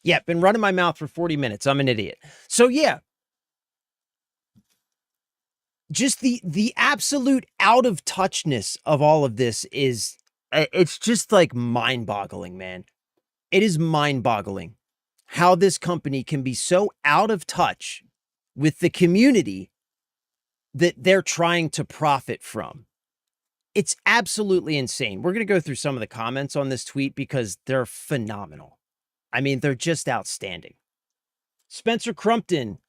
Yeah, been running my mouth for 40 minutes. I'm an idiot. So yeah, just the absolute out of touchness of all of this is it's just like mind-boggling, man. It is mind-boggling how this company can be so out of touch with the community that they're trying to profit from. It's absolutely insane. We're going to go through some of the comments on this tweet because they're phenomenal. I mean, they're just outstanding. Spencer Crumpton.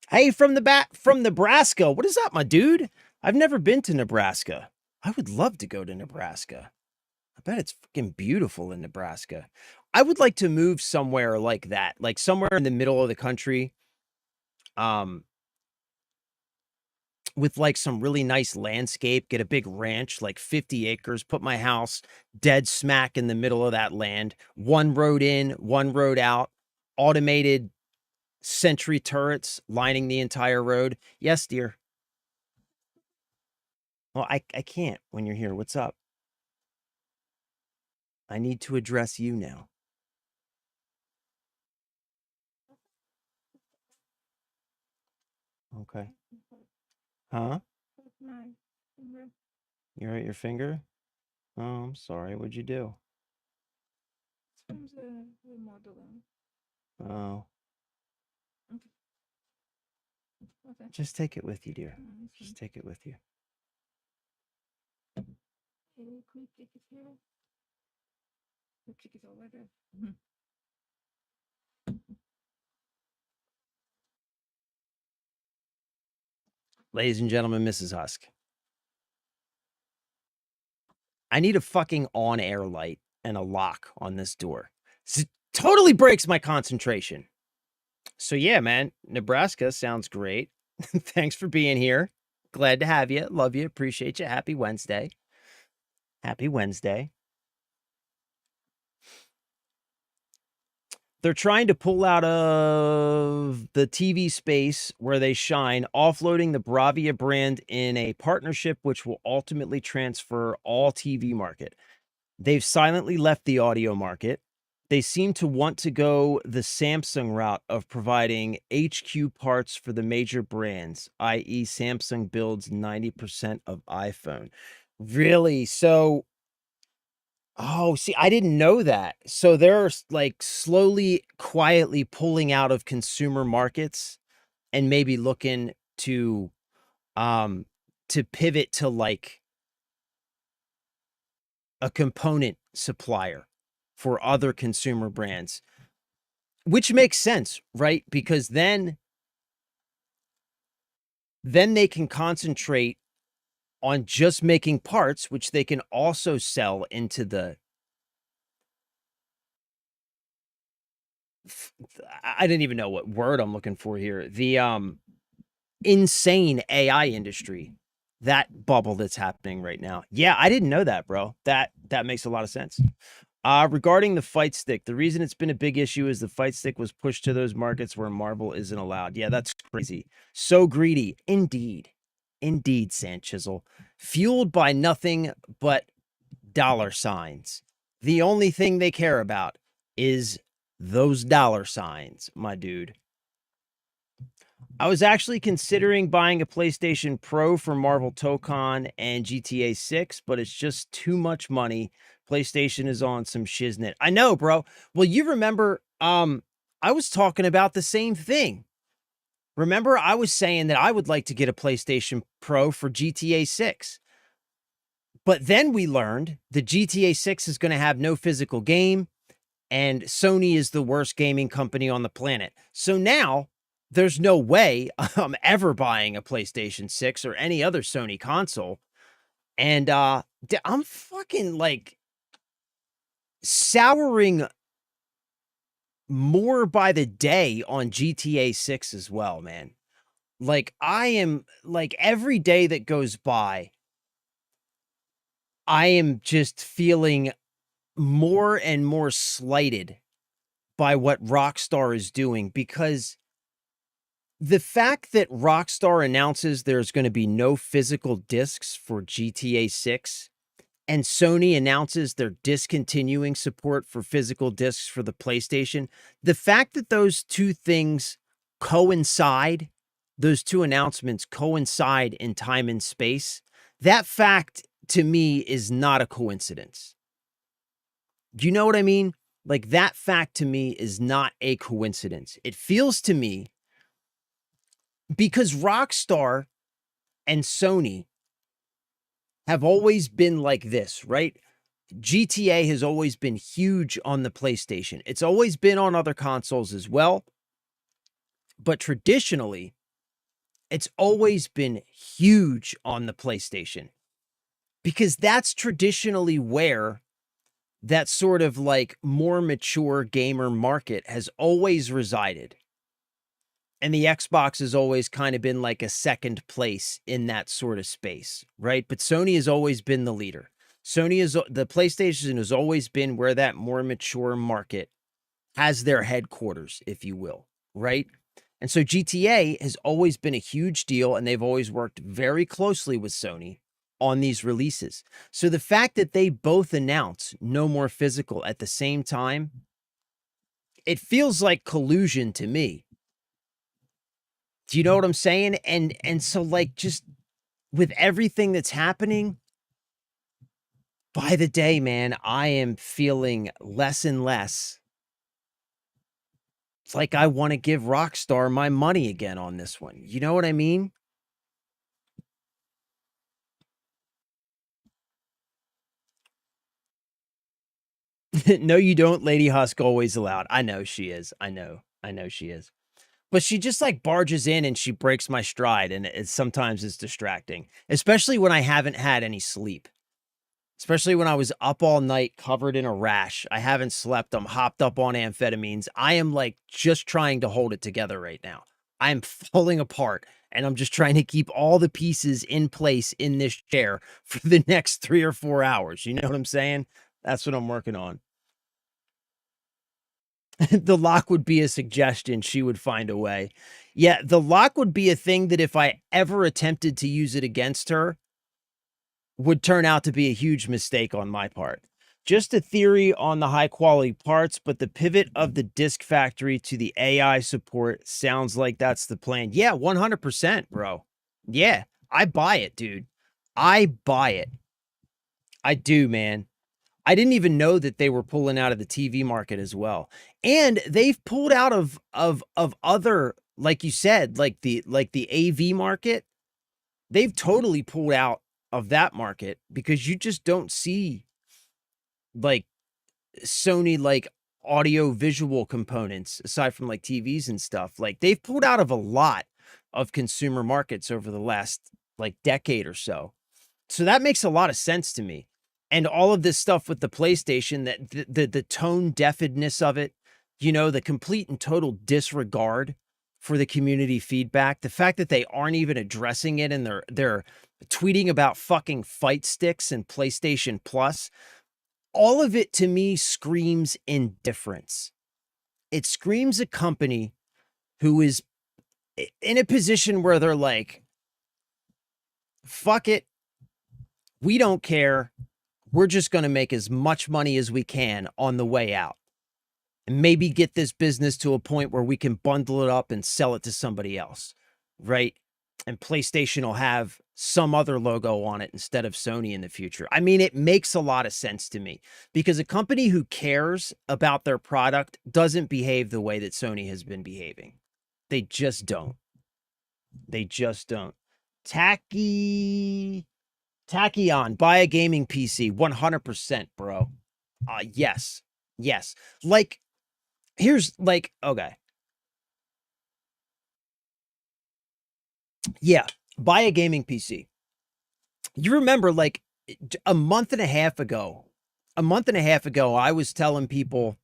Hey, from Nebraska. What is up, my dude? I've never been to Nebraska. I would love to go to Nebraska. I bet it's fucking beautiful in Nebraska. I would like to move somewhere like that, like somewhere in the middle of the country. With like some really nice landscape, get a big ranch, like 50 acres, put my house dead smack in the middle of that land, one road in, one road out, automated sentry turrets lining the entire road. Yes, dear. Well, I can't when you're here. What's up? I need to address you now. Okay. Huh? You hurt your finger? Oh, I'm sorry. What'd you do? From the remodeling. Oh, Okay. just take it with you, dear. Just take it with you. Can we take it here? We'll take it over there. Ladies and gentlemen, Mrs. Husk. I need a fucking on-air light and a lock on this door. It totally breaks my concentration. So yeah, man, Nebraska sounds great. Thanks for being here. Glad to have you. Love you. Appreciate you. Happy Wednesday. Happy Wednesday. They're trying to pull out of the TV space where they shine, offloading the Bravia brand in a partnership which will ultimately transfer all TV market. They've silently left the audio market. They seem to want to go the Samsung route of providing HQ parts for the major brands, i.e. Samsung builds 90% of iPhone. Really? So, oh, see, I didn't know that. So they're like slowly, quietly pulling out of consumer markets and maybe looking um, to pivot to like a component supplier for other consumer brands, which makes sense, right? Because then they can concentrate on just making parts, which they can also sell into the I didn't even know what word I'm looking for here. The insane AI industry, that bubble that's happening right now. Yeah, I didn't know that, bro. That makes a lot of sense. Regarding the fight stick, the reason it's been a big issue is the fight stick was pushed to those markets where Marvel isn't allowed. Yeah, that's crazy. So greedy. Indeed. Indeed, Sand Chisel. Fueled by nothing but dollar signs. The only thing they care about is those dollar signs, my dude. I was actually considering buying a PlayStation Pro for Marvel Tokon and GTA 6, but it's just too much money. PlayStation is on some shiznit. I know, bro. Well, you remember, I was talking about the same thing. Remember, I was saying that I would like to get a PlayStation Pro for GTA 6. But then we learned that GTA 6 is going to have no physical game, and Sony is the worst gaming company on the planet. So now there's no way I'm ever buying a PlayStation 6 or any other Sony console. And I'm fucking like souring more by the day on GTA 6 as well, man. Like I am like every day that goes by, I am just feeling more and more slighted by what Rockstar is doing, because the fact that Rockstar announces there's going to be no physical discs for GTA 6 and Sony announces they're discontinuing support for physical discs for the PlayStation, the fact that those two things coincide, those two announcements coincide in time and space, that fact to me is not a coincidence. Do you know what I mean? Like, that fact to me is not a coincidence. It feels to me, because Rockstar and Sony have always been like this, right? GTA has always been huge on the PlayStation. It's always been on other consoles as well. But traditionally, it's always been huge on the PlayStation, because that's traditionally where that sort of like more mature gamer market has always resided. And the Xbox has always kind of been like a second place in that sort of space, right? But Sony has always been the leader. The PlayStation has always been where that more mature market has their headquarters, if you will, right? And so GTA has always been a huge deal, and they've always worked very closely with Sony on these releases. So the fact that they both announce no more physical at the same time, it feels like collusion to me. Do you know what I'm saying? And so, like, just with everything that's happening, by the day, man, I am feeling less and less. It's like I want to give Rockstar my money again on this one. You know what I mean? No, you don't, Lady Husk, always allowed. I know she is. I know she is. But she just like barges in and she breaks my stride, and sometimes it's distracting, especially when I haven't had any sleep. Especially when I was up all night covered in a rash. I haven't slept. I'm hopped up on amphetamines. I am like just trying to hold it together right now. I'm falling apart, and I'm just trying to keep all the pieces in place in this chair for the next 3 or 4 hours. You know what I'm saying? That's what I'm working on. The lock would be a suggestion. She would find a way. Yeah, the lock would be a thing that if I ever attempted to use it against her, would turn out to be a huge mistake on my part. Just a theory on the high quality parts, but the pivot of the disc factory to the AI support sounds like that's the plan. Yeah, 100%, bro. Yeah, I buy it, dude. I buy it. I do, man. I didn't even know that they were pulling out of the TV market as well. And they've pulled out of other, like you said, like the AV market. They've totally pulled out of that market because you just don't see like Sony like audio visual components aside from like TVs and stuff. Like, they've pulled out of a lot of consumer markets over the last like decade or so. So that makes a lot of sense to me. And all of this stuff with the PlayStation, that the tone deafness of it, you know, the complete and total disregard for the community feedback, the fact that they aren't even addressing it, and they're tweeting about fucking fight sticks and PlayStation Plus, all of it to me screams indifference. It screams a company who is in a position where they're like, fuck it, we don't care. We're just going to make as much money as we can on the way out, and maybe get this business to a point where we can bundle it up and sell it to somebody else, right? And PlayStation will have some other logo on it instead of Sony in the future. I mean, it makes a lot of sense to me, because a company who cares about their product doesn't behave the way that Sony has been behaving. They just don't. They just don't. Tachyon, buy a gaming PC. 100%, bro. Yes. Yes. Like, here's like, okay. Yeah, buy a gaming PC. You remember, like, a month and a half ago, I was telling people,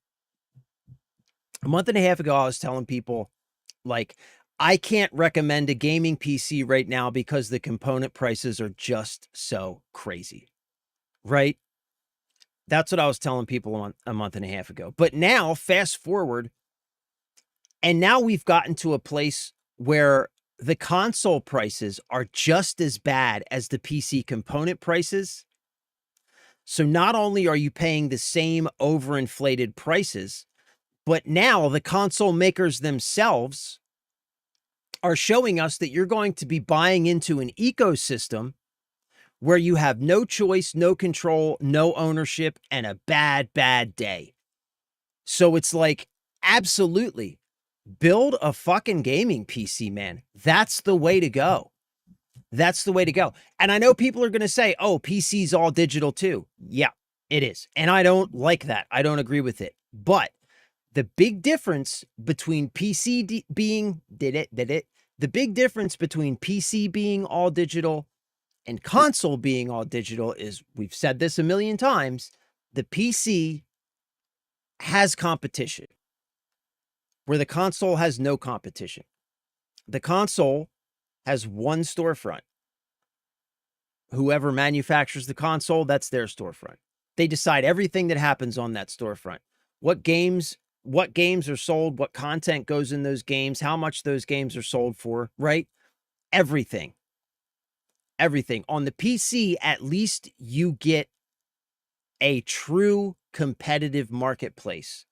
like, I can't recommend a gaming PC right now because the component prices are just so crazy, right? That's what I was telling people a month and a half ago. But now, fast forward, and now we've gotten to a place where the console prices are just as bad as the PC component prices. So not only are you paying the same overinflated prices, but now the console makers themselves are showing us that you're going to be buying into an ecosystem where you have no choice, no control, no ownership, and a bad, bad day. So it's like, absolutely, build a fucking gaming PC, man. That's the way to go. That's the way to go. And I know people are going to say, oh, PC's all digital too. Yeah, it is. And I don't like that. I don't agree with it. But the big difference between the big difference between PC being all digital and console being all digital is, we've said this a million times, the PC has competition where the console has no competition. The console has one storefront. Whoever manufactures the console, that's their storefront. They decide everything that happens on that storefront. What games are sold, what content goes in those games, how much those games are sold for, right? Everything. Everything. On the PC, at least you get a true competitive marketplace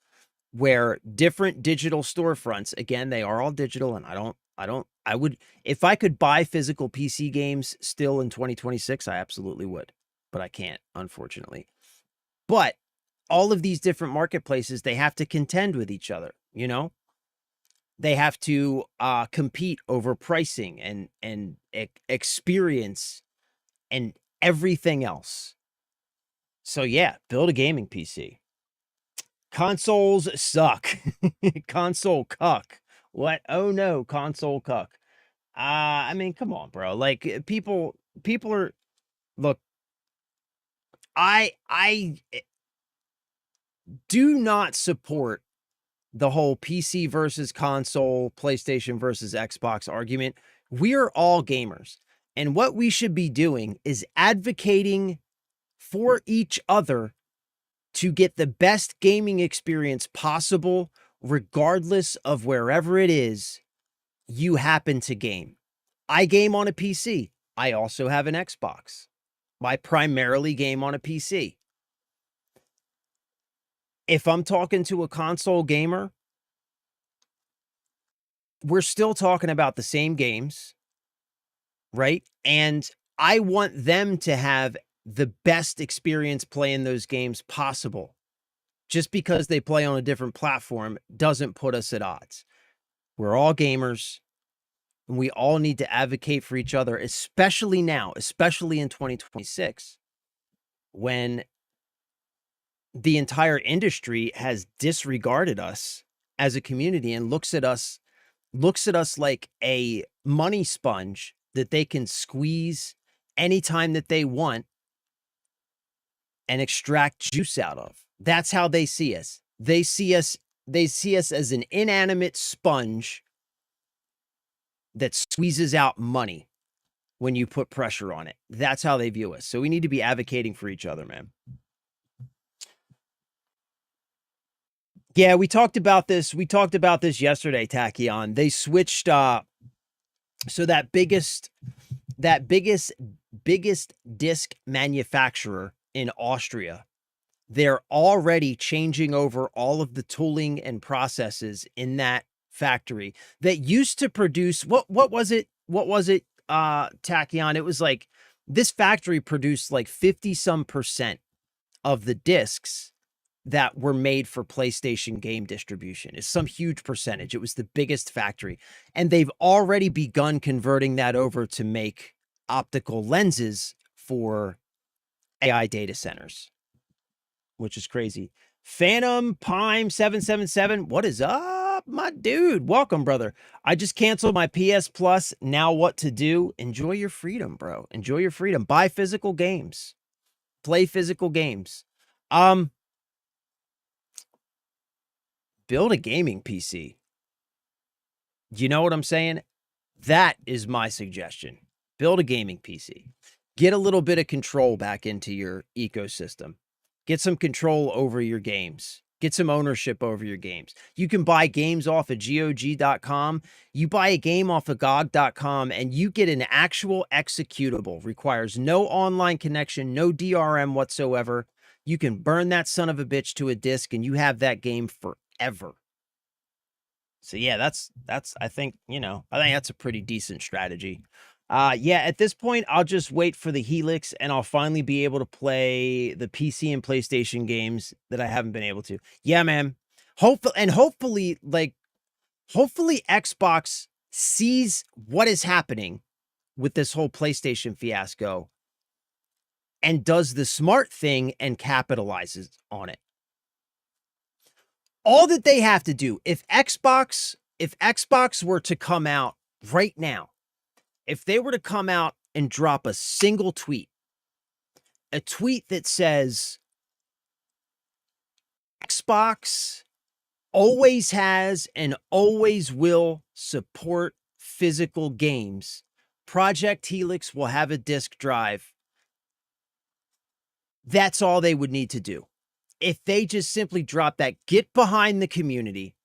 where different digital storefronts, again, they are all digital, and I would, if I could buy physical PC games still in 2026, I absolutely would, but I can't, unfortunately. But all of these different marketplaces, they have to contend with each other, you know? They have to compete over pricing and experience and everything else. So yeah, build a gaming PC. Consoles suck. Console cuck. What? Oh no, console cuck. I mean, come on, bro. Like people are, look, I do not support the whole PC versus console, PlayStation versus Xbox argument. We are all gamers. And what we should be doing is advocating for each other to get the best gaming experience possible, regardless of wherever it is you happen to game. I game on a PC. I also have an Xbox. I primarily game on a PC. If I'm talking to a console gamer, we're still talking about the same games, right? And I want them to have the best experience playing those games possible. Just because they play on a different platform doesn't put us at odds. We're all gamers, and we all need to advocate for each other, especially now, especially in 2026, when the entire industry has disregarded us as a community and looks at us like a money sponge that they can squeeze anytime that they want and extract juice out of. That's how they see us. They see us as an inanimate sponge that squeezes out money when you put pressure on it. That's how they view us. So we need to be advocating for each other, man. Yeah, we talked about this. We talked about this yesterday, Tachyon. They switched so that biggest disc manufacturer in Austria, they're already changing over all of the tooling and processes in that factory that used to produce what was it Tachyon? It was like this factory produced like 50% of the discs that were made for PlayStation game distribution. It's some huge percentage. It was the biggest factory, and they've already begun converting that over to make optical lenses for AI data centers, which is crazy. Phantom Pime 777, what is up, my dude? Welcome, brother. I just canceled my PS Plus. Now what to do? Enjoy your freedom, bro. Enjoy your freedom. Buy physical games. Play physical games. Build a gaming PC. You know what I'm saying? That is my suggestion. Build a gaming PC. Get a little bit of control back into your ecosystem. Get some control over your games. Get some ownership over your games. You can buy games off of GOG.com. You buy a game off of GOG.com and you get an actual executable. Requires no online connection, no DRM whatsoever. You can burn that son of a bitch to a disk and you have that game forever. So yeah, that's I think, I think that's a pretty decent strategy. Yeah, at this point, I'll just wait for the Helix and I'll finally be able to play the PC and PlayStation games that I haven't been able to. Yeah, man. Hopefully Xbox sees what is happening with this whole PlayStation fiasco and does the smart thing and capitalizes on it. All that they have to do, if Xbox were to come out right now, if they were to come out and drop a single tweet, a tweet that says Xbox always has and always will support physical games, Project Helix will have a disk drive. That's all they would need to do. If they just simply drop that, get behind the community,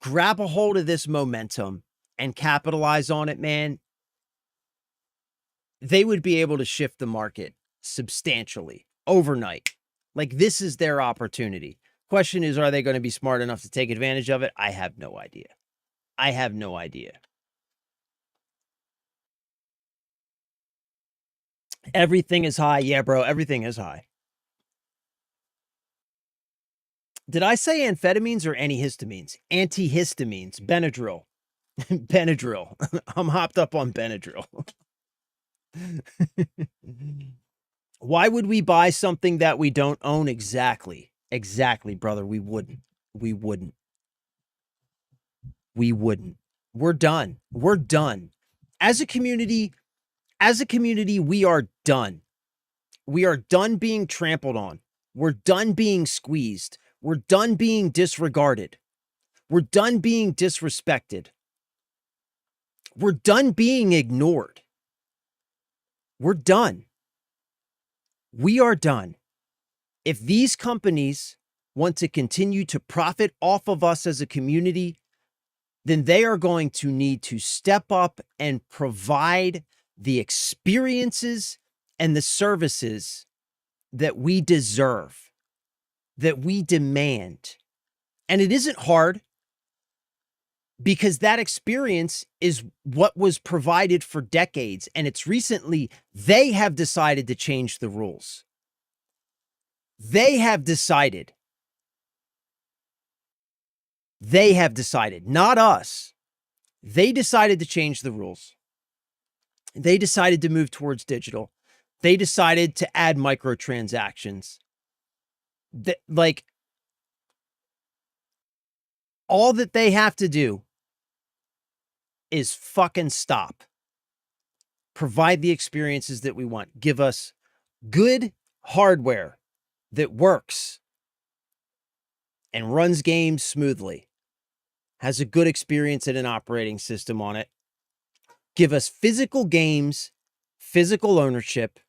grab a hold of this momentum and capitalize on it, man, they would be able to shift the market substantially overnight. Like, this is their opportunity. Question is, are they going to be smart enough to take advantage of it? I have no idea. I have no idea. Everything is high. Yeah, bro, everything is high. Did I say amphetamines or antihistamines? Antihistamines. Benadryl. Benadryl. I'm hopped up on Benadryl. Why would we buy something that we don't own? Exactly. Exactly, brother. We wouldn't. We wouldn't. We wouldn't. We're done. We're done. As a community, we are done. We are done being trampled on. We're done being squeezed. We're done being disregarded. We're done being disrespected. We're done being ignored. We're done. We are done. If these companies want to continue to profit off of us as a community, then they are going to need to step up and provide the experiences and the services that we deserve, that we demand. And it isn't hard, because that experience is what was provided for decades. And it's recently they have decided to change the rules. They have decided. They have decided, not us. They decided to change the rules. They decided to move towards digital. They decided to add microtransactions. Like, all that they have to do is fucking stop. Provide the experiences that we want. Give us good hardware that works and runs games smoothly, has a good experience and an operating system on it. Give us physical games, physical ownership.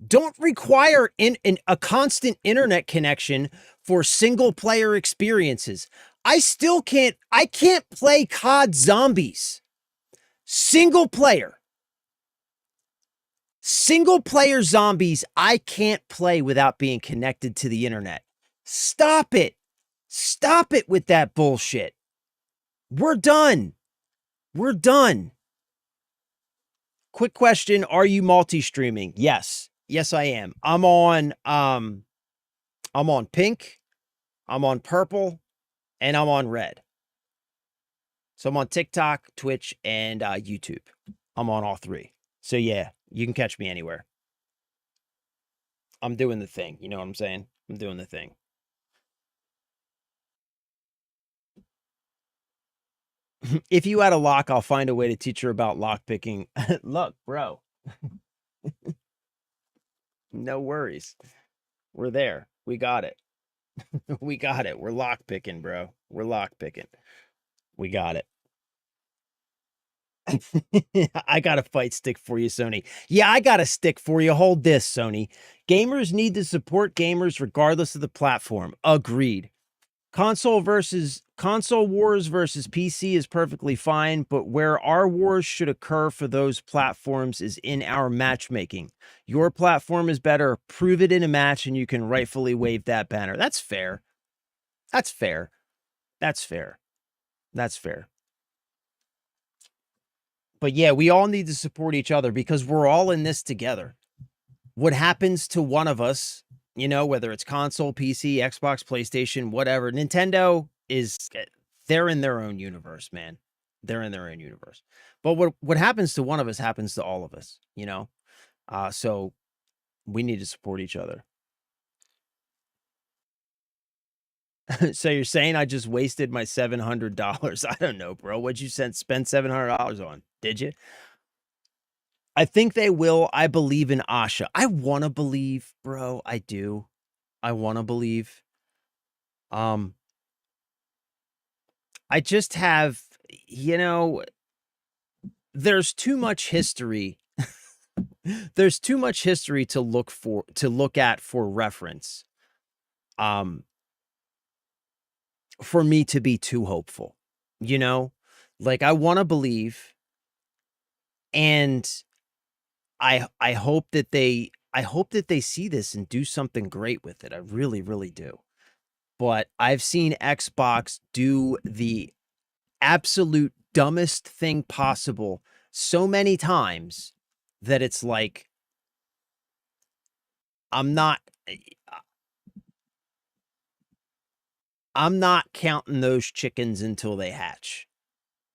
Don't require a constant internet connection for single player experiences. I can't play COD Zombies. Single player zombies, I can't play without being connected to the internet. Stop it. Stop it with that bullshit. We're done. We're done. Quick question. Are you multi-streaming? Yes. Yes, I am. I'm on pink, I'm on purple, and I'm on red. So I'm on TikTok, Twitch, and YouTube. I'm on all three. So yeah, you can catch me anywhere. I'm doing the thing. You know what I'm saying? I'm doing the thing. If you had a lock, I'll find a way to teach her about lock picking. Look, bro. No worries. We're there. We got it. We got it. We're lock picking, bro. We're lock picking. We got it. I got a fight stick for you, Sony. Yeah, I got a stick for you. Hold this, Sony. Gamers need to support gamers regardless of the platform. Agreed. Console wars versus PC is perfectly fine, but where our wars should occur for those platforms is in our matchmaking. Your platform is better, prove it in a match, and you can rightfully wave that banner. That's fair. That's fair. That's fair. That's fair. But yeah, we all need to support each other because we're all in this together. What happens to one of us, you know, whether it's console, PC, Xbox, PlayStation, whatever, Nintendo is, they're in their own universe, man. They're in their own universe. But what happens to one of us happens to all of us, you know? So we need to support each other. So you're saying I just wasted my $700? I don't know, bro. What'd you spend $700 on? Did you? I think they will. I believe in Asha. I want to believe, bro. I do. I want to believe. I just have, you know, there's too much history. There's too much history to look at for reference. For me to be too hopeful, you know? Like I want to believe, and I hope that they see this and do something great with it. I really, really do. But I've seen Xbox do the absolute dumbest thing possible so many times that it's like I'm not counting those chickens until they hatch.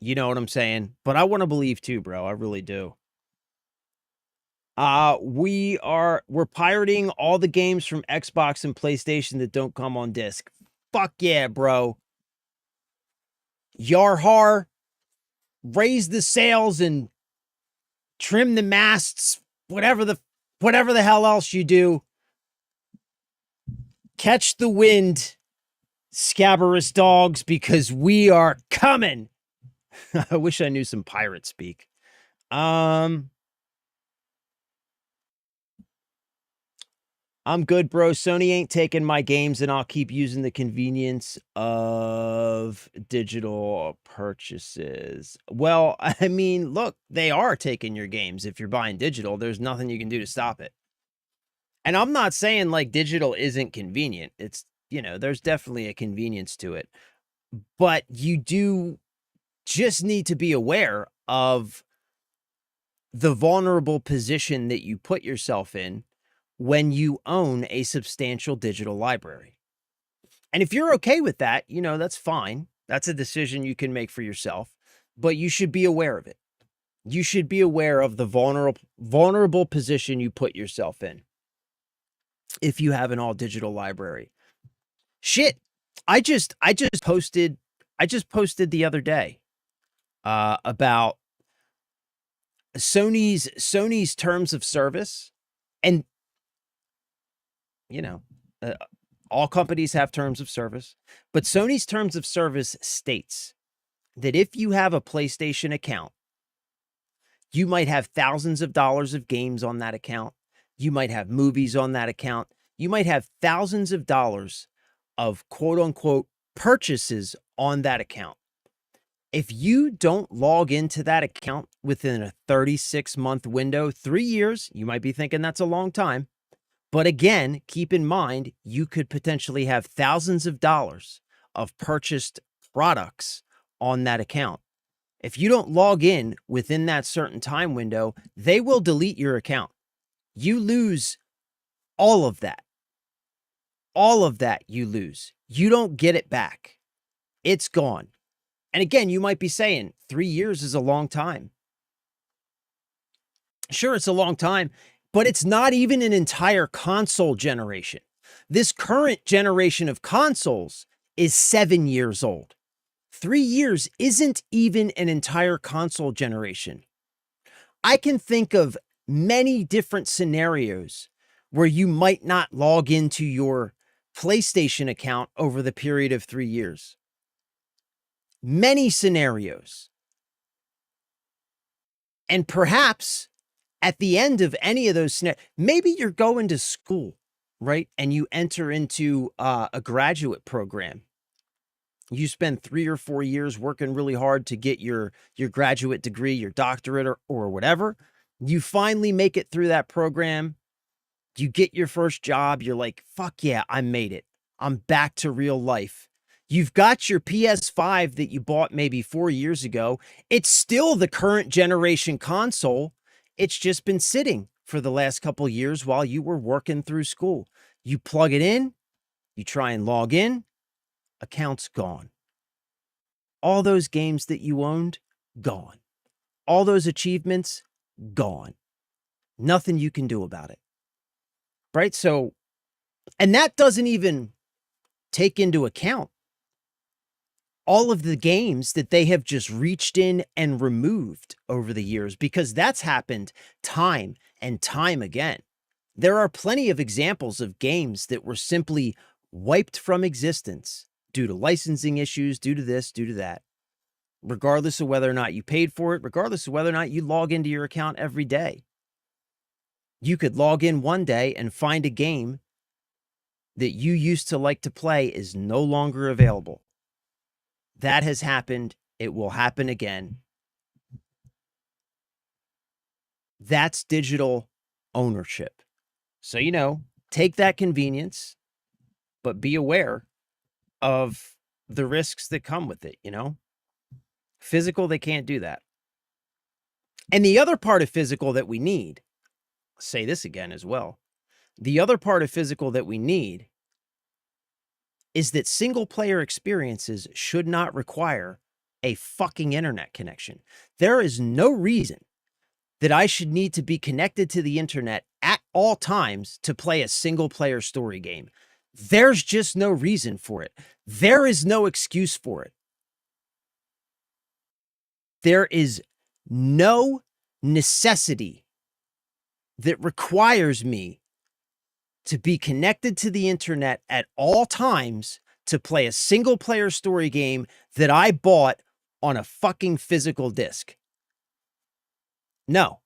You know what I'm saying? But I want to believe too, bro. I really do. We're pirating all the games from Xbox and PlayStation that don't come on disc. Fuck yeah, bro. Yarhar, raise the sails and trim the masts, whatever the hell else you do. Catch the wind, scabrous dogs, because we are coming. I wish I knew some pirate speak. I'm good, bro. Sony ain't taking my games, and I'll keep using the convenience of digital purchases. Well, I mean, look, they are taking your games. If you're buying digital, there's nothing you can do to stop it. And I'm not saying like digital isn't convenient. It's, you know, there's definitely a convenience to it. But you do just need to be aware of the vulnerable position that you put yourself in when you own a substantial digital library. And if you're okay with that, you know, that's fine. That's a decision you can make for yourself, but you should be aware of it. You should be aware of the vulnerable position you put yourself in if you have an all digital library. Shit. I just posted the other day about Sony's terms of service. And you know, all companies have terms of service, but Sony's terms of service states that if you have a PlayStation account, you might have thousands of dollars of games on that account. You might have movies on that account. You might have thousands of dollars of quote unquote purchases on that account. If you don't log into that account within a 36-month window, 3 years, you might be thinking that's a long time. But again, keep in mind, you could potentially have thousands of dollars of purchased products on that account. If you don't log in within that certain time window, they will delete your account. You lose all of that. All of that you lose. You don't get it back. It's gone. And again, you might be saying 3 years is a long time. Sure, it's a long time, but it's not even an entire console generation. This current generation of consoles is 7 years old. 3 years isn't even an entire console generation. I can think of many different scenarios where you might not log into your PlayStation account over the period of 3 years. Many scenarios. And perhaps at the end of any of those scenarios, maybe you're going to school, right? And you enter into a graduate program. You spend 3 or 4 years working really hard to get your graduate degree, your doctorate, or whatever. You finally make it through that program. You get your first job. You're like, fuck yeah, I made it. I'm back to real life. You've got your PS5 that you bought maybe 4 years ago. It's still the current generation console. It's just been sitting for the last couple of years while you were working through school. You plug it in, you try and log in, account's gone. All those games that you owned, gone. All those achievements, gone. Nothing you can do about it. Right? So, and that doesn't even take into account all of the games that they have just reached in and removed over the years, because that's happened time and time again. There are plenty of examples of games that were simply wiped from existence due to licensing issues, due to this, due to that, regardless of whether or not you paid for it, regardless of whether or not you log into your account every day. You could log in one day and find a game that you used to like to play is no longer available. That has happened. It will happen again. That's digital ownership. So, take that convenience, but be aware of the risks that come with it, Physical, they can't do that. And the other part of physical that we need, I'll say this again as well. The other part of physical that we need is that single player experiences should not require a fucking internet connection. There is no reason that I should need to be connected to the internet at all times to play a single player story game. There's just no reason for it. There is no excuse for it. There is no necessity that requires me to be connected to the internet at all times to play a single player story game that I bought on a fucking physical disc. No.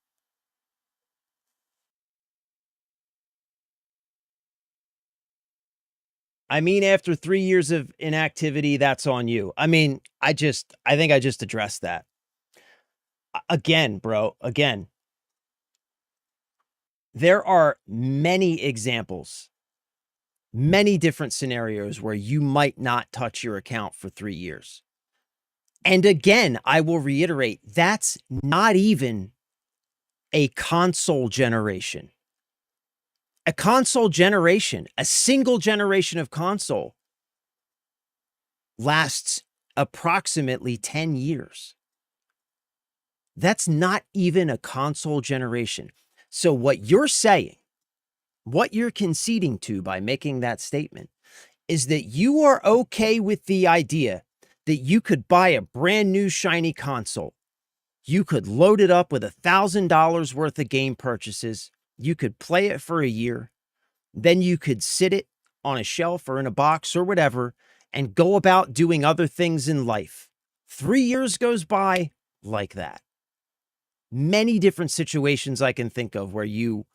I mean, after 3 years of inactivity, that's on you. I mean, I think I just addressed that. Again, bro, there are many examples, many different scenarios where you might not touch your account for 3 years. And again, I will reiterate, that's not even a console generation. A console generation, a single generation of console lasts approximately 10 years. That's not even a console generation. So what you're saying, what you're conceding to by making that statement, is that you are okay with the idea that you could buy a brand new shiny console. You could load it up with $1,000 worth of game purchases. You could play it for a year. Then you could sit it on a shelf or in a box or whatever and go about doing other things in life. 3 years goes by like that. Many different situations I can think of where you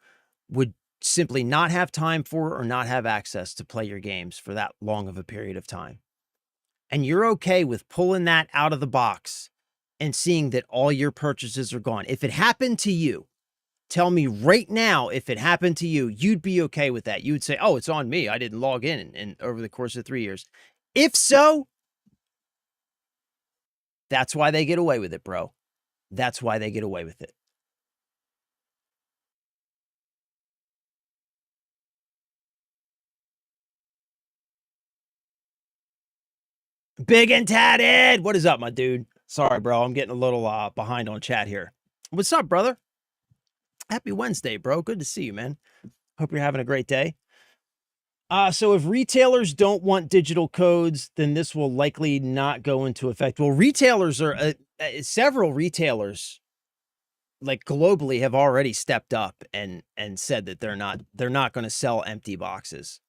would simply not have time for or not have access to play your games for that long of a period of time. And you're okay with pulling that out of the box and seeing that all your purchases are gone. If it happened to you, tell me right now, if it happened to you, you'd be okay with that. You would say, oh, it's on me. I didn't log in over the course of 3 years. If so, that's why they get away with it, bro. That's why they get away with it. Big and Tatted. What is up, my dude? Sorry, bro. I'm getting a little behind on chat here. What's up, brother? Happy Wednesday, bro. Good to see you, man. Hope you're having a great day. So if retailers don't want digital codes, then this will likely not go into effect. Well, retailers are several retailers, like globally, have already stepped up and said that they're not going to sell empty boxes.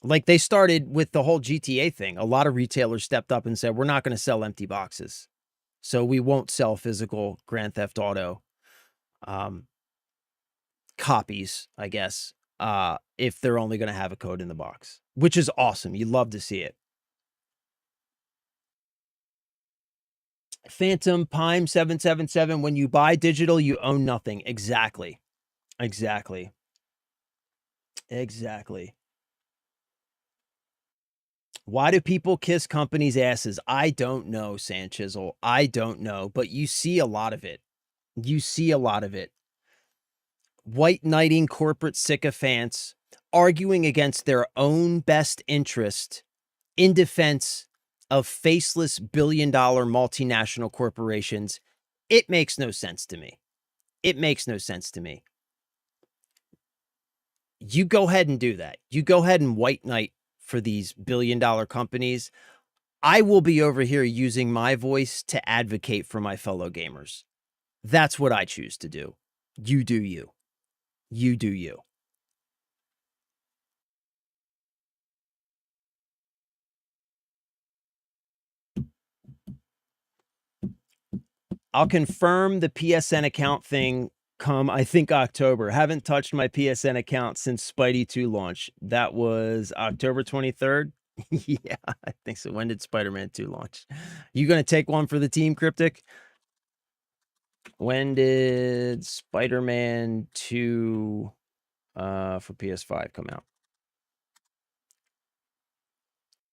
Like they started with the whole GTA thing. A lot of retailers stepped up and said, we're not going to sell empty boxes. So we won't sell physical Grand Theft Auto copies, I guess, if they're only going to have a code in the box, which is awesome. You love to see it. Phantom Pime 777, when you buy digital, you own nothing. Exactly. Exactly. Exactly. Why do people kiss companies' asses? I don't know, Sanchisel. I don't know, but you see a lot of it. You see a lot of it. White knighting corporate sycophants arguing against their own best interest in defense of faceless billion-dollar multinational corporations. It makes no sense to me. It makes no sense to me. You go ahead and do that. You go ahead and white knight for these billion-dollar companies. I will be over here using my voice to advocate for my fellow gamers. That's what I choose to do. You do you. You do you. I'll confirm the PSN account thing come, I think, October. Haven't touched my PSN account since Spidey 2 launch. That was October 23rd. Yeah, I think so. When did Spider-Man 2 launch? You going to take one for the team, Cryptic? When did Spider-Man 2 for PS5 come out?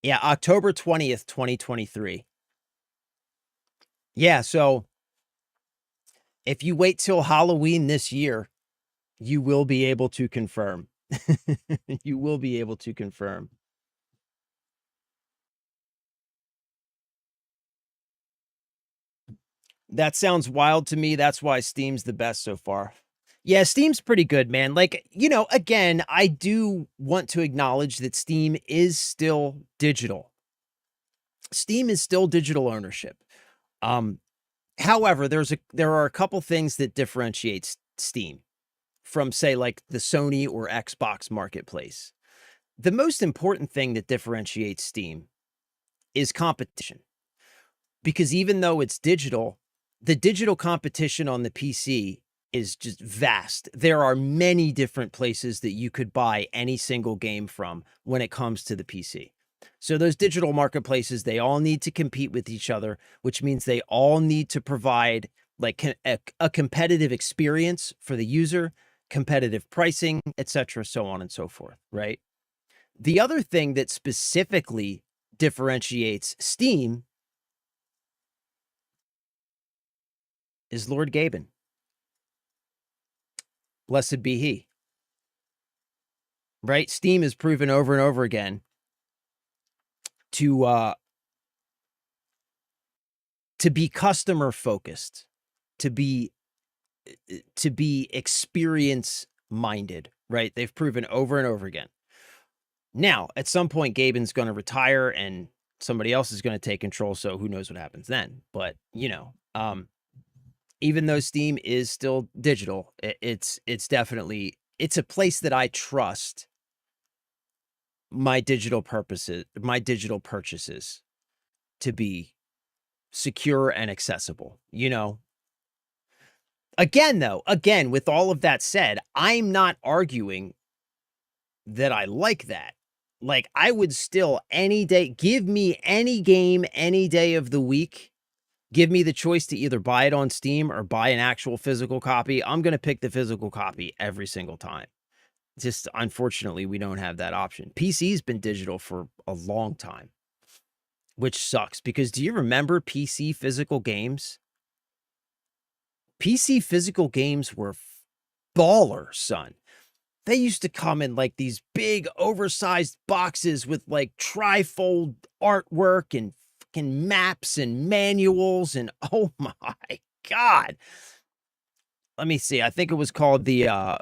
Yeah, October 20th, 2023. Yeah, so if you wait till Halloween this year, you will be able to confirm. You will be able to confirm. That sounds wild to me. That's why Steam's the best so far. Yeah, Steam's pretty good, man. Like, you know, again, I do want to acknowledge that Steam is still digital. Steam is still digital ownership. However, there are a couple things that differentiates Steam from, say, like the Sony or Xbox marketplace. The most important thing that differentiates Steam is competition. Because even though it's digital, the digital competition on the PC is just vast. There are many different places that you could buy any single game from when it comes to the PC. So those digital marketplaces, they all need to compete with each other, which means they all need to provide like a competitive experience for the user, competitive pricing, etc., so on and so forth, right? The other thing that specifically differentiates Steam is Lord Gaben. Blessed be he. Right? Steam has proven over and over again to be customer focused, to be experience minded, right? They've proven over and over again. Now, at some point, Gaben's going to retire and somebody else is going to take control. So who knows what happens then? But, you know, even though Steam is still digital, it's definitely, it's a place that I trust my digital purchases to be secure and accessible, you know? Again, though, with all of that said, I'm not arguing that I like that. Like, I would still any day, give me any game, any day of the week, give me the choice to either buy it on Steam or buy an actual physical copy. I'm going to pick the physical copy every single time. Just unfortunately, we don't have that option. PC's been digital for a long time, which sucks because do you remember PC physical games? PC physical games were baller, son. They used to come in like these big oversized boxes with like trifold artwork and fucking maps and manuals and oh my God. Let me see. I think it was called the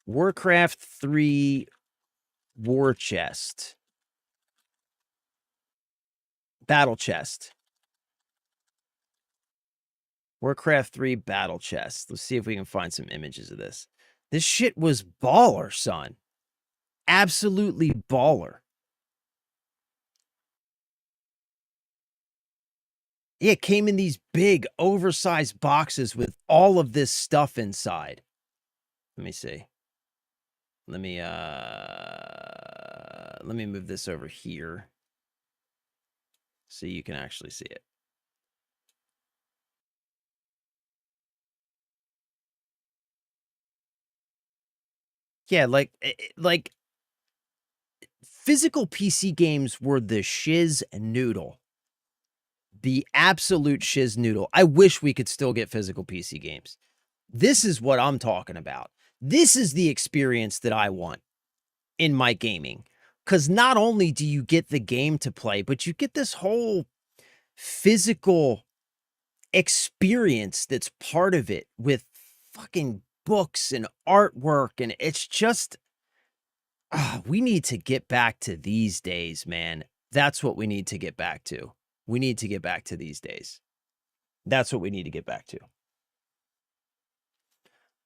Warcraft 3 War Chest. Battle Chest. Warcraft 3 Battle Chest. Let's see if we can find some images of this. This shit was baller, son. Absolutely baller. It came in these big oversized boxes with all of this stuff inside. Let me see. Let me move this over here so you can actually see it. Yeah, like physical PC games were the shiz noodle. The absolute shiz noodle. I wish we could still get physical PC games. This is what I'm talking about. This is the experience that I want in my gaming. Because not only do you get the game to play, but you get this whole physical experience that's part of it with fucking books and artwork. And it's just, we need to get back to these days, man. That's what we need to get back to. We need to get back to these days. That's what we need to get back to.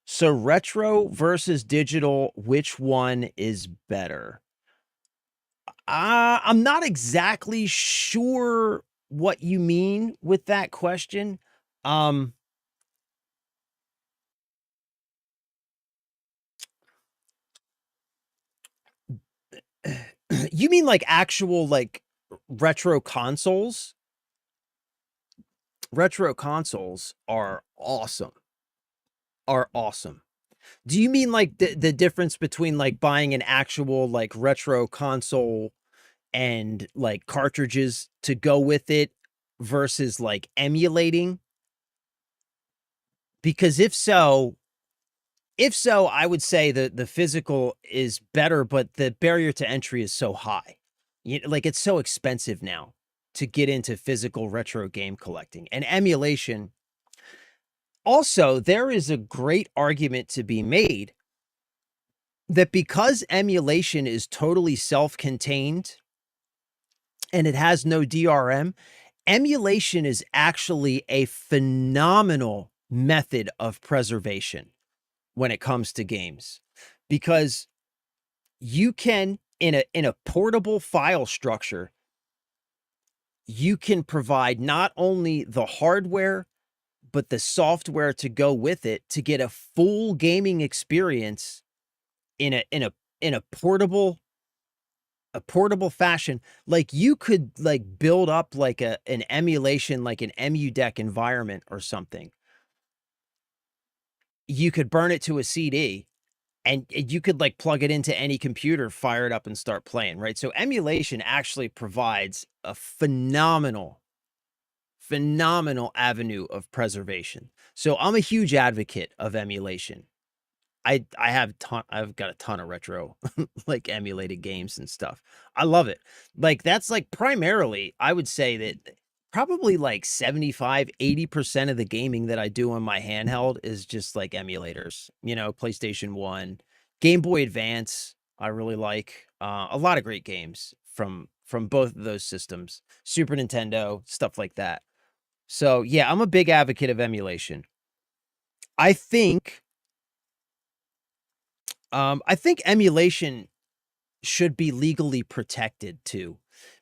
So retro versus digital, which one is better? I'm not exactly sure what you mean with that question. You mean like actual like retro consoles? Retro consoles are awesome. Are awesome. Do you mean like the difference between like buying an actual like retro console and like cartridges to go with it versus like emulating? Because if so, I would say that the physical is better, but the barrier to entry is so high. Like it's so expensive now to get into physical retro game collecting and emulation. Also, there is a great argument to be made that because emulation is totally self-contained and it has no DRM, emulation is actually a phenomenal method of preservation when it comes to games, because you can, in a portable file structure, you can provide not only the hardware but the software to go with it to get a full gaming experience in a portable fashion. Like you could like build up like an emulation, like an EmuDeck environment or something. You could burn it to a CD and you could like plug it into any computer, fire it up and start playing, right? So emulation actually provides a phenomenal avenue of preservation. So I'm a huge advocate of emulation. I've got a ton of retro like emulated games and stuff. I love it. Like that's like primarily, I would say that probably like 75-80% of the gaming that I do on my handheld is just like emulators, PlayStation 1, Game Boy Advance. I really like a lot of great games from both of those systems, Super Nintendo, stuff like that. So yeah, I'm a big advocate of emulation. I think emulation should be legally protected too,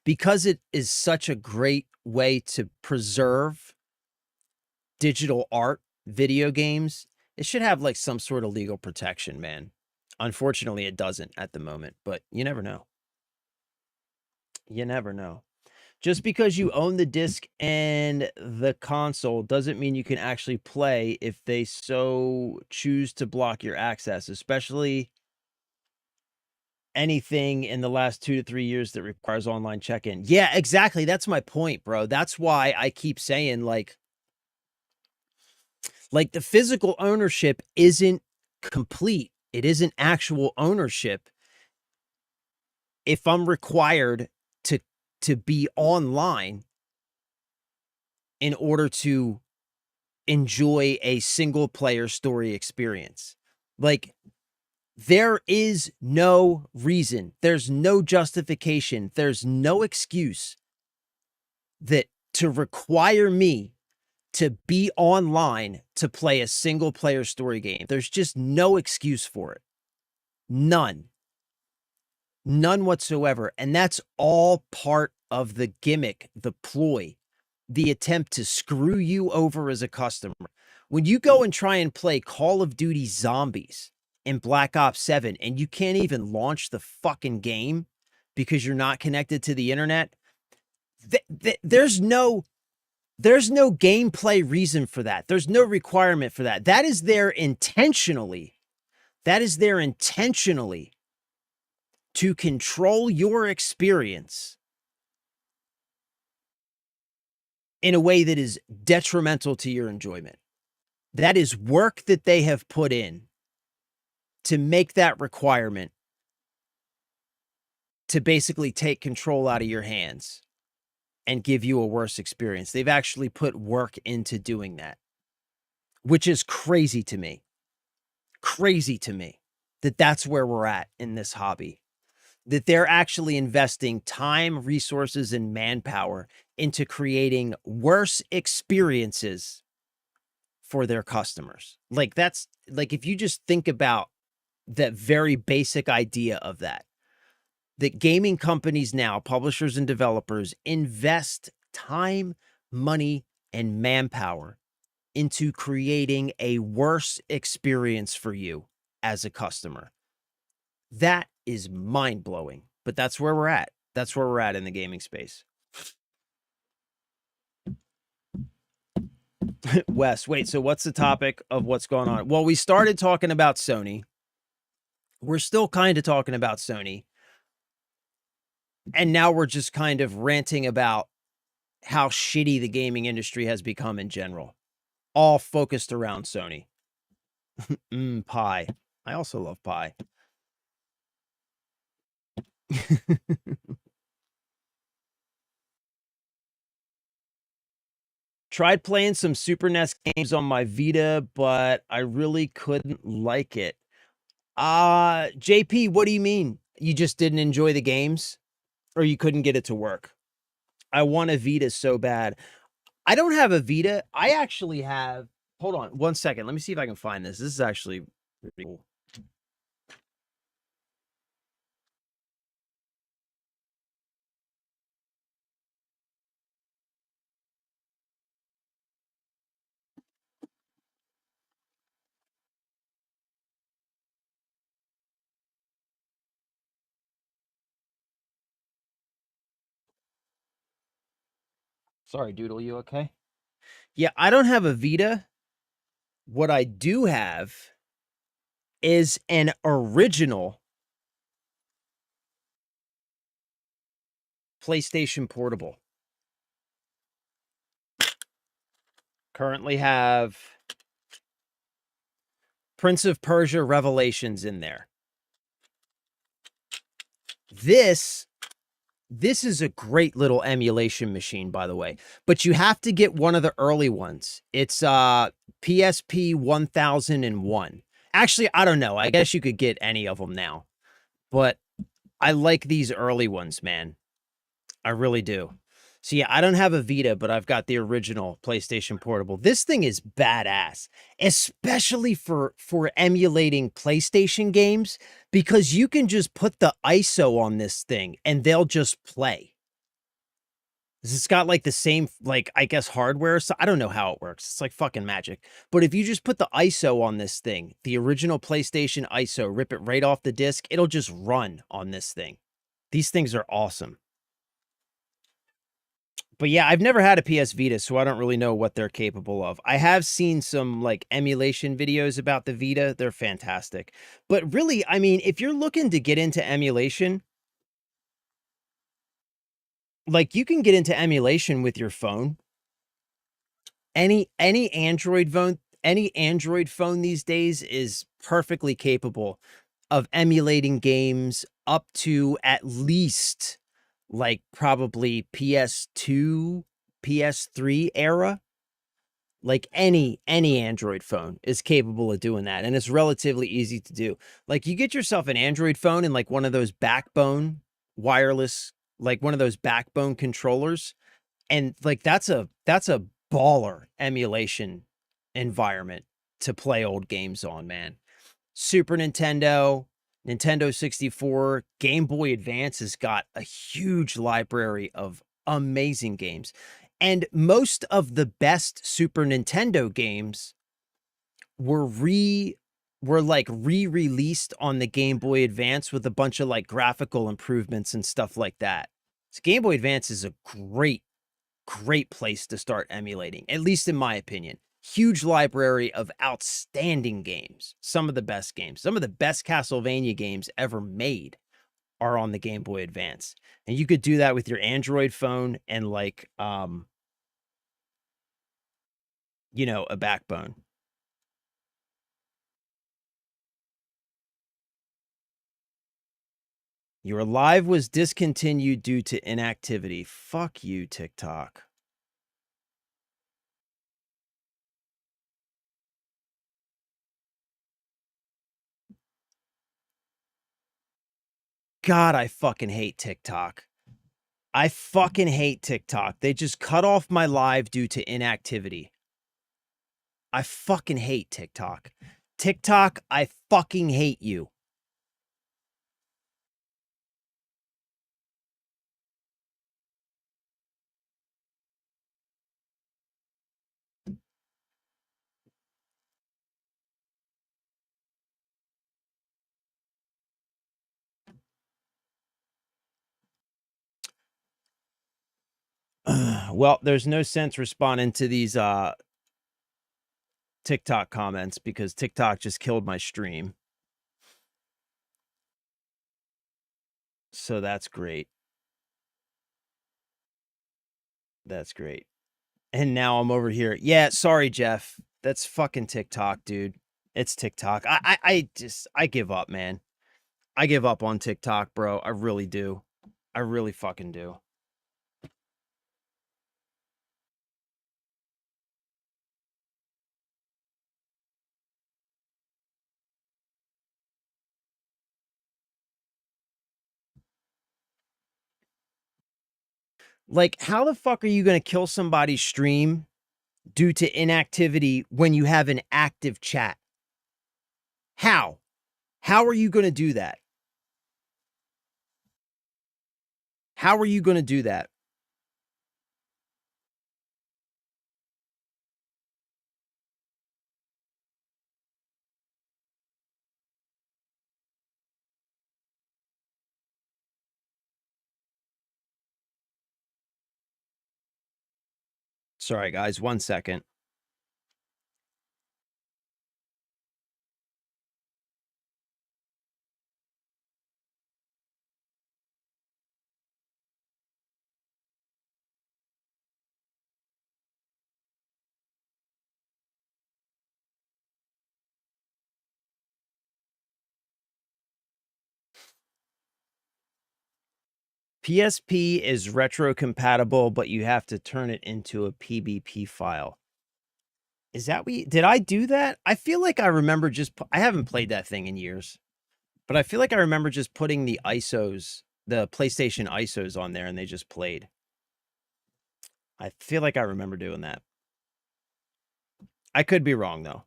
because it is such a great way to preserve digital art, video games. It should have like some sort of legal protection, man. Unfortunately, it doesn't at the moment, but you never know. You never know. Just because you own the disc and the console doesn't mean you can actually play if they so choose to block your access, especially anything in the last 2 to 3 years that requires online check-in. Yeah, exactly. That's my point, bro. That's why I keep saying like the physical ownership isn't complete. It isn't actual ownership if I'm required to be online in order to enjoy a single player story experience. Like there is no reason, there's no justification, there's no excuse that to require me to be online to play a single player story game. There's just no excuse for it. None whatsoever. And that's all part of the gimmick, the ploy the attempt to screw you over as a customer. When you go and try and play Call of Duty Zombies in Black Ops 7 and you can't even launch the fucking game because you're not connected to the internet, there's no gameplay reason for that. There's no requirement for that. That is there intentionally. That is there intentionally to control your experience in a way that is detrimental to your enjoyment. That is work that they have put in to make that requirement to basically take control out of your hands and give you a worse experience. They've actually put work into doing that, which is crazy to me. Crazy to me that that's where we're at in this hobby. That they're actually investing time, resources, and manpower into creating worse experiences for their customers. Like, that's like, if you just think about that very basic idea of that gaming companies now, publishers and developers, invest time, money, and manpower into creating a worse experience for you as a customer. That is mind-blowing, but that's where we're at. That's where we're at in the gaming space. Wes, wait, so what's the topic of what's going on? Well, we started talking about Sony. We're still kind of talking about Sony. And now we're just kind of ranting about how shitty the gaming industry has become in general. All focused around Sony. Pie. I also love pie. Tried playing some Super NES games on my Vita, but I really couldn't like it. JP, what do you mean? You just didn't enjoy the games? Or you couldn't get it to work? I want a Vita so bad. I don't have a Vita. I actually have... Hold on 1 second. Let me see if I can find this. This is actually pretty cool. Sorry, Doodle, you okay? Yeah, I don't have a Vita. What I do have is an original PlayStation Portable. Currently have Prince of Persia Revelations in there. This is a great little emulation machine, by the way, but you have to get one of the early ones. It's PSP 1001. Actually, I don't know. I guess you could get any of them now, but I like these early ones, man. I really do. So yeah, I don't have a Vita, but I've got the original PlayStation Portable. This thing is badass, especially for emulating PlayStation games, because you can just put the ISO on this thing and they'll just play. It's got like the same, like, I guess hardware. So I don't know how it works. It's like fucking magic. But if you just put the ISO on this thing, the original PlayStation ISO, rip it right off the disc, it'll just run on this thing. These things are awesome. But yeah, I've never had a PS Vita, so I don't really know what they're capable of. I have seen some like emulation videos about the Vita. They're fantastic. But really, I mean, if you're looking to get into emulation, like, you can get into emulation with your phone. Any Android phone these days is perfectly capable of emulating games up to at least like probably PS2, PS3 era. Like any Android phone is capable of doing that, and it's relatively easy to do. Like, you get yourself an Android phone and like one of those backbone wireless, like one of those backbone controllers, and like that's a baller emulation environment to play old games on, man. Super Nintendo, Nintendo 64, Game Boy Advance has got a huge library of amazing games. And most of the best Super Nintendo games were re-released on the Game Boy Advance with a bunch of like graphical improvements and stuff like that. So Game Boy Advance is a great place to start emulating, at least in my opinion. Huge library of outstanding games. Some of the best games, some of the best Castlevania games ever made are on the Game Boy Advance. And you could do that with your Android phone and like you know, a backbone. Your live was discontinued due to inactivity. Fuck you, TikTok. God, I fucking hate TikTok. I fucking hate TikTok. They just cut off my live due to inactivity. I fucking hate TikTok. TikTok, I fucking hate you. Well, there's no sense responding to these TikTok comments because TikTok just killed my stream. So that's great. That's great. And now I'm over here. Yeah, sorry, Jeff. That's fucking TikTok, dude. It's TikTok. I give up, man. I give up on TikTok, bro. I really do. I really fucking do. Like, how the fuck are you going to kill somebody's stream due to inactivity when you have an active chat? How? How are you going to do that? How are you going to do that? Sorry, guys. 1 second. PSP is retro compatible, but you have to turn it into a PBP file. Is that did I do that? I feel like I remember I haven't played that thing in years, but I feel like I remember just putting the ISOs, the PlayStation ISOs on there and they just played. I feel like I remember doing that. I could be wrong though.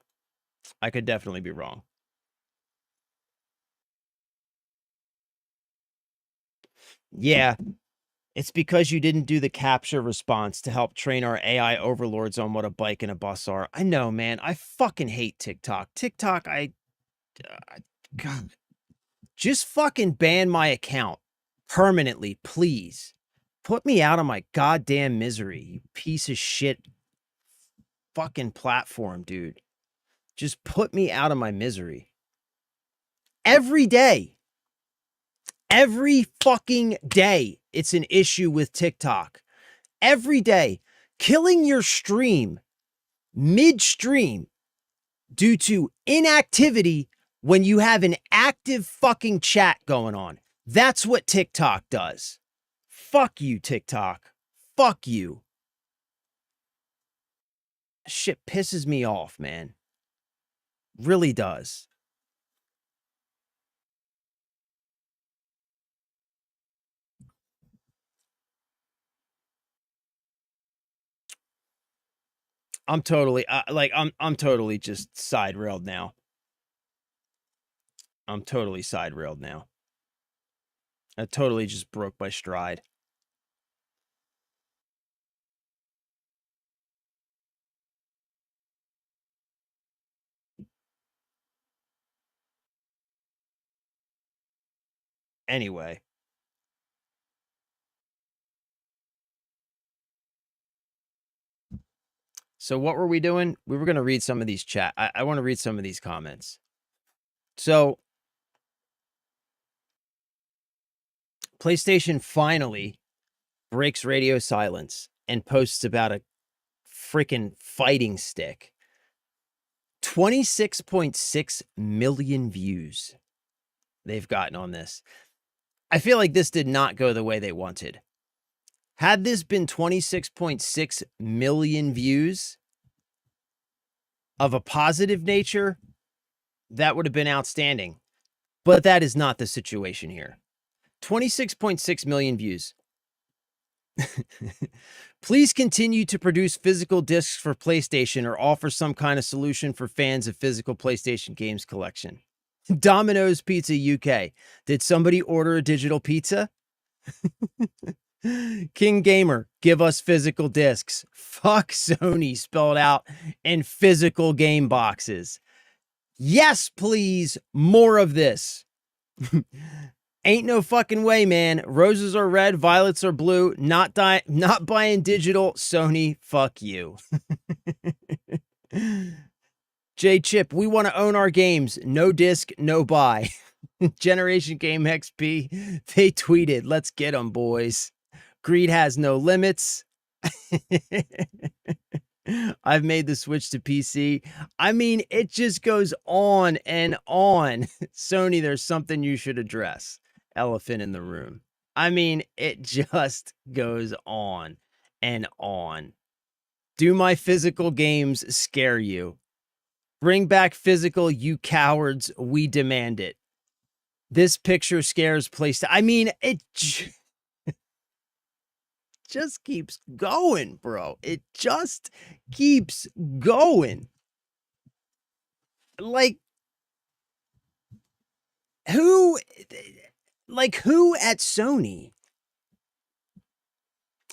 I could definitely be wrong. Yeah, it's because you didn't do the capture response to help train our AI overlords on what a bike and a bus are. I know, man. I fucking hate TikTok. TikTok, God, just fucking ban my account permanently, please. Put me out of my goddamn misery, you piece of shit fucking platform, dude. Just put me out of my misery. Every day. Every fucking day, it's an issue with TikTok. Every day. Killing your stream midstream due to inactivity when you have an active fucking chat going on. That's what TikTok does. Fuck you, TikTok. Fuck you. Shit pisses me off, man. Really does. I'm totally I'm totally just side railed now. I'm totally side railed now. I totally just broke my stride. Anyway. So what were we doing? We were going to read some of these chat. I want to read some of these comments. So PlayStation finally breaks radio silence and posts about a freaking fighting stick. 26.6 million views they've gotten on this. I feel like this did not go the way they wanted. Had this been 26.6 million views of a positive nature, that would have been outstanding. But that is not the situation here. 26.6 million views. Please continue to produce physical discs for PlayStation or offer some kind of solution for fans of physical PlayStation games collection. Domino's Pizza UK. Did somebody order a digital pizza? King Gamer, give us physical discs. Fuck Sony spelled out in physical game boxes. Yes, please. More of this. Ain't no fucking way, man. Roses are red, violets are blue. Not buying digital. Sony, fuck you. J Chip, we want to own our games. No disc, no buy. Generation Game XP, they tweeted, let's get them, boys. Greed has no limits. I've made the switch to PC. I mean, it just goes on and on. Sony, there's something you should address. Elephant in the room. I mean, it just goes on and on. Do my physical games scare you? Bring back physical, you cowards. We demand it. This picture scares PlayStation. I mean, it just keeps going, bro. It just keeps going. Like, who at Sony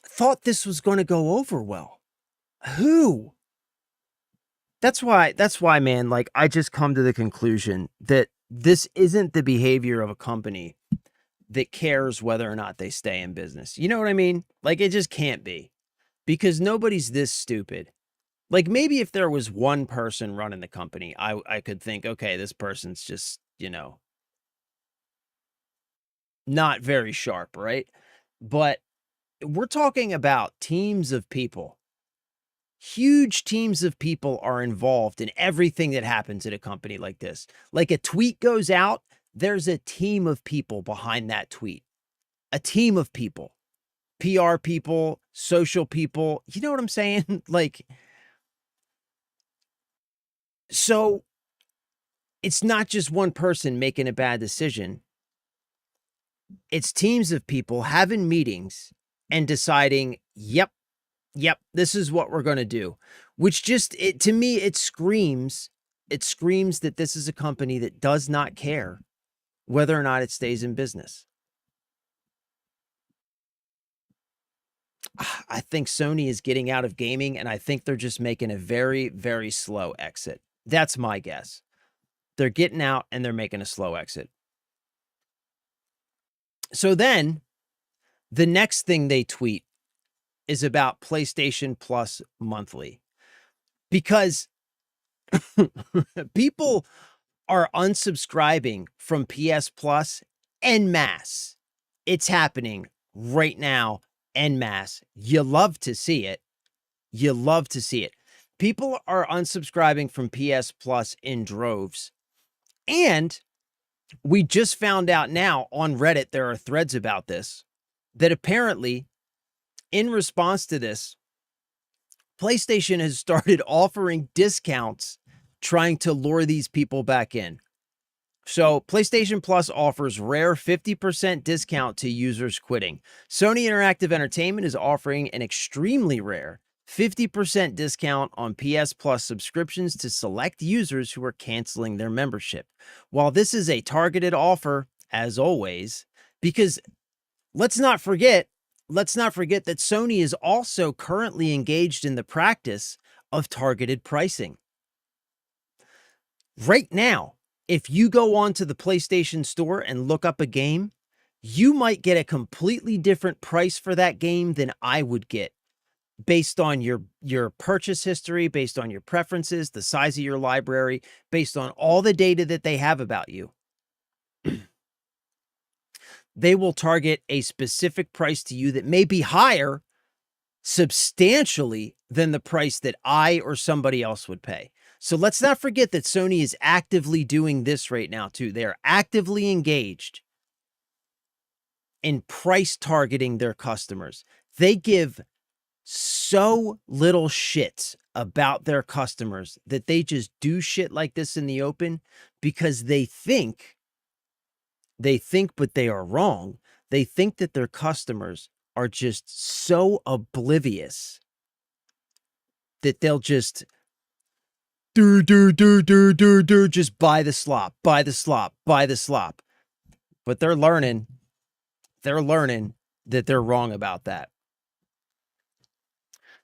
thought this was going to go over well? Who? That's why, man, like, I just come to the conclusion that this isn't the behavior of a company that cares whether or not they stay in business. You know what I mean? Like, it just can't be, because nobody's this stupid. Like, maybe if there was one person running the company, I could think, okay, this person's just, you know, not very sharp, right? But we're talking about teams of people. Huge teams of people are involved in everything that happens at a company like this. Like, a tweet goes out, there's a team of people behind that tweet. A team of people. PR people, social people. You know what I'm saying? Like, so it's not just one person making a bad decision. It's teams of people having meetings and deciding, yep, this is what we're going to do. Which just, to me, it screams that this is a company that does not care whether or not it stays in business. I think Sony is getting out of gaming, and I think they're just making a very, very slow exit. That's my guess. They're getting out and they're making a slow exit. So then the next thing they tweet is about PlayStation Plus monthly, because people are unsubscribing from PS Plus en masse. It's happening right now en masse. You love to see it. You love to see it. People are unsubscribing from PS Plus in droves. And we just found out now on Reddit, there are threads about this, that apparently in response to this, PlayStation has started offering discounts trying to lure these people back in. So PlayStation Plus offers rare 50% discount to users quitting. Sony Interactive Entertainment is offering an extremely rare 50% discount on PS Plus subscriptions to select users who are canceling their membership. While this is a targeted offer, as always, because let's not forget that Sony is also currently engaged in the practice of targeted pricing. Right now, if you go onto the PlayStation Store and look up a game, you might get a completely different price for that game than I would get based on your purchase history, based on your preferences, the size of your library, based on all the data that they have about you. They will target a specific price to you that may be higher substantially than the price that I or somebody else would pay. So let's not forget that Sony is actively doing this right now too. They are actively engaged in price targeting their customers. They give so little shit about their customers that they just do shit like this in the open because they think, but they are wrong. They think that their customers are just so oblivious that they'll just just buy the slop, buy the slop, buy the slop. But they're learning that they're wrong about that.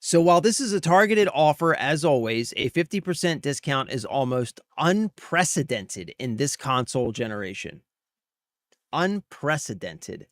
So while this is a targeted offer, as always, a 50% discount is almost unprecedented in this console generation. Unprecedented.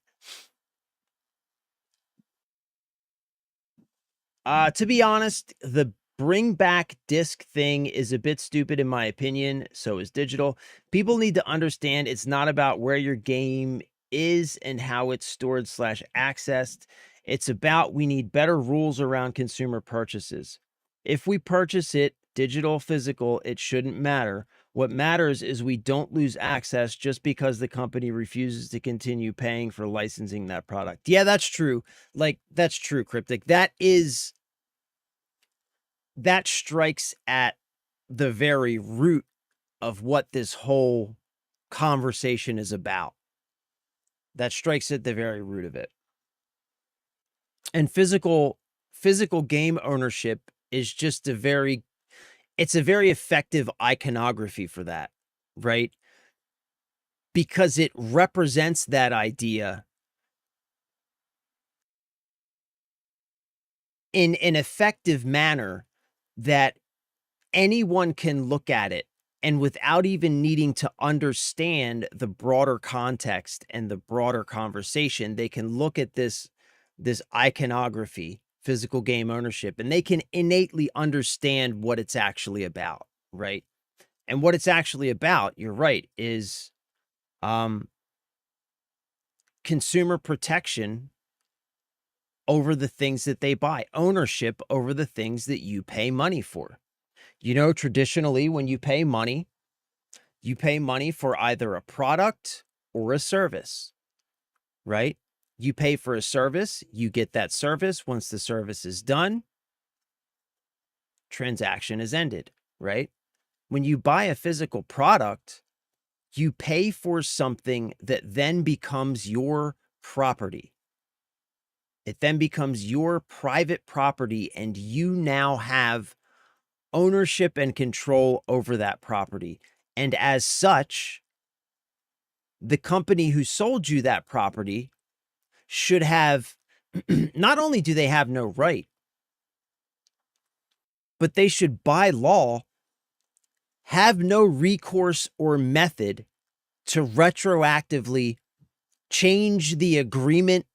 To be honest, the bring back disc thing is a bit stupid in my opinion. So is digital. People need to understand it's not about where your game is and how it's stored / accessed. It's about we need better rules around consumer purchases. If we purchase it, digital, physical, it shouldn't matter. What matters is we don't lose access just because the company refuses to continue paying for licensing that product. Yeah, that's true. Like, that's true, Cryptic. That strikes at the very root of what this whole conversation is about. That strikes at the very root of it. And physical game ownership is just it's a very effective iconography for that, right? Because it represents that idea in an effective manner that anyone can look at it and without even needing to understand the broader context and the broader conversation, they can look at this iconography, physical game ownership, and they can innately understand what it's actually about, right? And what it's actually about, you're right, is consumer protection over the things that they buy, ownership over the things that you pay money for. You know, traditionally, when you pay money for either a product or a service, right? You pay for a service, you get that service. Once the service is done, transaction is ended, right? When you buy a physical product, you pay for something that then becomes your property. It then becomes your private property, and you now have ownership and control over that property. And as such, the company who sold you that property should have, not only do they have no right, but they should by law have no recourse or method to retroactively change the agreement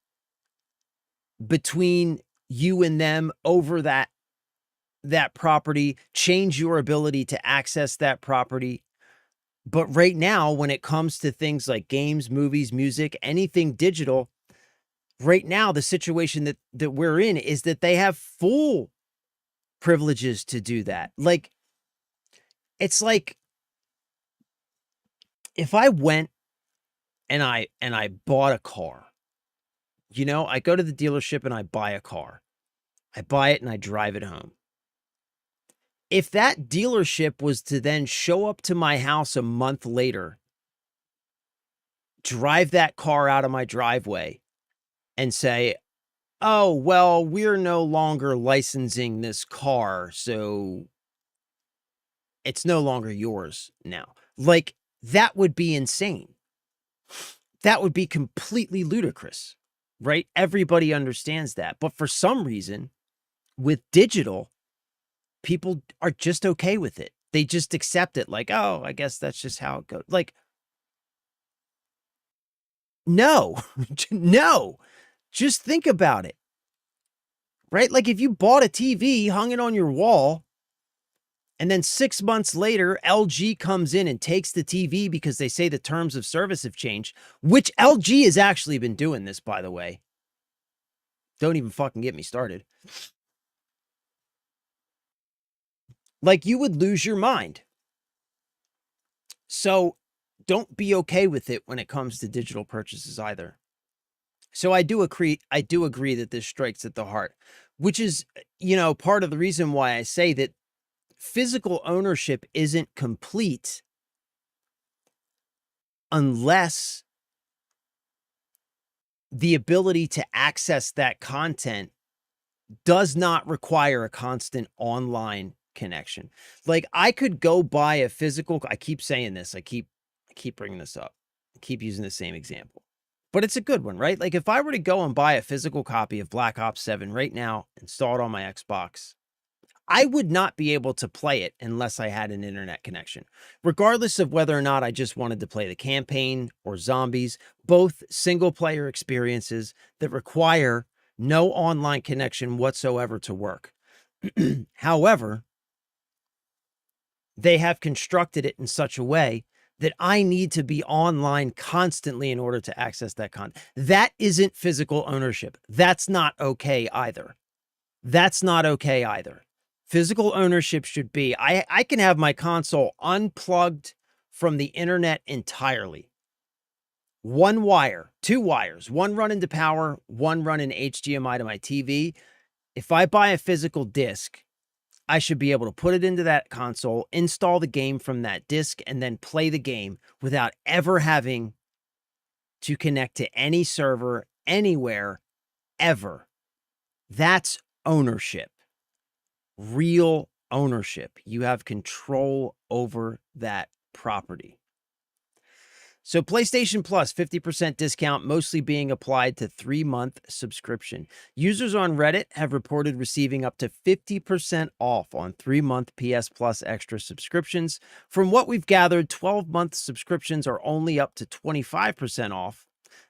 between you and them over that property, change your ability to access that property. But right now, when it comes to things like games, movies, music, anything digital, right now, the situation that we're in is that they have full privileges to do that. Like, it's like if I went and I bought a car, you know, I go to the dealership and I buy a car. I buy it and I drive it home. If that dealership was to then show up to my house a month later, drive that car out of my driveway and say, oh, well, we're no longer licensing this car, so it's no longer yours now. Like, that would be insane. That would be completely ludicrous, right? Everybody understands that. But for some reason, with digital, people are just okay with it. They just accept it like, oh, I guess that's just how it goes. Like, No, no. Just think about it. Right? Like if you bought a TV, hung it on your wall, and then 6 months later, LG comes in and takes the TV because they say the terms of service have changed, which LG has actually been doing this, by the way. Don't even fucking get me started. Like you would lose your mind. So don't be okay with it when it comes to digital purchases either. So I do agree that this strikes at the heart, which is, part of the reason why I say that physical ownership isn't complete unless the ability to access that content does not require a constant online connection. Like I could go buy a physical, I keep saying this, I keep bringing this up. I keep using the same example. But it's a good one, right? Like if I were to go and buy a physical copy of Black Ops 7 right now, install it on my Xbox, I would not be able to play it unless I had an internet connection, regardless of whether or not I just wanted to play the campaign or zombies, both single player experiences that require no online connection whatsoever to work. However, they have constructed it in such a way that I need to be online constantly in order to access that content. That isn't physical ownership. That's not okay either. That's not okay either. Physical ownership should be, I can have my console unplugged from the internet entirely. One wire, two wires, one running to power, one running HDMI to my TV. If I buy a physical disc, I should be able to put it into that console, install the game from that disc, and then play the game without ever having to connect to any server anywhere, ever. That's ownership. Real ownership. You have control over that property. So PlayStation Plus, 50% discount, mostly being applied to 3-month subscription. Users on Reddit have reported receiving up to 50% off on 3-month PS Plus extra subscriptions. From what we've gathered, 12-month subscriptions are only up to 25% off,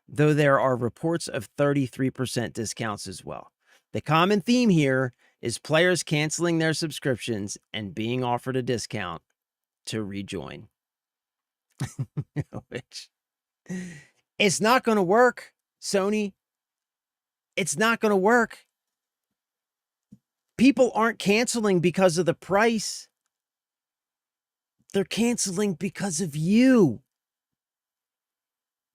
though there are reports of 33% discounts as well. The common theme here is players canceling their subscriptions and being offered a discount to rejoin. Which it's not going to work, Sony. It's not going to work. People aren't canceling because of the price. They're canceling because of you.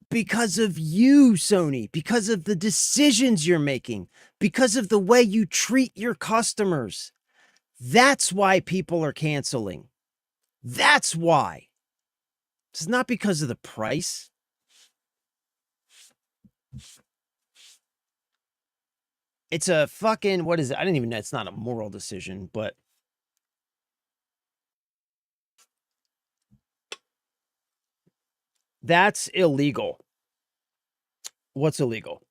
Because of you, Sony. Because of the decisions you're making. Because of the way you treat your customers. That's why people are canceling. That's why. It's not because of the price. It's a fucking, what is it? I didn't even know. It's not a moral decision, but that's illegal. What's illegal?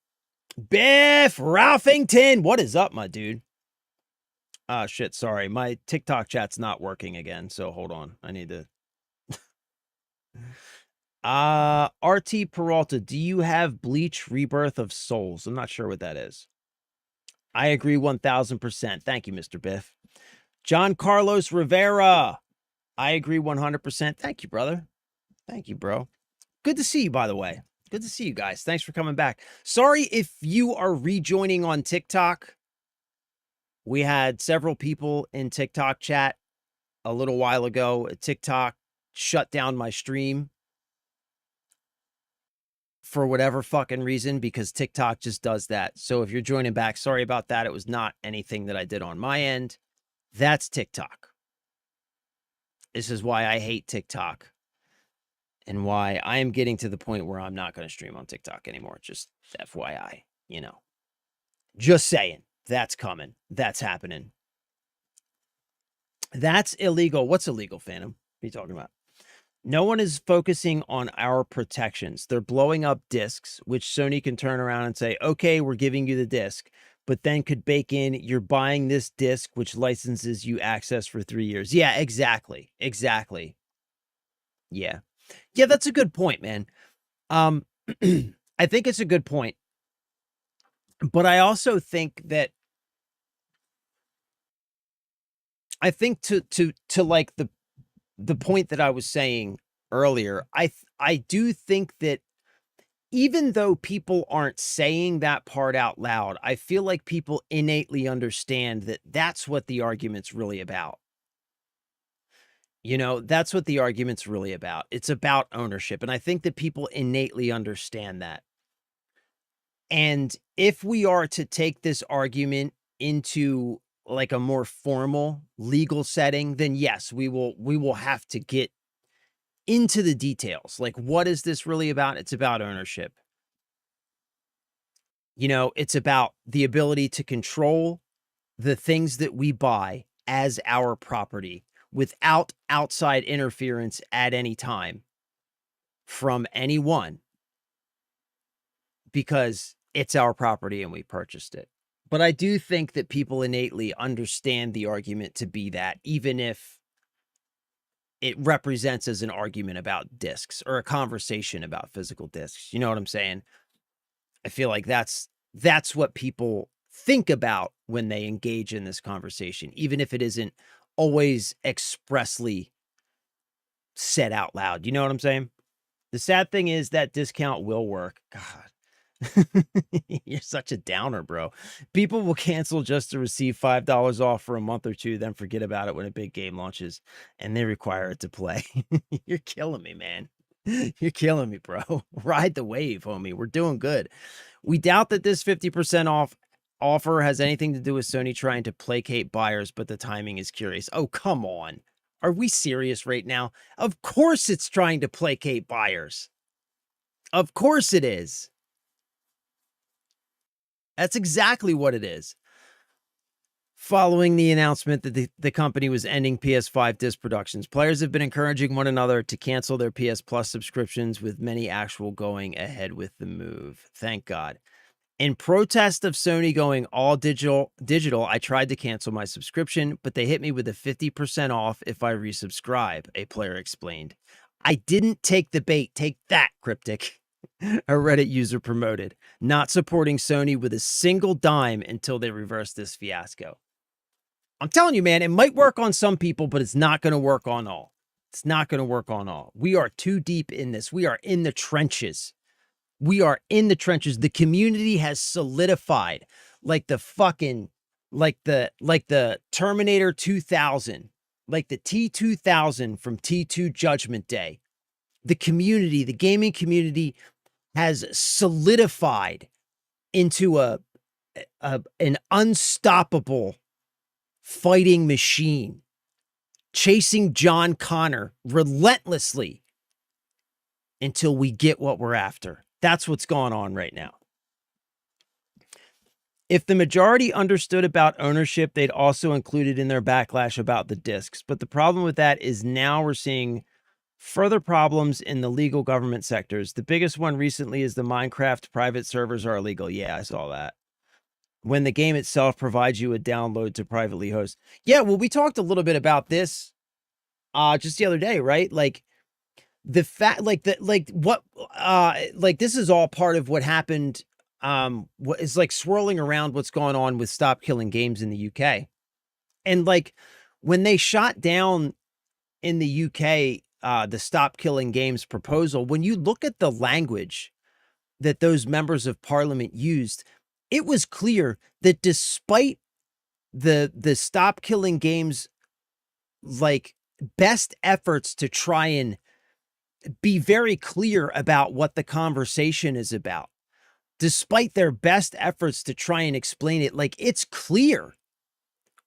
Biff Ralphington. What is up, my dude? Shit, sorry. My TikTok chat's not working again, so hold on. I need to... RT Peralta, do you have Bleach Rebirth of Souls? I'm not sure what that is. I agree 1000%. Thank you, Mr. Biff. John Carlos Rivera. I agree 100%. Thank you, brother. Thank you, bro. Good to see you, by the way. Good to see you guys. Thanks for coming back. Sorry if you are rejoining on TikTok. We had several people in TikTok chat a little while ago. TikTok shut down my stream for whatever fucking reason, because TikTok just does that. So if you're joining back, sorry about that. It was not anything that I did on my end. That's TikTok. This is why I hate TikTok and why I am getting to the point where I'm not going to stream on TikTok anymore. Just FYI, just saying. That's coming. That's happening. That's illegal. What's illegal, Phantom? What are you talking about? No one is focusing on our protections. They're blowing up discs, which Sony can turn around and say, okay, we're giving you the disc, but then could bake in, you're buying this disc, which licenses you access for 3 years. Yeah, exactly. Exactly. Yeah. Yeah, that's a good point, man. I think it's a good point. But I also think that to like the point that I was saying earlier, I do think that even though people aren't saying that part out loud, I feel like people innately understand that that's what the argument's really about. You know, that's what the argument's really about. It's about ownership. And I think that people innately understand that. And if we are to take this argument into like a more formal legal setting, then yes, we will have to get into the details. Like, what is this really about? It's about ownership. You know, it's about the ability to control the things that we buy as our property without outside interference at any time from anyone, because it's our property and we purchased it. But I do think that people innately understand the argument to be that, even if it represents as an argument about discs or a conversation about physical discs. You know what I'm saying? I feel like that's what people think about when they engage in this conversation, even if it isn't always expressly said out loud. You know what I'm saying? The sad thing is that discount will work. God, you're such a downer, bro. People will cancel just to receive $5 off for a month or two, then forget about it when a big game launches and they require it to play. You're killing me, man. You're killing me, bro. Ride the wave, homie. We're doing good. We doubt that this 50% off offer has anything to do with Sony trying to placate buyers, but the timing is curious. Oh, come on. Are we serious right now? Of course it's trying to placate buyers. Of course it is. That's exactly what it is. Following the announcement that the company was ending PS5 disc productions, players have been encouraging one another to cancel their PS Plus subscriptions, with many actual going ahead with the move. Thank God. In protest of Sony going all digital, I tried to cancel my subscription, but they hit me with a 50% off if I resubscribe, a player explained. I didn't take the bait. Take that, Cryptic. A Reddit user promoted, not supporting Sony with a single dime until they reverse this fiasco. I'm telling you, man, it might work on some people, but it's not going to work on all. It's not going to work on all. We are too deep in this. We are in the trenches. We are in the trenches. The community has solidified like the fucking, like the Terminator 2000, like the T2000 from T2 Judgment Day. The community, the gaming community has solidified into an unstoppable fighting machine, chasing John Connor relentlessly until we get what we're after. That's what's going on right now. If the majority understood about ownership, they'd also include it in their backlash about the discs. But the problem with that is now we're seeing further problems in the legal government sectors. The biggest one recently is the Minecraft private servers are illegal. Yeah, I saw that. When the game itself provides you a download to privately host. Yeah, well, we talked a little bit about this just the other day, right? Like the fact, like this is all part of what happened. What is like swirling around what's going on with Stop Killing Games in the UK. And like when they shot down in the UK, the Stop Killing Games proposal, when you look at the language that those members of parliament used, it was clear that despite the Stop Killing Games like best efforts to try and be very clear about what the conversation is about, despite their best efforts to try and explain it, like it's clear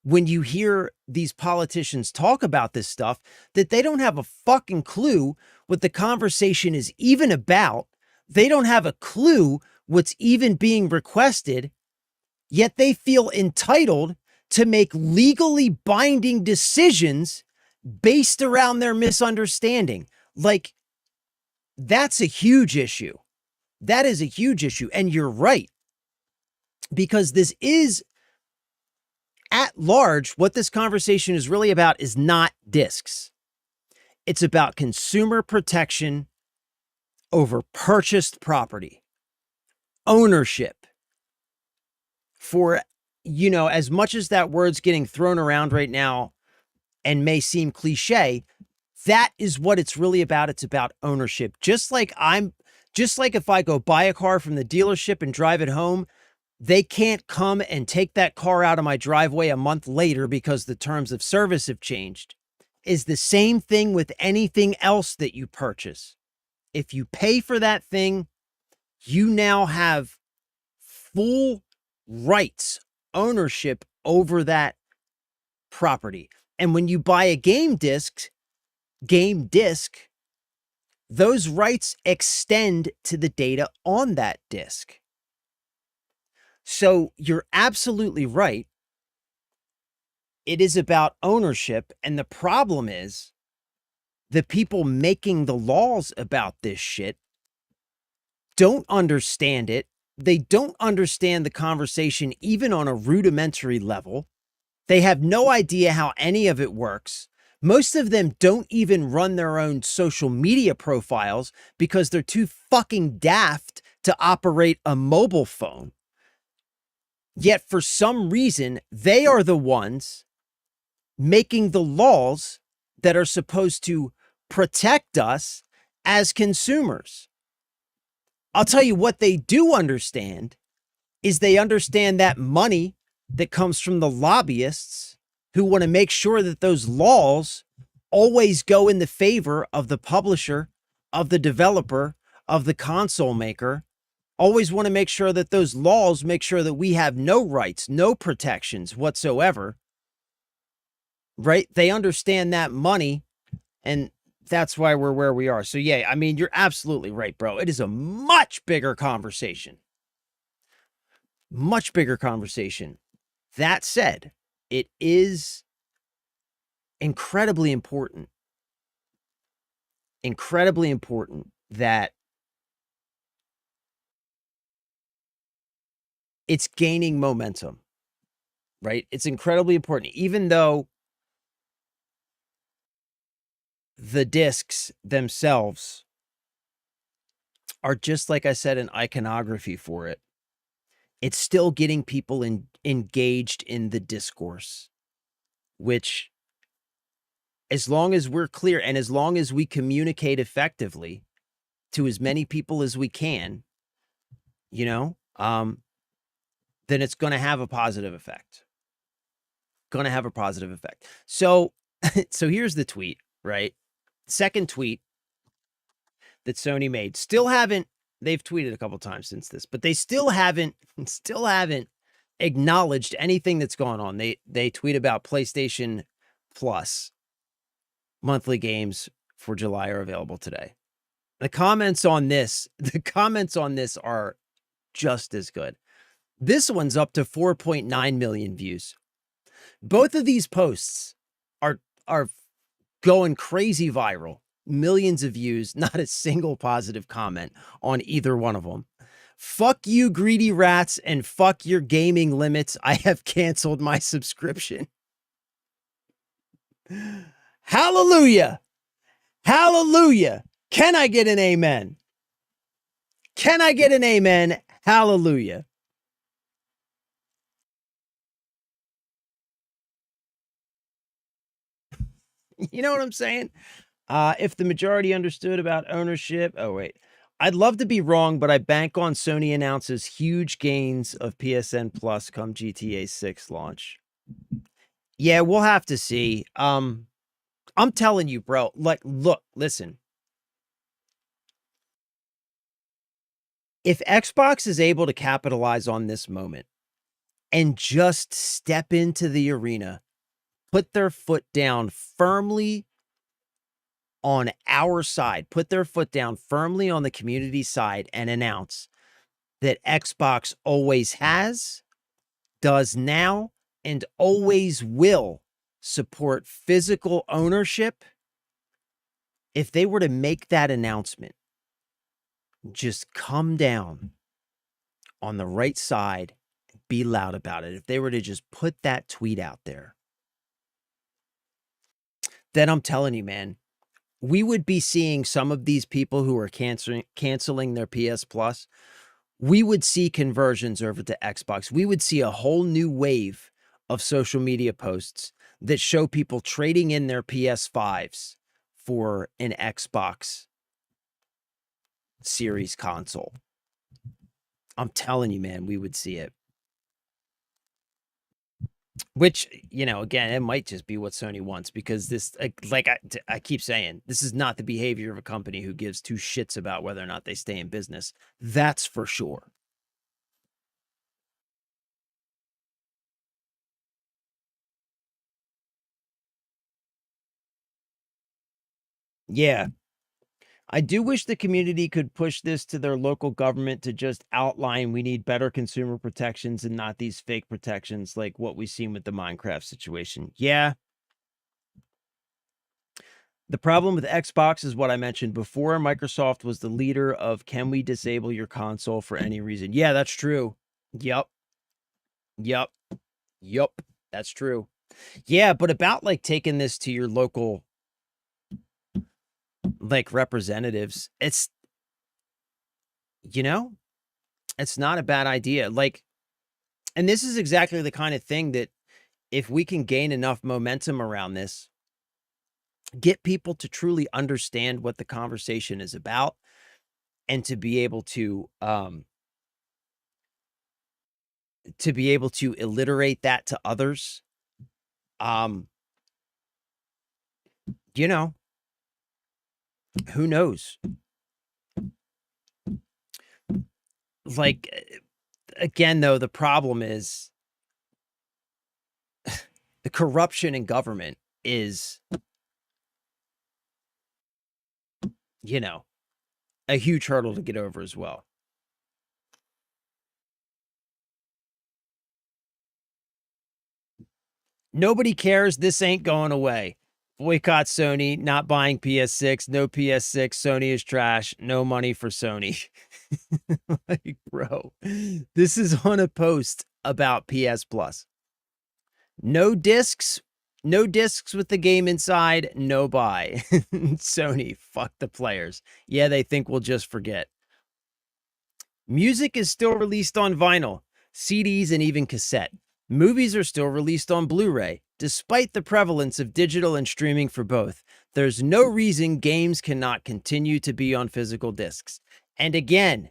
when you hear these politicians talk about this stuff that they don't have a fucking clue what the conversation is even about. They don't have a clue what's even being requested, yet they feel entitled to make legally binding decisions based around their misunderstanding. Like, that's a huge issue. That is a huge issue. And you're right, because this is at large, what this conversation is really about is not discs. It's about consumer protection over purchased property. ownership. For, you know, as much as that word's getting thrown around right now and may seem cliche, that is what it's really about. It's about ownership. Just like if I go buy a car from the dealership and drive it home, they can't come and take that car out of my driveway a month later because the terms of service have changed. Is the same thing with anything else that you purchase. If you pay for that thing, you now have full rights, ownership over that property. And when you buy a game disc, those rights extend to the data on that disc. So you're absolutely right. It is about ownership. And the problem is the people making the laws about this shit don't understand it. They don't understand the conversation, even on a rudimentary level. They have no idea how any of it works. Most of them don't even run their own social media profiles because they're too fucking daft to operate a mobile phone. Yet for some reason, they are the ones making the laws that are supposed to protect us as consumers. I'll tell you what they do understand is they understand that money that comes from the lobbyists who want to make sure that those laws always go in the favor of the publisher, of the developer, of the console maker, always want to make sure that those laws make sure that we have no rights, no protections whatsoever, right? They understand that money, and that's why we're where we are. So yeah, I mean, you're absolutely right, bro. It is a much bigger conversation. Much bigger conversation. That said, it is incredibly important that it's gaining momentum, right? It's incredibly important, even though the discs themselves are just, like I said, an iconography for it. It's still getting people engaged in the discourse, which, as long as we're clear and as long as we communicate effectively to as many people as we can, you know, then it's going to have a positive effect. Going to have a positive effect. So, so here's the tweet, right? Second tweet that Sony made. Still haven't, they've tweeted a couple times since this, but they still haven't acknowledged anything that's gone on. They tweet about PlayStation Plus monthly games for July are available today. The comments on this are just as good. This one's up to 4.9 million views. Both of these posts are going crazy viral. Millions of views, not a single positive comment on either one of them. Fuck you, greedy rats, and fuck your gaming limits. I have canceled my subscription. Hallelujah. Hallelujah. Can I get an amen? Can I get an amen? Hallelujah. You know what I'm saying? If the majority understood about ownership. Oh, wait. I'd love to be wrong, but I bank on Sony announces huge gains of PSN Plus come GTA 6 launch. Yeah, we'll have to see. I'm telling you, bro. Like, look, listen. If Xbox is able to capitalize on this moment and just step into the arena, put their foot down firmly on our side, put their foot down firmly on the community side and announce that Xbox always has, does now, and always will support physical ownership. If they were to make that announcement, just come down on the right side, be loud about it. If they were to just put that tweet out there, then I'm telling you, man, we would be seeing some of these people who are canceling their PS Plus we would see conversions over to Xbox. We would see a whole new wave of social media posts that show people trading in their PS5s for an Xbox Series console. I'm telling you, man, we would see it. Which, you know, again, it might just be what Sony wants, because this, like I keep saying, this is not the behavior of a company who gives two shits about whether or not they stay in business. That's for sure. Yeah. I do wish the community could push this to their local government to just outline we need better consumer protections and not these fake protections like what we've seen with the Minecraft situation. Yeah. The problem with Xbox is what I mentioned before. Microsoft was the leader of, can we disable your console for any reason? Yeah, that's true. Yep. Yep. Yep. That's true. Yeah, but about like taking this to your local like representatives, it's, you know, it's not a bad idea. Like, and this is exactly the kind of thing that if we can gain enough momentum around this, get people to truly understand what the conversation is about, and to be able to alliterate that to others, you know, who knows? Like, again, though, the problem is the corruption in government is, you know, a huge hurdle to get over as well. Nobody cares. This ain't going away. Boycott Sony, not buying PS6, no PS6, Sony is trash, no money for Sony. Like, bro, this is on a post about PS Plus. No discs with the game inside, no buy. Sony, fuck the players. Yeah, they think we'll just forget. Music is still released on vinyl, CDs, and even cassette. Movies are still released on Blu-ray, despite the prevalence of digital and streaming for both. There's no reason games cannot continue to be on physical discs. And again,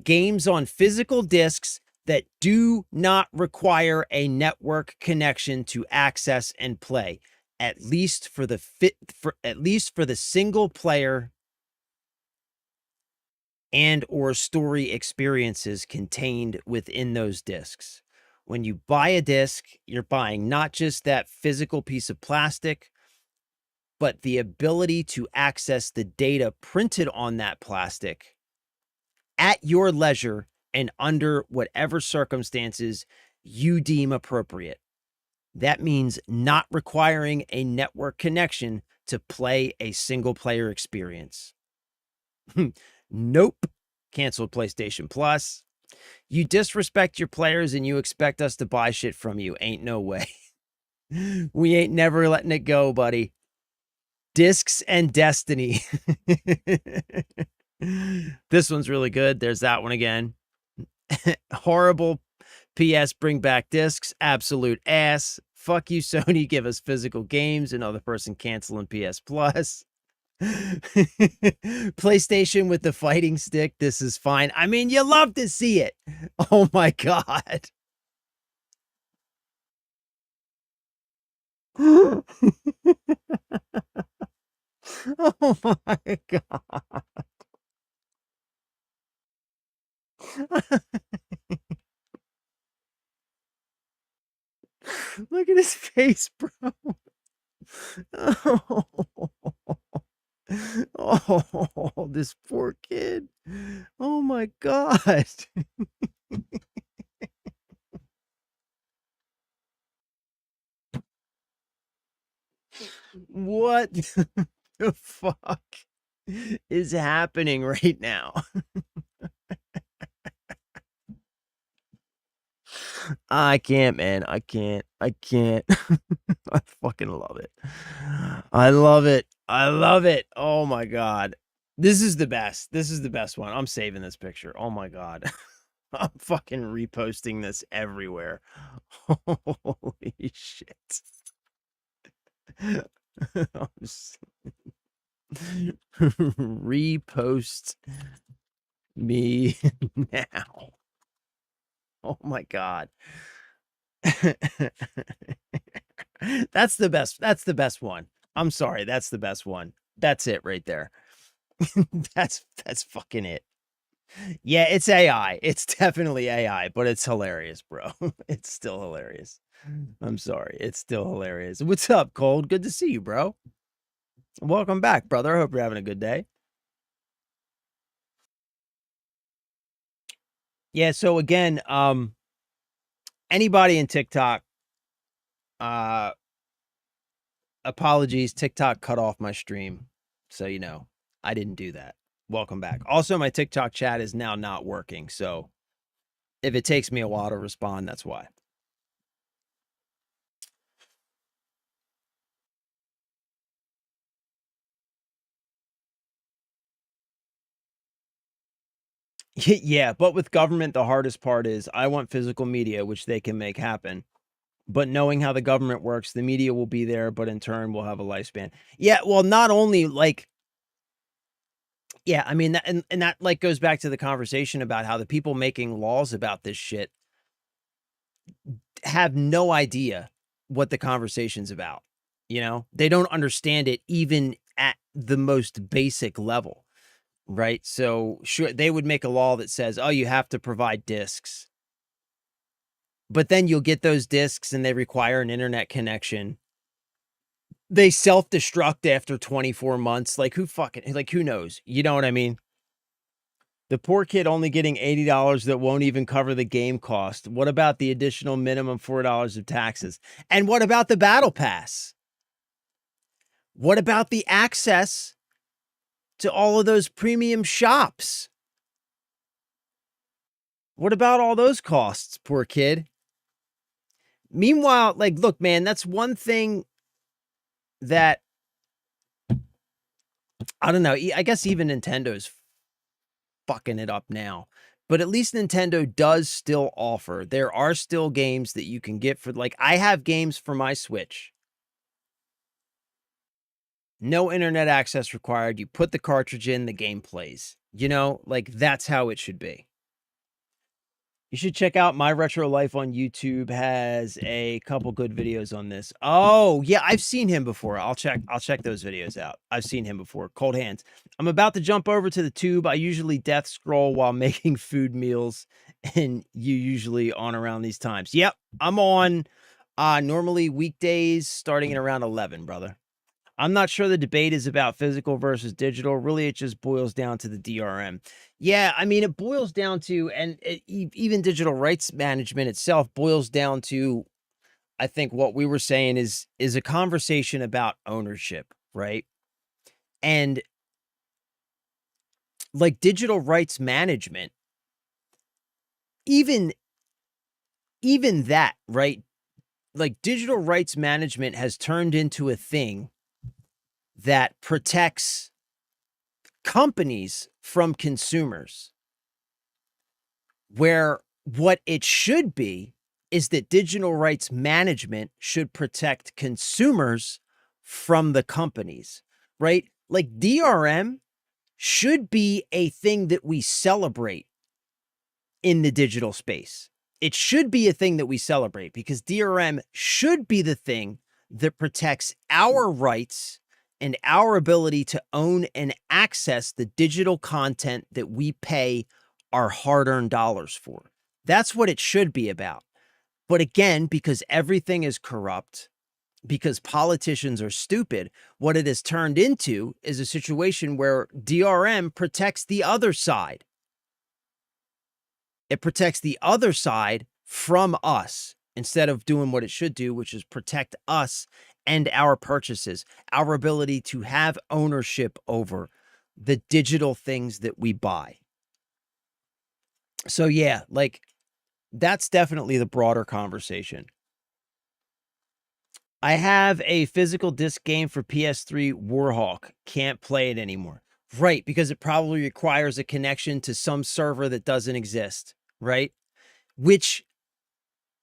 games on physical discs that do not require a network connection to access and play, at least for the single player and or story experiences contained within those discs. When you buy a disc, you're buying not just that physical piece of plastic, but the ability to access the data printed on that plastic at your leisure and under whatever circumstances you deem appropriate. That means not requiring a network connection to play a single player experience. Nope. Canceled PlayStation Plus. You disrespect your players and you expect us to buy shit from you. Ain't no way. We ain't never letting it go, buddy. Discs and Destiny. This one's really good. There's that one again. Horrible. PS, bring back discs. Absolute ass. Fuck you, Sony. Give us physical games. Another person canceling PS Plus. PlayStation with the fighting stick. This is fine. I mean, you love to see it. Oh my God. Oh my God. Look at his face, bro. Oh. Oh, this poor kid. Oh my God. What the fuck is happening right now? I can't, man. I can't. I fucking love it. I love it. I love it. Oh my God. This is the best. This is the best one. I'm saving this picture. Oh my God. I'm fucking reposting this everywhere. Holy shit. Repost me now. Oh my God. That's the best. That's the best one. I'm sorry. That's the best one. That's it right there. That's fucking it. Yeah, it's AI. It's definitely AI, but it's hilarious, bro. It's still hilarious. I'm sorry. It's still hilarious. What's up, Cold? Good to see you, bro. Welcome back, brother. I hope you're having a good day. Yeah, so again, anybody in TikTok, apologies, TikTok cut off my stream. So, you know, I didn't do that. Welcome back. Also, my TikTok chat is now not working. So if it takes me a while to respond, that's why. Yeah, but with government, the hardest part is I want physical media, which they can make happen. But knowing how the government works, the media will be there, but in turn will have a lifespan. Yeah, well, not only like, yeah, I mean, that, and that like goes back to the conversation about how the people making laws about this shit have no idea what the conversation's about. You know, they don't understand it even at the most basic level. Right. So sure, they would make a law that says, oh, you have to provide discs. But then you'll get those discs and they require an internet connection. They self-destruct after 24 months. Like who knows? You know what I mean? The poor kid only getting $80 that won't even cover the game cost. What about the additional minimum $4 of taxes? And what about the battle pass? What about the access to all of those premium shops? What about all those costs, poor kid? Meanwhile, like, look, man, that's one thing that, I don't know, I guess even Nintendo's fucking it up now. But at least Nintendo does still offer. There are still games that you can get for, like, I have games for my Switch. No internet access required. You put the cartridge in, the game plays. You know, like, that's how it should be. You should check out My Retro Life on YouTube. Has a couple good videos on this. Oh, yeah, I've seen him before. I'll check those videos out. I've seen him before. Cold Hands. I'm about to jump over to the tube. I usually death scroll while making food meals, and you usually on around these times. Yep, I'm on normally weekdays starting at around 11, brother. I'm not sure the debate is about physical versus digital. Really, it just boils down to the DRM. Yeah, I mean, it boils down to, and even digital rights management itself boils down to, I think what we were saying is a conversation about ownership, right? And like digital rights management, even that, right? Like digital rights management has turned into a thing that protects companies from consumers, where what it should be is that digital rights management should protect consumers from the companies, right? Like DRM should be a thing that we celebrate in the digital space. It should be a thing that we celebrate because DRM should be the thing that protects our rights and our ability to own and access the digital content that we pay our hard-earned dollars for. That's what it should be about. But again, because everything is corrupt, because politicians are stupid, what it has turned into is a situation where DRM protects the other side. It protects the other side from us instead of doing what it should do, which is protect us and our purchases, our ability to have ownership over the digital things that we buy. So yeah, like that's definitely the broader conversation. I have a physical disc game for PS3 Warhawk. Can't play it anymore. Right, because it probably requires a connection to some server that doesn't exist. right? Which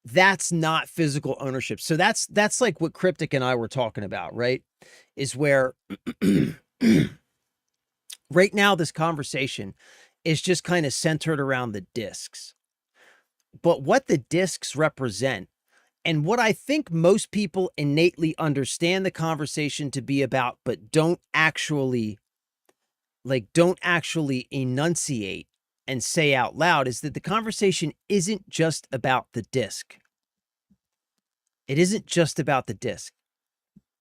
that's not physical ownership. So that's like what Cryptic and I were talking about, right? Is where right now this conversation is just kind of centered around the discs. But what the discs represent, and what I think most people innately understand the conversation to be about, but don't actually enunciate and say out loud, is that the conversation isn't just about the disc. It isn't just about the disc.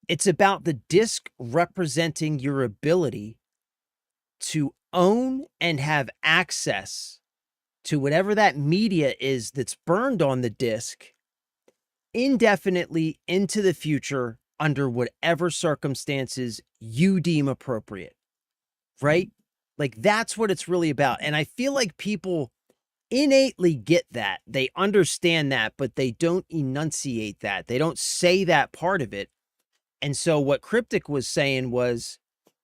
It's about the disc representing your ability to own and have access to whatever that media is that's burned on the disc indefinitely into the future under whatever circumstances you deem appropriate, right? Like that's what it's really about. And I feel like people innately get that. They understand that, but they don't enunciate that. They don't say that part of it. And so what Cryptic was saying was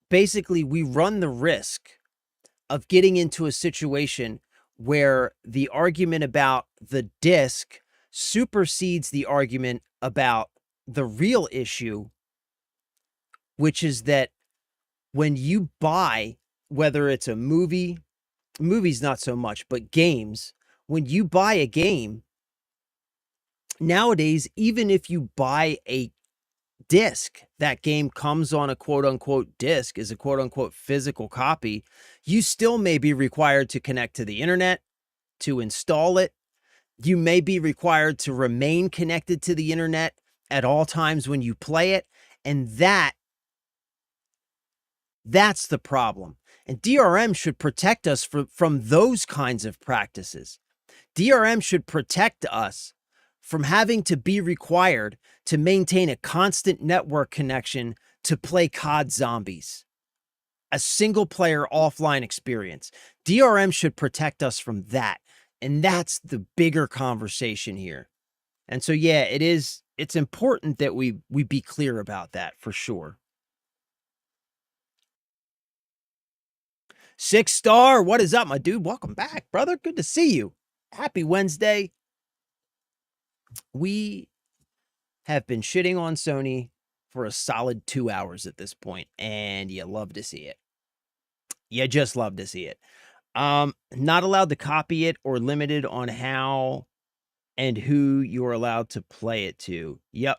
basically we run the risk of getting into a situation where the argument about the disc supersedes the argument about the real issue, which is that when you buy, whether it's a movies not so much, but games, when you buy a game, nowadays, even if you buy a disc, that game comes on a quote unquote disc, is a quote unquote physical copy, you still may be required to connect to the internet, to install it. You may be required to remain connected to the internet at all times when you play it. And that's the problem. And DRM should protect us from those kinds of practices. DRM should protect us from having to be required to maintain a constant network connection to play COD Zombies, a single player offline experience. DRM should protect us from that. And that's the bigger conversation here. And so, yeah, it's important that we be clear about that for sure. 6-star, what is up, my dude? Welcome back, brother. Good to see you. Happy Wednesday. We have been shitting on Sony for a solid 2 hours at this point, and you love to see it. You just love to see it. Not allowed to copy it or limited on how and who you're allowed to play it to. Yep.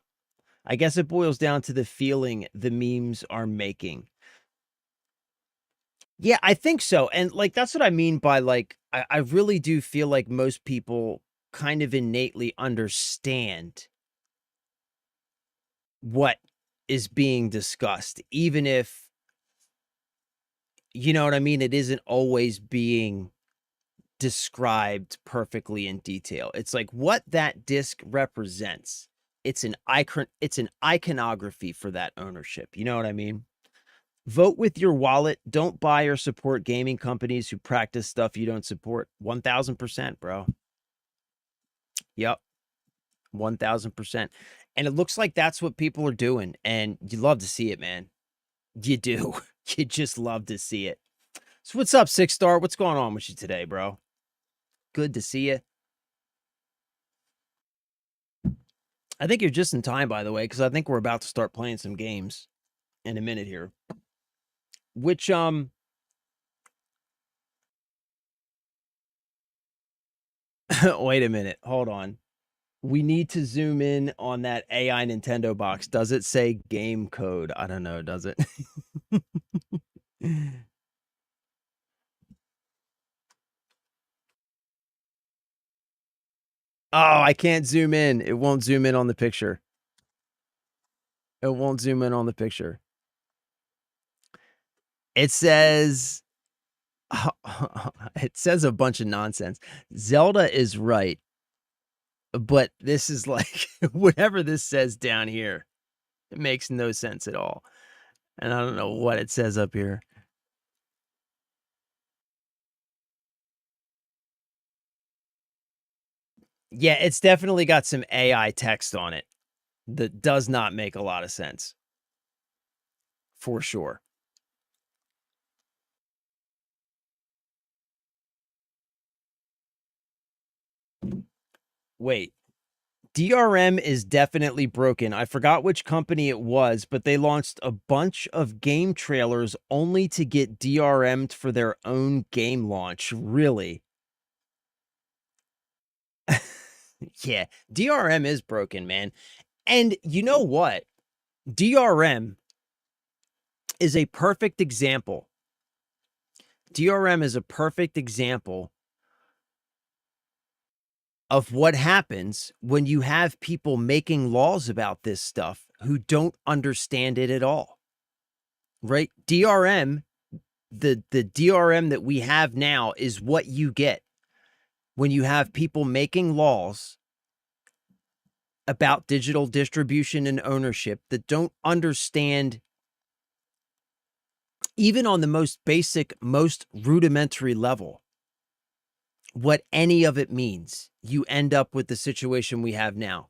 I guess it boils down to the feeling the memes are making. Yeah, I think so. And like, that's what I mean by like, I really do feel like most people kind of innately understand what is being discussed, even if, you know what I mean? It isn't always being described perfectly in detail. It's like what that disc represents. It's an icon, it's an iconography for that ownership. You know what I mean? Vote with your wallet. Don't buy or support gaming companies who practice stuff you don't support. 1000%, bro. Yep. 1000%. And it looks like that's what people are doing. And you love to see it, man. You do. You just love to see it. So what's up, 6-star? What's going on with you today, bro? Good to see you. I think you're just in time, by the way, because I think we're about to start playing some games in a minute here. Which, wait a minute. Hold on. We need to zoom in on that AI Nintendo box. Does it say game code? I don't know. Does it? Oh, I can't zoom in. It won't zoom in on the picture. It won't zoom in on the picture. It says, it says a bunch of nonsense. Zelda is right. But this is like, whatever this says down here, it makes no sense at all. And I don't know what it says up here. Yeah, it's definitely got some AI text on it that does not make a lot of sense. For sure. Wait. DRM is definitely broken. I forgot which company it was, but they launched a bunch of game trailers only to get DRM'd for their own game launch. Really? Yeah, DRM is broken, man. And you know what? DRM is a perfect example. DRM is a perfect example of what happens when you have people making laws about this stuff who don't understand it at all. Right? DRM, the DRM that we have now is what you get when you have people making laws about digital distribution and ownership that don't understand, even on the most basic, most rudimentary level, what any of it means. You end up with the situation we have now,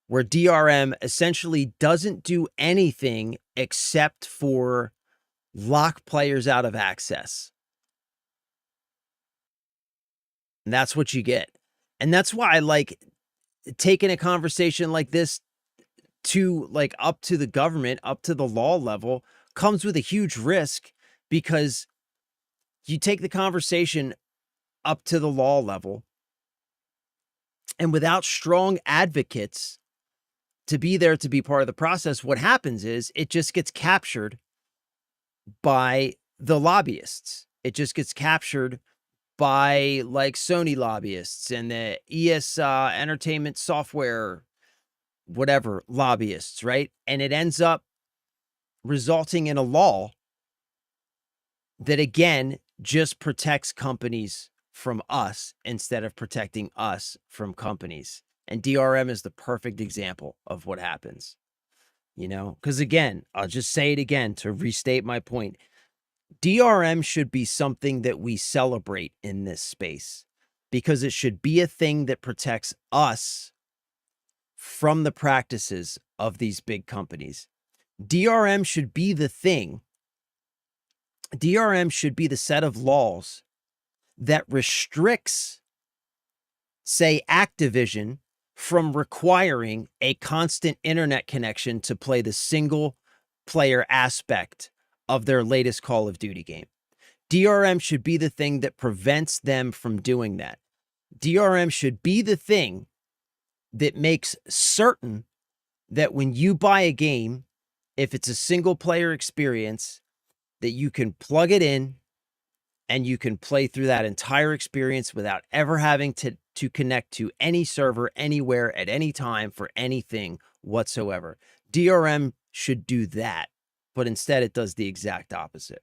where DRM essentially doesn't do anything except for lock players out of access. And that's what you get. And that's why I like taking a conversation like this to like up to the government, up to the law level, comes with a huge risk, because you take the conversation up to the law level, and without strong advocates to be there to be part of the process, what happens is it just gets captured by the lobbyists. It just gets captured by like Sony lobbyists and the entertainment software, whatever lobbyists, right? And it ends up resulting in a law that, again, just protects companies from us instead of protecting us from companies. And DRM is the perfect example of what happens, you know? Because again, I'll just say it again to restate my point. DRM should be something that we celebrate in this space, because it should be a thing that protects us from the practices of these big companies. DRM should be the thing. DRM should be the set of laws that restricts, say, Activision from requiring a constant internet connection to play the single player aspect of their latest Call of Duty game. DRM should be the thing that prevents them from doing that. DRM should be the thing that makes certain that when you buy a game, if it's a single player experience, that you can plug it in and you can play through that entire experience without ever having to connect to any server anywhere at any time for anything whatsoever. DRM should do that, but instead it does the exact opposite.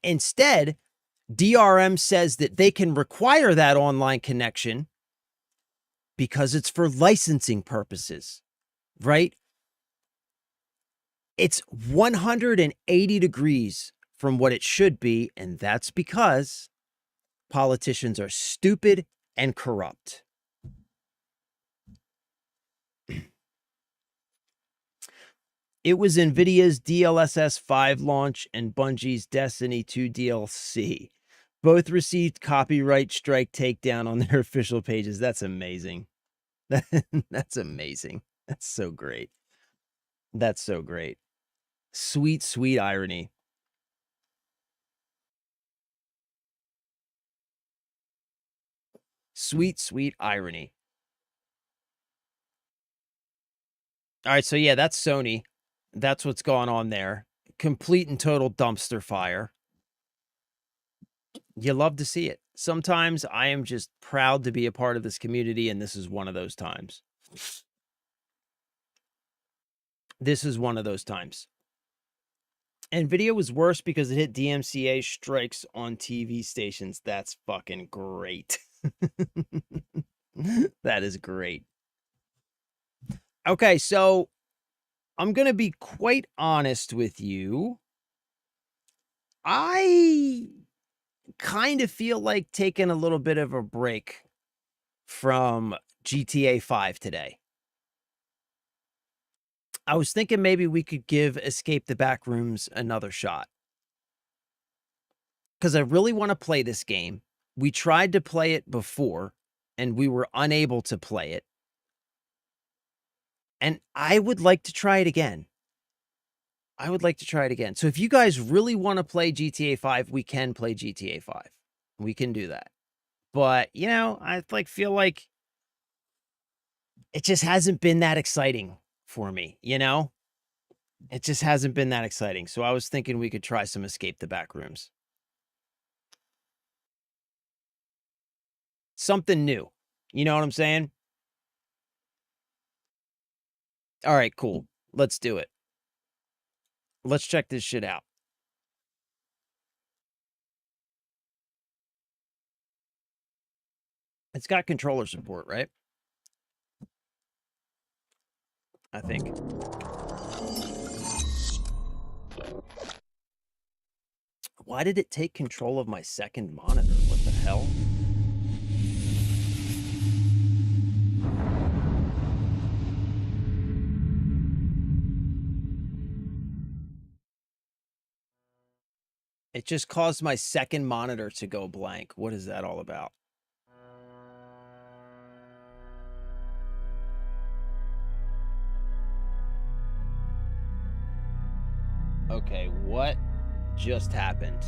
Instead, DRM says that they can require that online connection because it's for licensing purposes, right? It's 180 degrees from what it should be, and that's because politicians are stupid and corrupt. It was NVIDIA's DLSS 5 launch and Bungie's Destiny 2 DLC. Both received copyright strike takedown on their official pages. That's amazing. That's amazing. That's so great. That's so great. Sweet, sweet irony. Sweet, sweet irony. All right, so yeah, that's Sony. That's what's going on there. Complete and total dumpster fire. You love to see it. Sometimes I am just proud to be a part of this community, and this is one of those times. This is one of those times. NVIDIA was worse because it hit DMCA strikes on TV stations. That's fucking great. That is great. Okay, so I'm going to be quite honest with you. I kind of feel like taking a little bit of a break from GTA 5 today. I was thinking maybe we could give Escape the Backrooms another shot, because I really want to play this game. We tried to play it before, and we were unable to play it. And I would like to try it again. I would like to try it again. So if you guys really want to play GTA 5, we can play GTA 5. We can do that. But, you know, I feel like it just hasn't been that exciting for me, you know? It just hasn't been that exciting. So I was thinking we could try some Escape the Backrooms. Something new. You know what I'm saying? All right, cool. Let's do it. Let's check this shit out. It's got controller support, right? I think. Why did it take control of my second monitor? What the hell? It just caused my second monitor to go blank. What is that all about? Okay, what just happened?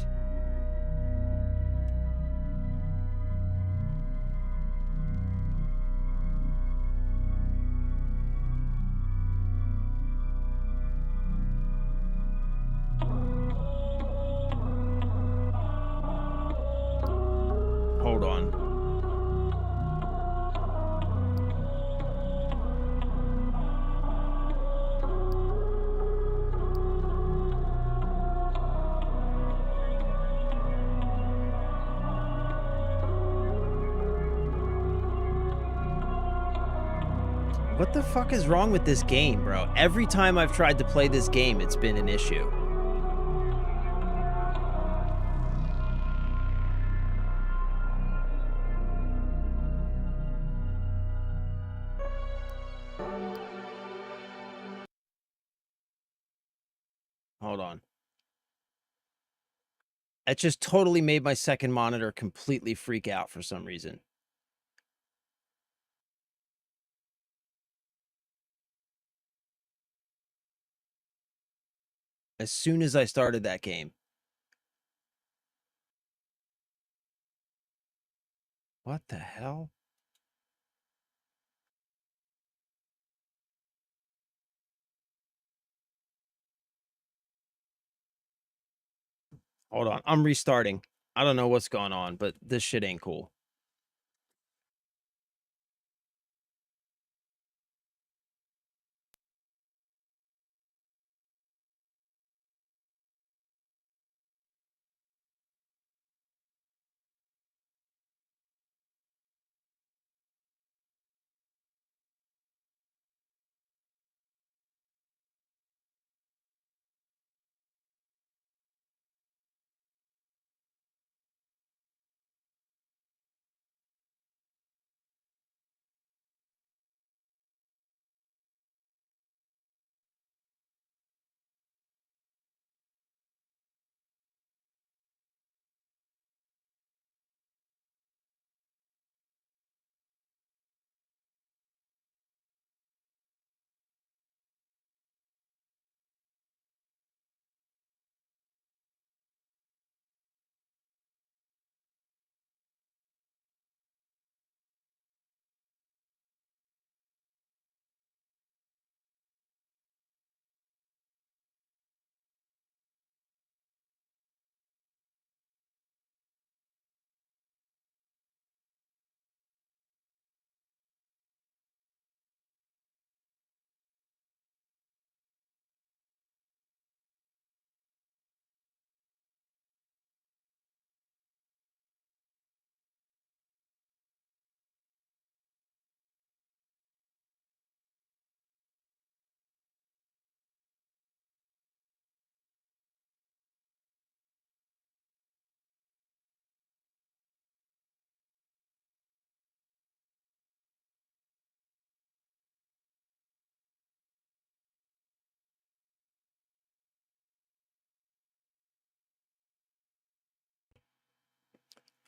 Hold on. What the fuck is wrong with this game, bro? Every time I've tried to play this game, it's been an issue. Hold on. It just totally made my second monitor completely freak out for some reason. As soon as I started that game. What the hell? Hold on. I'm restarting. I don't know what's going on, but this shit ain't cool.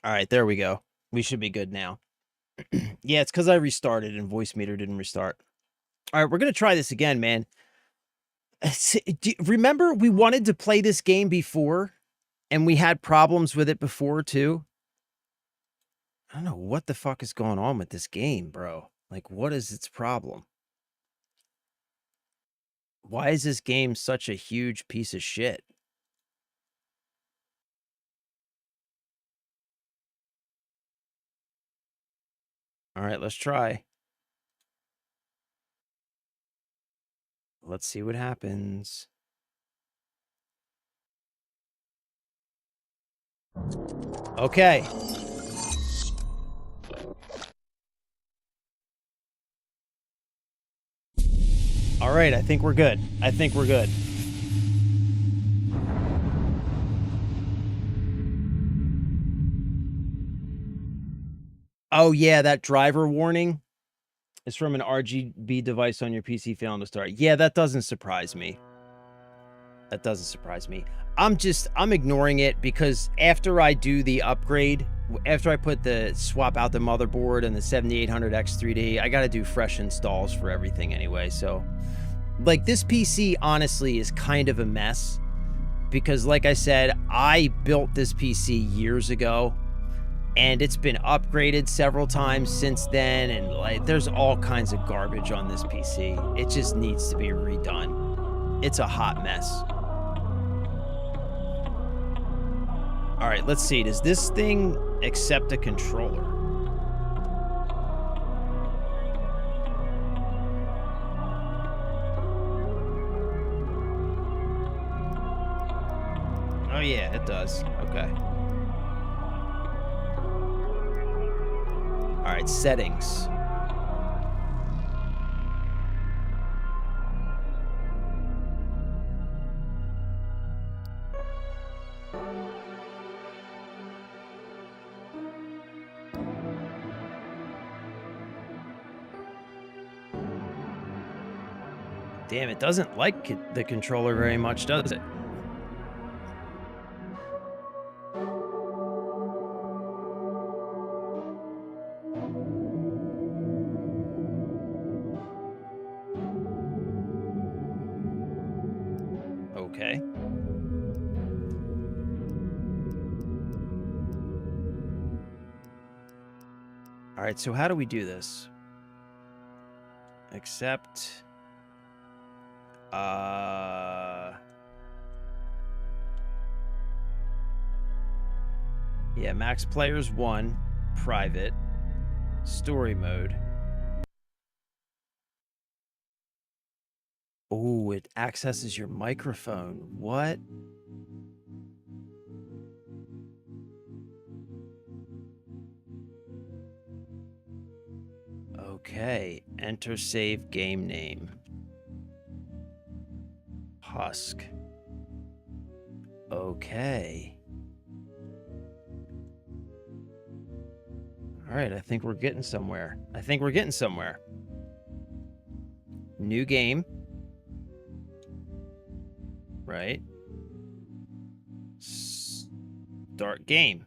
All right, there we go. We should be good now. Yeah, it's because I restarted and voice meter didn't restart. All right, we're going to try this again, man. Remember we wanted to play this game before and we had problems with it before too? I don't know what the fuck is going on with this game, bro. Like, what is its problem? Why is this game such a huge piece of shit? All right, let's try. Let's see what happens. Okay. All right, I think we're good. I think we're good. Oh, yeah, that driver warning is from an RGB device on your PC failing to start. Yeah, that doesn't surprise me. That doesn't surprise me. I'm ignoring it because after I do the upgrade, after I swap out the motherboard and the 7800X 3D, I got to do fresh installs for everything anyway. So, like, this PC honestly is kind of a mess because, like I said, I built this PC years ago and it's been upgraded several times since then. And like, there's all kinds of garbage on this PC. It just needs to be redone. It's a hot mess. All right, let's see. Does this thing accept a controller? Oh, yeah, it does. Okay. All right, settings. Damn, it doesn't like the controller very much, does it? Okay. All right, so how do we do this? Accept. Yeah, max players 1, private, story mode. Oh, it accesses your microphone. What? Okay, enter save game name. Husk. Okay. All right, I think we're getting somewhere. New game. Right. Start game.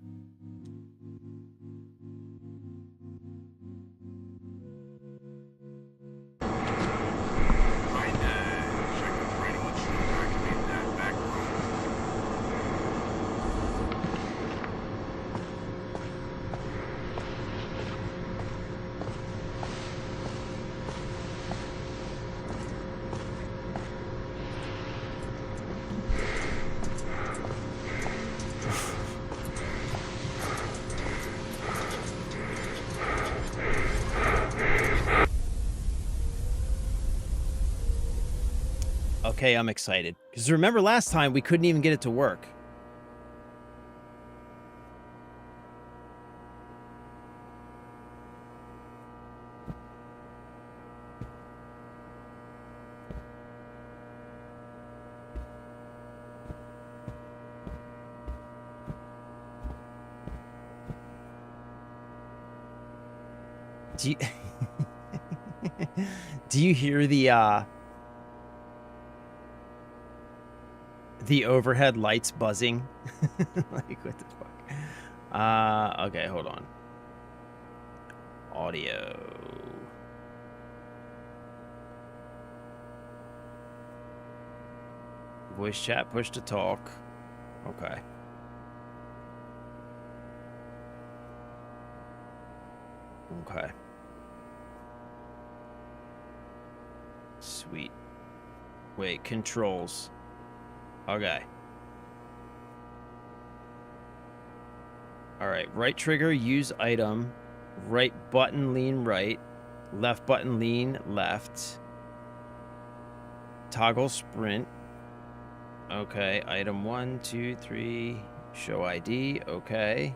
Okay, I'm excited. Because remember last time we couldn't even get it to work. Do you, do you hear the overhead lights buzzing? Like, what the fuck? Okay, hold on. audio. Voice chat, push to talk. Okay. Okay. Sweet. Wait, controls. Okay. All right, right trigger, use item. Right button, lean right. Left button, lean left. Toggle sprint. Okay, item 1, 2, 3. Show ID. Okay.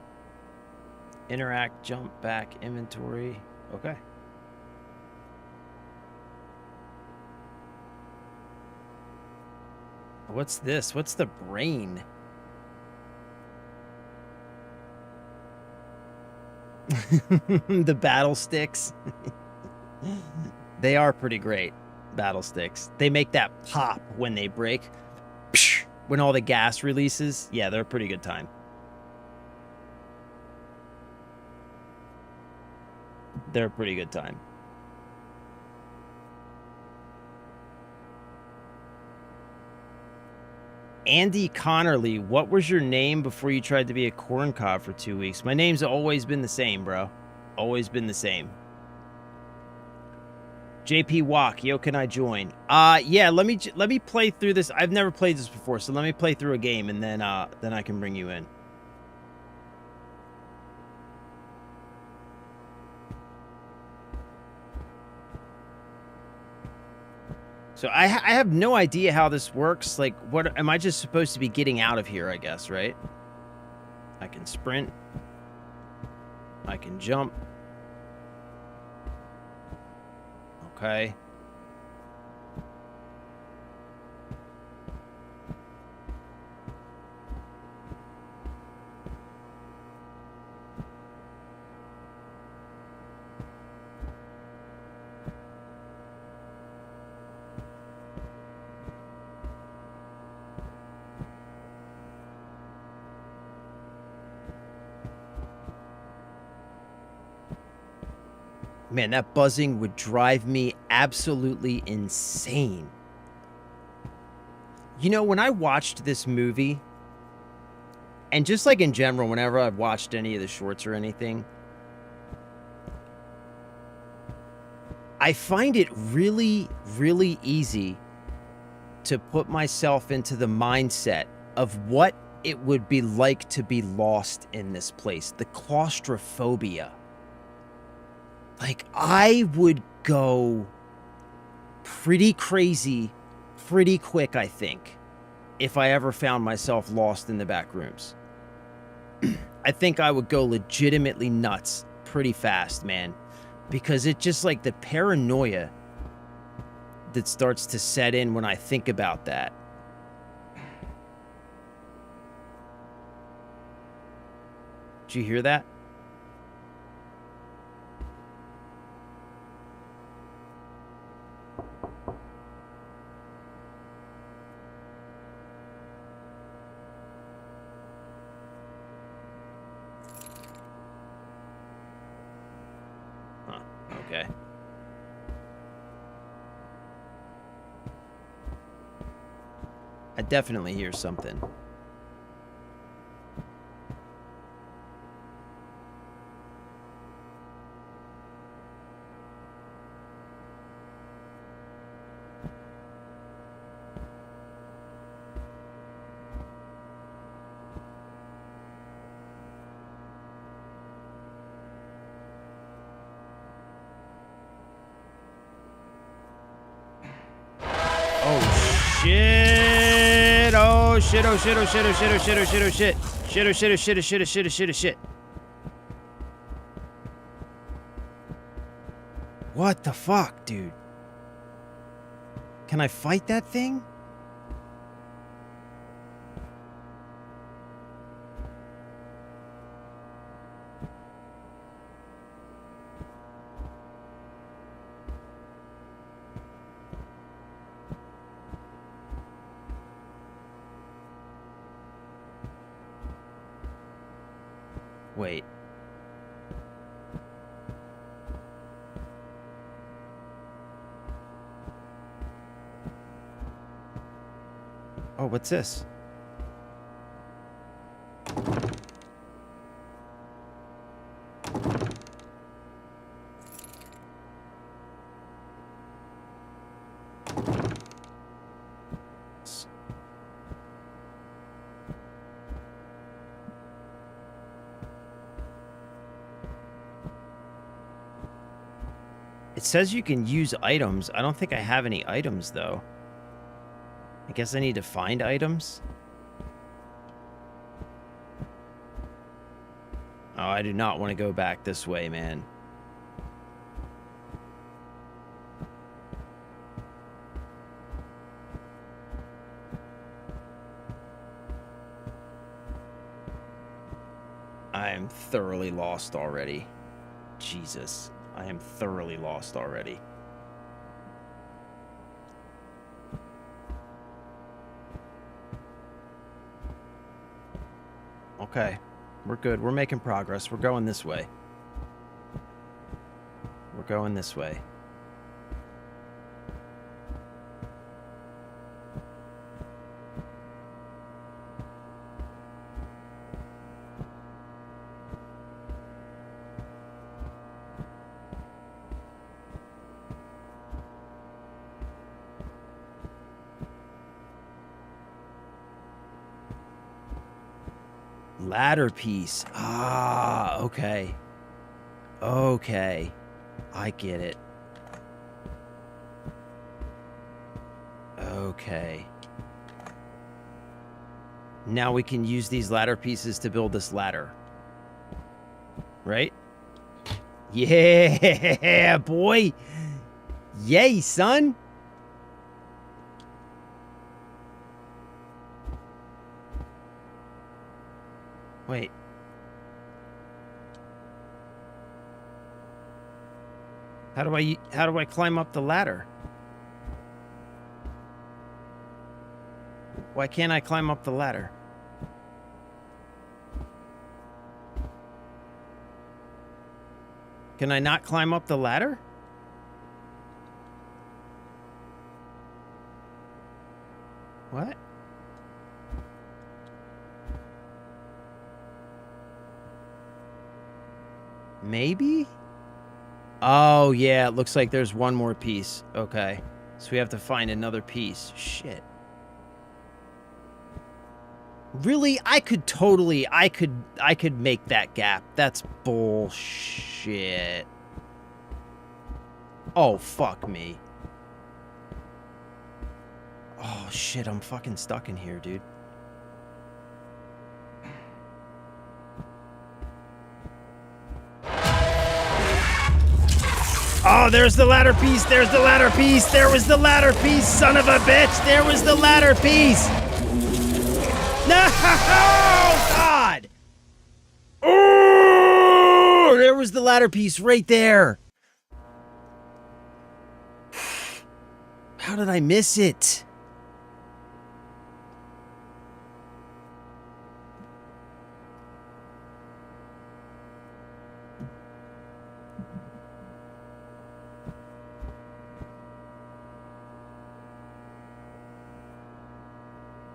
Interact, jump back, inventory. Okay. What's this? What's the brain? The battle sticks. They are pretty great, battle sticks. They make that pop when they break. When all the gas releases. Yeah, they're a pretty good time. They're a pretty good time. Andy Connerly, what was your name before you tried to be a corn cob for 2 weeks? My name's always been the same, bro. Always been the same. JP Walk, yo, can I join? Yeah, let me play through this. I've never played this before, so let me play through a game and then I can bring you in. So I have no idea how this works. Like, what am I just supposed to be getting out of here, I guess, right? I can sprint. I can jump. Okay. Man, that buzzing would drive me absolutely insane. You know, when I watched this movie, and just like in general, whenever I've watched any of the shorts or anything, I find it really, really easy to put myself into the mindset of what it would be like to be lost in this place. The claustrophobia. Like, I would go pretty crazy pretty quick, I think, if I ever found myself lost in the back rooms. I think I would go legitimately nuts pretty fast, man. Because it just, like, the paranoia that starts to set in when I think about that. Did you hear that? Okay. I definitely hear something. Shit! Oh shit! Oh shit! Oh shit! Oh shit! Oh shit! Oh shit! Oh shit! Shit! Oh shit! Oh shit! Oh shit! Oh shit! Oh shit! Oh shit! What the fuck, dude? Can I fight that thing? Wait. Oh, what's this? It says you can use items. I don't think I have any items, though. I guess I need to find items. Oh, I do not want to go back this way, man. I am thoroughly lost already. Jesus. I am thoroughly lost already. Okay. We're good. We're making progress. We're going this way. We're going this way. Ladder piece. Ah, okay. Okay. I get it. Okay. Now we can use these ladder pieces to build this ladder. Right? Yeah, boy. Yay, son. Wait. How do I climb up the ladder? Why can't I climb up the ladder? Can I not climb up the ladder? What? Maybe? Oh, yeah, it looks like there's one more piece. Okay. So we have to find another piece. Shit. Really? I could make that gap. That's bullshit. Oh, fuck me. Oh, shit, I'm fucking stuck in here, dude. Oh, there's the ladder piece. There's the ladder piece. There was the ladder piece, son of a bitch. There was the ladder piece. No, God. Oh, there was the ladder piece right there. How did I miss it?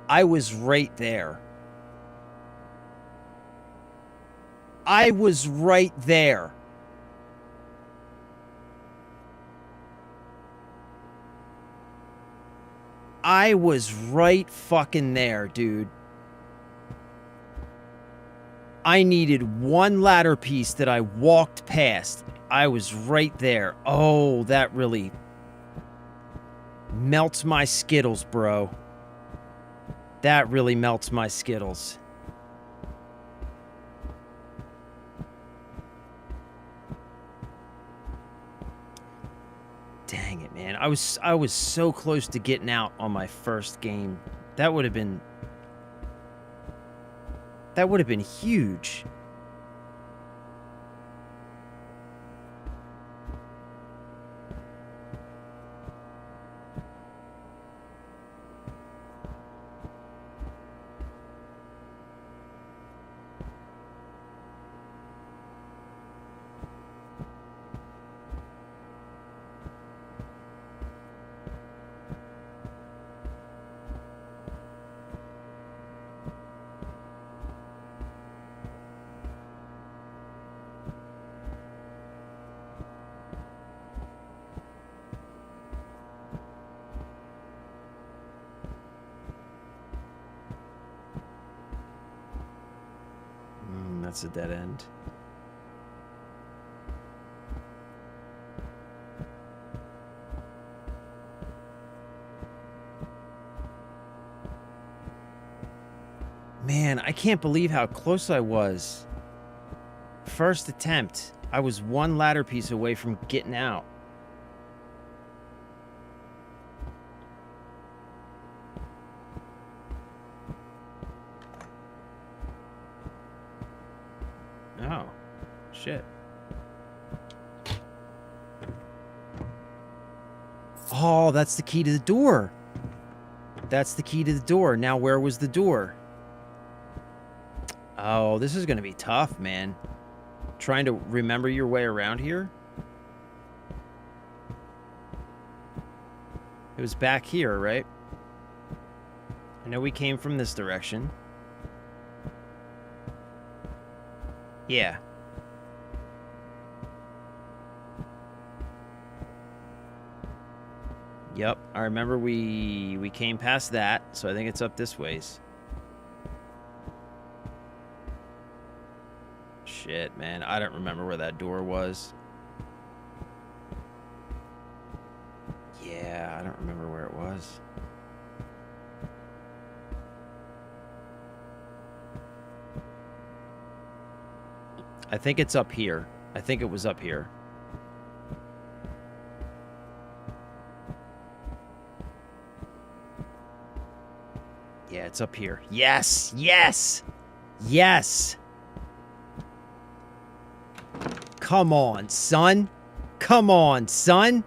I was right there. I was right there. I was right fucking there, dude. I needed one ladder piece that I walked past. I was right there. Oh, that really melts my Skittles, bro. That really melts my Skittles. Dang it, man. I was so close to getting out on my first game. That would have been huge. That's a dead end. Man, I can't believe how close I was. First attempt. I was one ladder piece away from getting out. Oh, shit. Oh, that's the key to the door. That's the key to the door. Now, where was the door? Oh, this is going to be tough, man. Trying to remember your way around here. It was back here, right? I know we came from this direction. Yeah. Yep, I remember we came past that, so I think it's up this ways. Shit, man, I don't remember where that door was. Yeah, I don't remember where it was. I think it's up here. I think it was up here. Yeah, it's up here. Yes! Yes! Yes! Come on, son. Come on, son.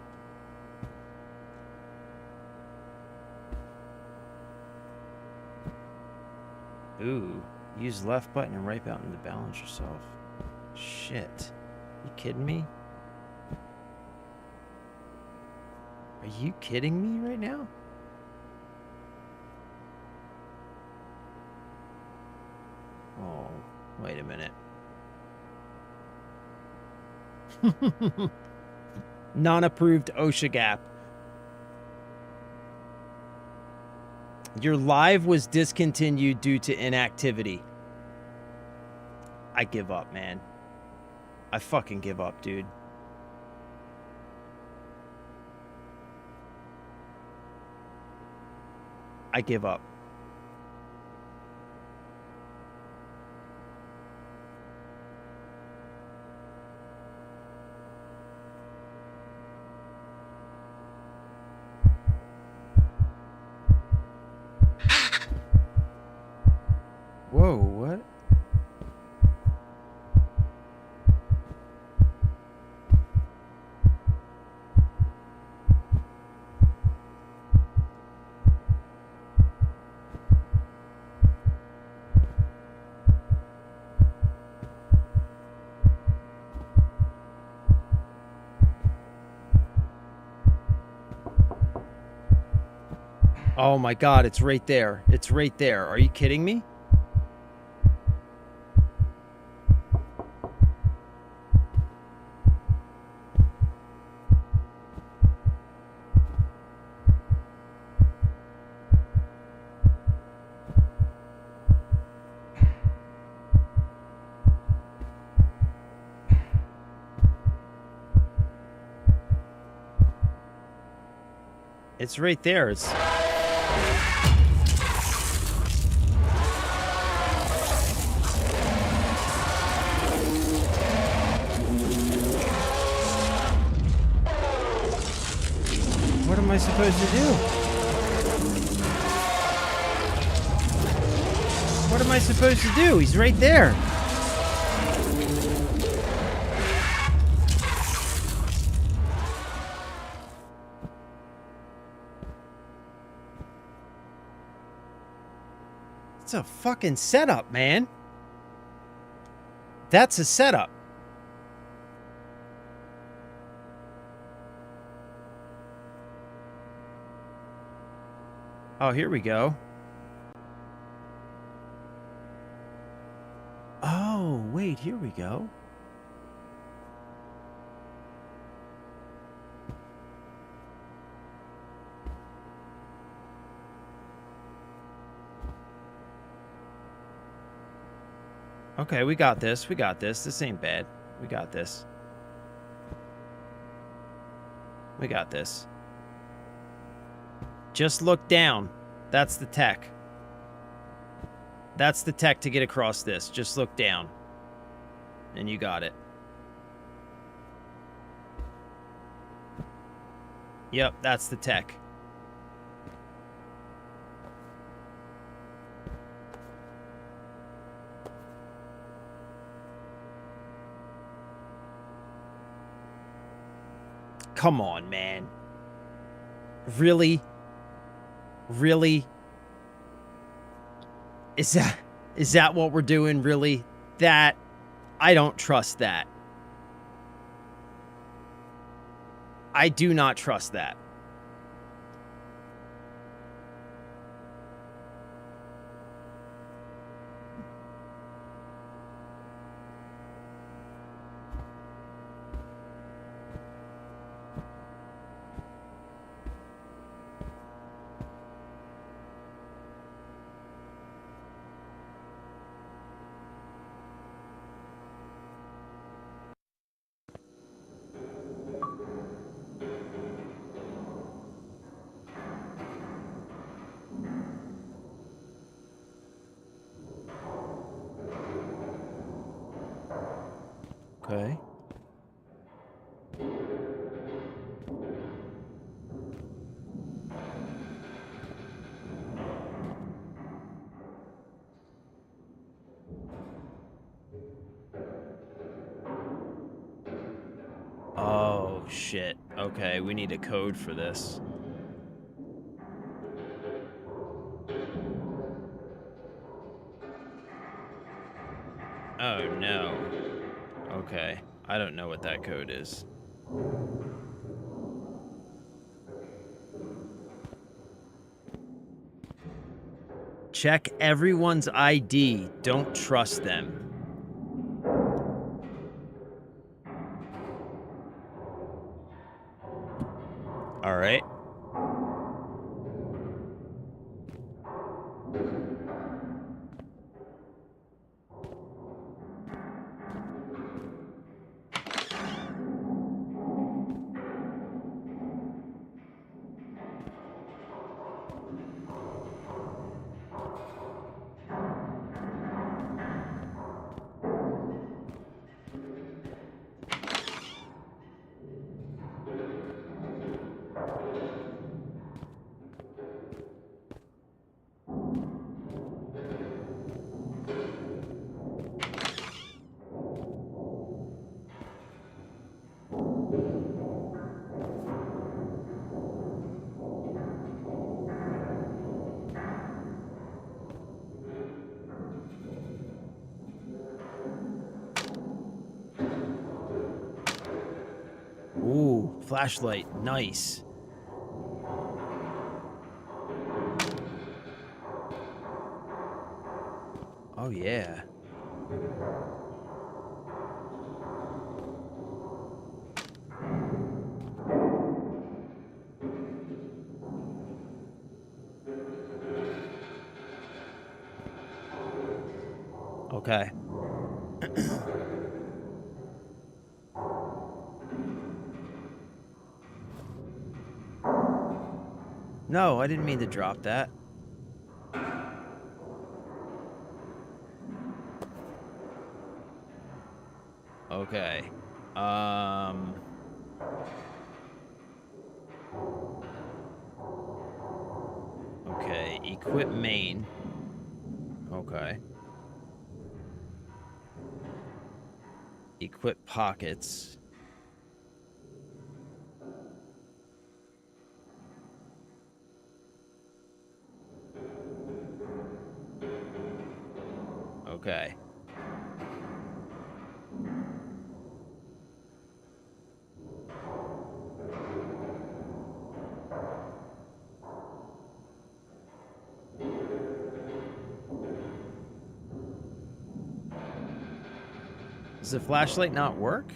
Ooh. Use left button and right button to balance yourself. Shit. You kidding me? Are you kidding me right now? Oh, wait a minute. Non-approved OSHA gap. Your live was discontinued due to inactivity. I give up, man. I fucking give up, dude. I give up. Whoa, what? Oh my god, it's right there. It's right there. Are you kidding me? It's right there. It's... What am I supposed to do? What am I supposed to do? He's right there. It's a fucking setup, man. That's a setup. Oh, here we go. Oh, wait, here we go. Okay, we got this. We got this. This ain't bad. We got this. We got this. Just look down. That's the tech. That's the tech to get across this. Just look down. And you got it. Yep, that's the tech. Come on, man. Really? Really? Is that what we're doing, really? That, I don't trust that. I do not trust that. Okay. Oh, shit. Okay, we need a code for this. Oh, no. Okay. I don't know what that code is. Check everyone's ID. Don't trust them. All right. Ooh, flashlight. Nice. Oh, yeah. Okay. No, I didn't mean to drop that. Okay. Okay, equip main. Okay. Equip pockets. Okay. Does the flashlight not work?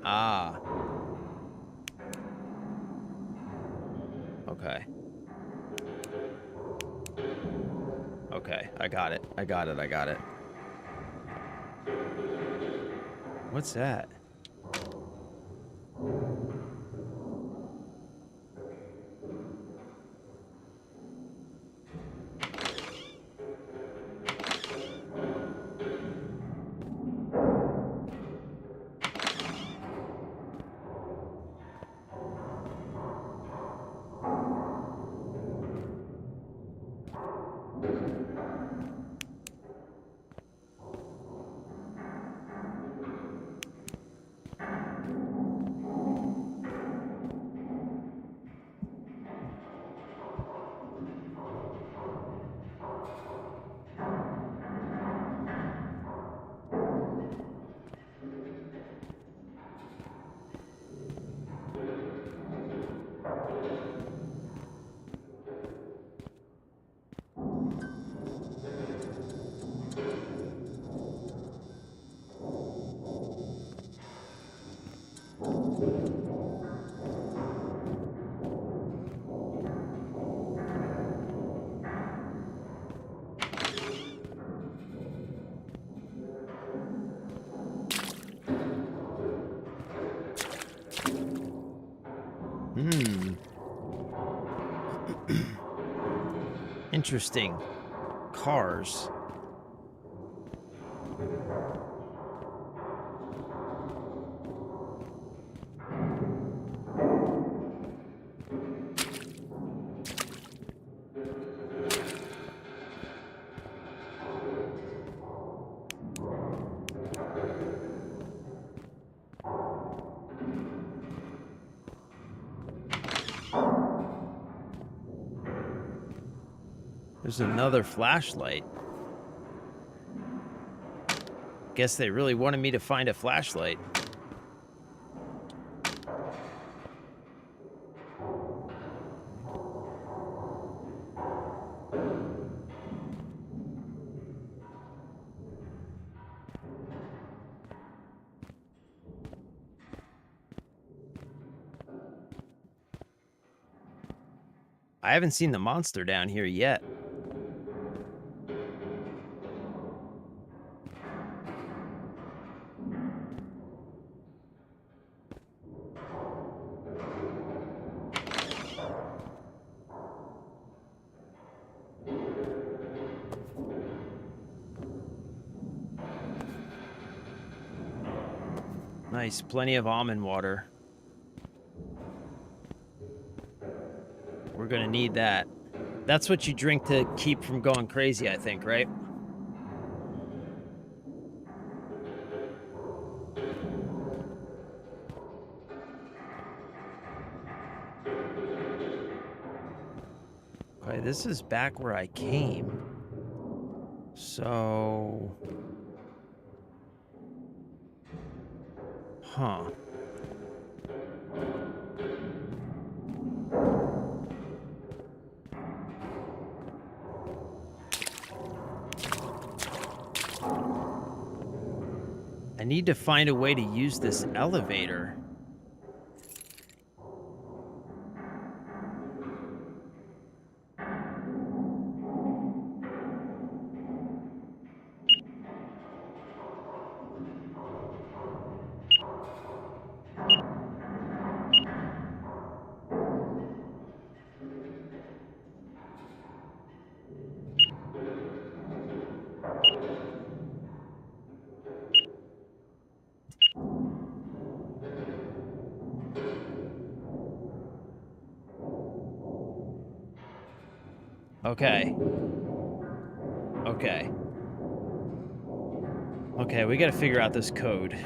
Ah. Okay. Okay, I got it. I got it. I got it. What's that? Hmm. Interesting. Cars. There's another flashlight. Guess they really wanted me to find a flashlight. I haven't seen the monster down here yet. Nice, plenty of almond water. We're gonna need that. That's what you drink to keep from going crazy, I think, right? Okay, this is back where I came. So... Huh. I need to find a way to use this elevator. Okay. Okay. Okay, we gotta figure out this code.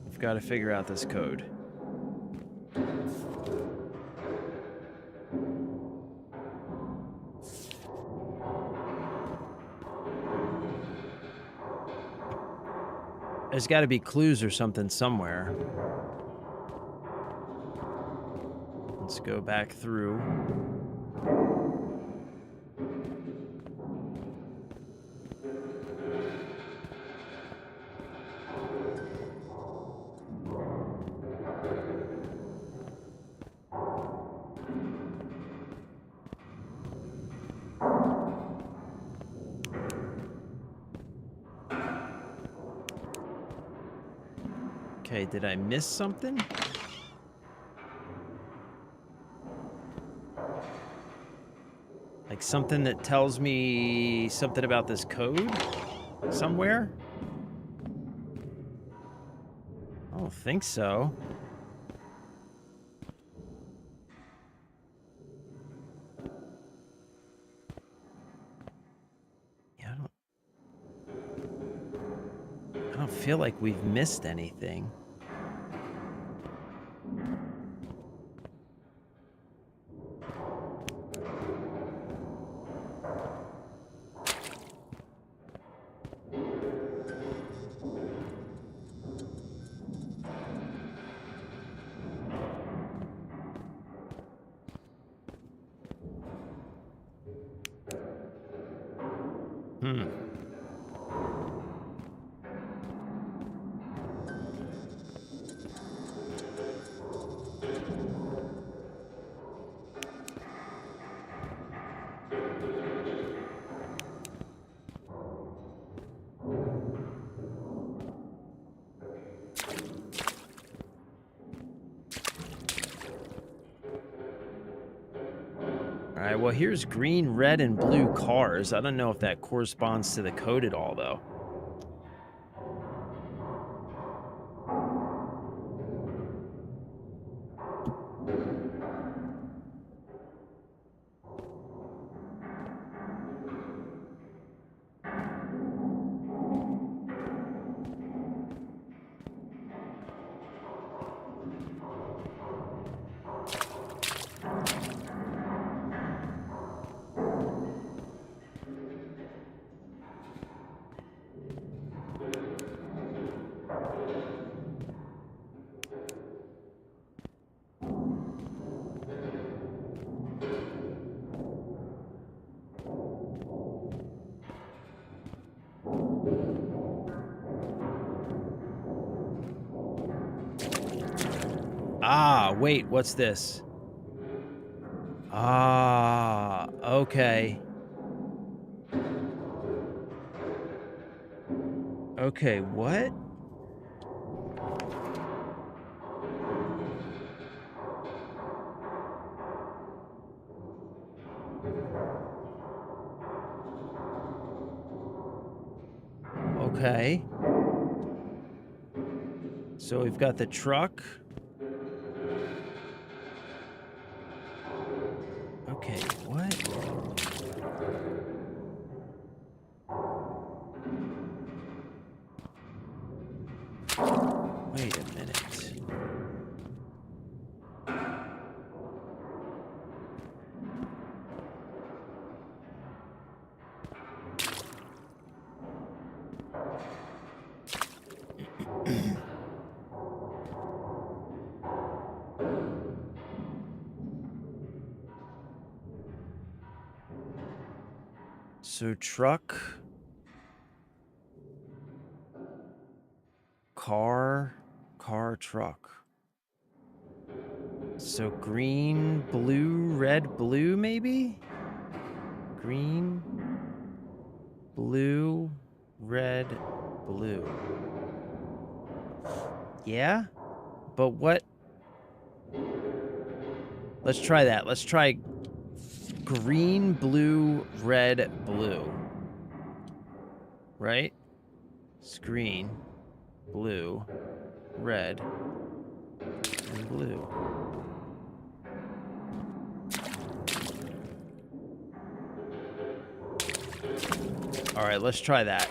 We've got to figure out this code. There's got to be clues or something somewhere. Let's go back through. Okay, did I miss something? Like something that tells me something about this code somewhere? I don't think so. Yeah, I don't feel like we've missed anything. Hmm. All right, well, here's green, red, and blue cars. I don't know if that corresponds to the code at all, though. Ah, wait, what's this? Ah, okay. Okay, what? Okay. So we've got the truck. Okay, what? Wait a minute. So truck, car, truck. So green, blue, red, blue, maybe? Green, blue, red, blue. Yeah? But what? Let's try that. Let's try green, blue, red, blue. Right? It's green, blue, red, and blue. All right, let's try that.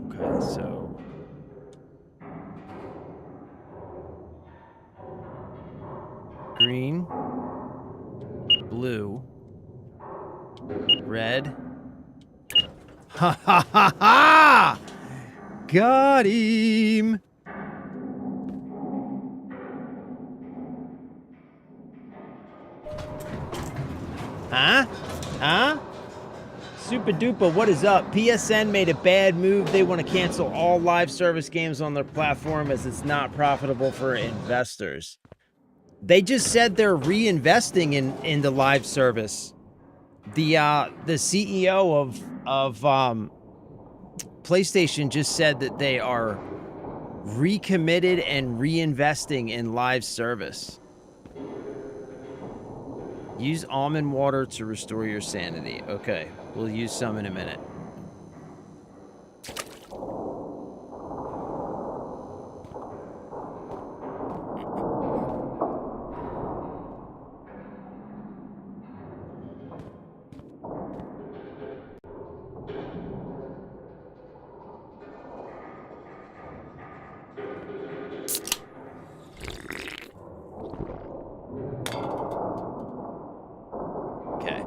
Okay, so green, blue, red. Ha ha ha ha! Got him! Huh? Huh? Super Duper, what is up? PSN made a bad move. They want to cancel all live service games on their platform as it's not profitable for investors. They just said they're reinvesting in the live service. The CEO of PlayStation just said that they are recommitted and reinvesting in live service. Use almond water to restore your sanity. Okay, we'll use some in a minute. Okay.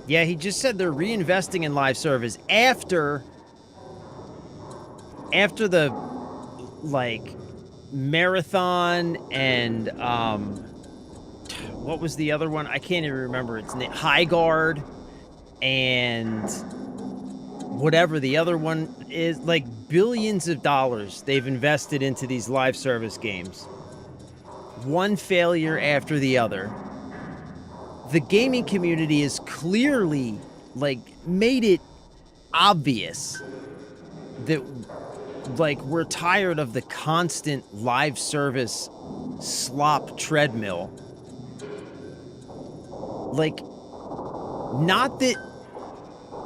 Yeah, he just said they're reinvesting in live service after the like marathon and what was the other one? I can't even remember its name. High Guard and whatever the other one is, like billions of dollars they've invested into these live service games. One failure after the other. The gaming community is clearly, like, made it obvious that, like, we're tired of the constant live service slop treadmill. Like, not that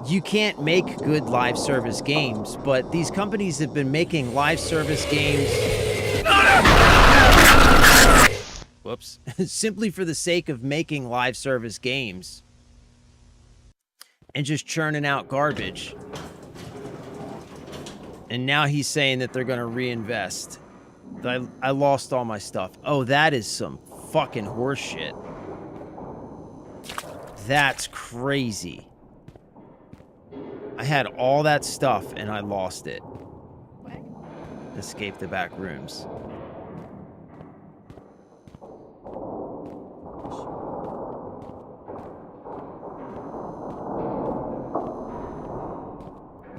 you can't make good live service games, but these companies have been making live service games whoops, simply for the sake of making live service games and just churning out garbage. And now he's saying that they're going to reinvest. I lost all my stuff. Oh, that is some fucking horse shit. That's crazy. I had all that stuff and I lost it. What? Escape the back rooms.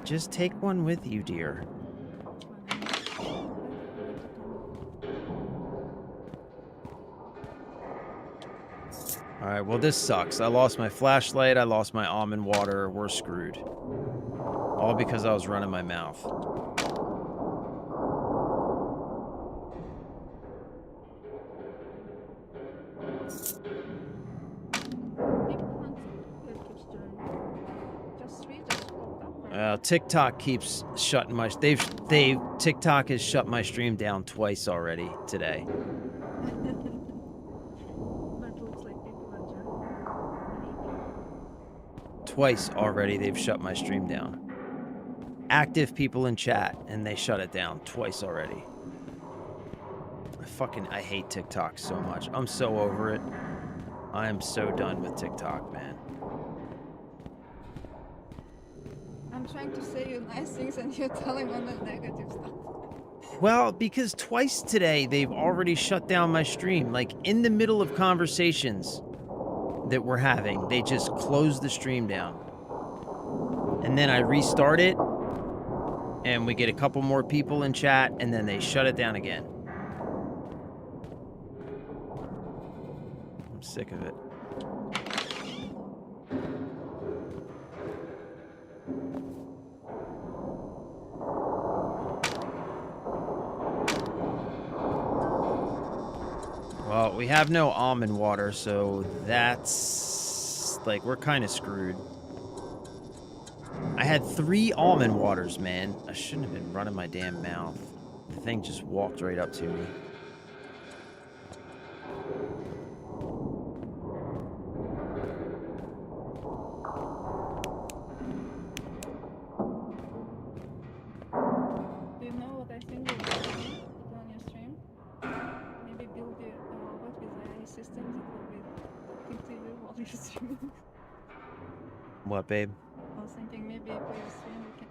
Just take one with you, dear. Alright, well this sucks. I lost my flashlight, I lost my almond water, we're screwed. All because I was running my mouth. TikTok keeps shutting my... TikTok has shut my stream down twice already today. Twice already they've shut my stream down. Active people in chat, and they shut it down twice already. I hate TikTok so much. I'm so over it. I am so done with TikTok, man. I'm trying to say you nice things and you're telling them the negative stuff. Well, because twice today they've already shut down my stream. Like, in the middle of conversations that we're having, they just closed the stream down. And then I restart it, and we get a couple more people in chat, and then they shut it down again. I'm sick of it. Well, we have no almond water, so that's... like, we're kind of screwed. I had 3 almond waters, man. I shouldn't have been running my damn mouth. The thing just walked right up to me. Do you know what I think will be on your stream? Maybe build a robot with AI system that will be talking to you while you're streaming. What, babe? I was thinking maybe for your stream we can...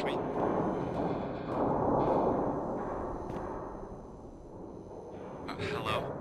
Wait. Hello?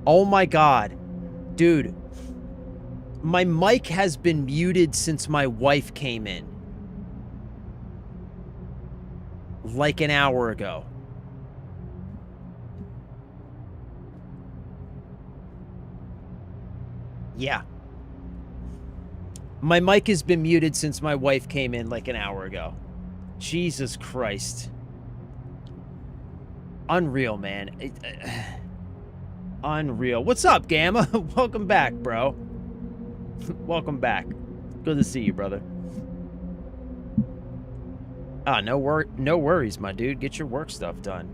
Oh my God. Dude. My mic has been muted since my wife came in. Like an hour ago. Yeah. My mic has been muted since my wife came in like an hour ago. Jesus Christ. Unreal, man. Unreal. What's up, Gamma? Welcome back, bro. Welcome back. Good to see you, brother. Ah, no worries, my dude. Get your work stuff done.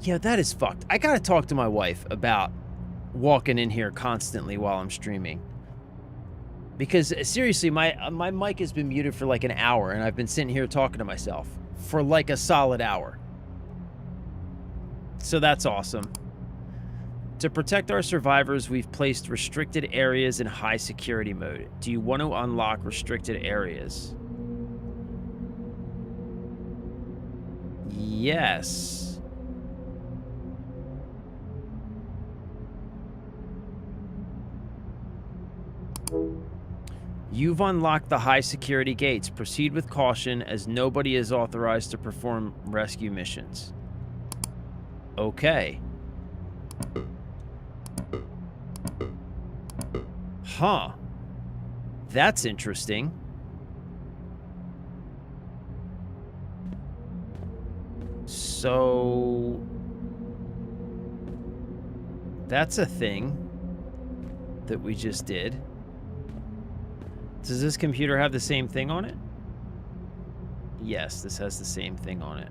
Yeah, that is fucked. I gotta talk to my wife about walking in here constantly while I'm streaming. Because seriously, my mic has been muted for like an hour, and I've been sitting here talking to myself for like a solid hour. So that's awesome. To protect our survivors, we've placed restricted areas in high security mode. Do you want to unlock restricted areas? Yes. You've unlocked the high security gates. Proceed with caution as nobody is authorized to perform rescue missions. Okay. Huh. That's interesting. So... that's a thing that we just did. Does this computer have the same thing on it? Yes, this has the same thing on it.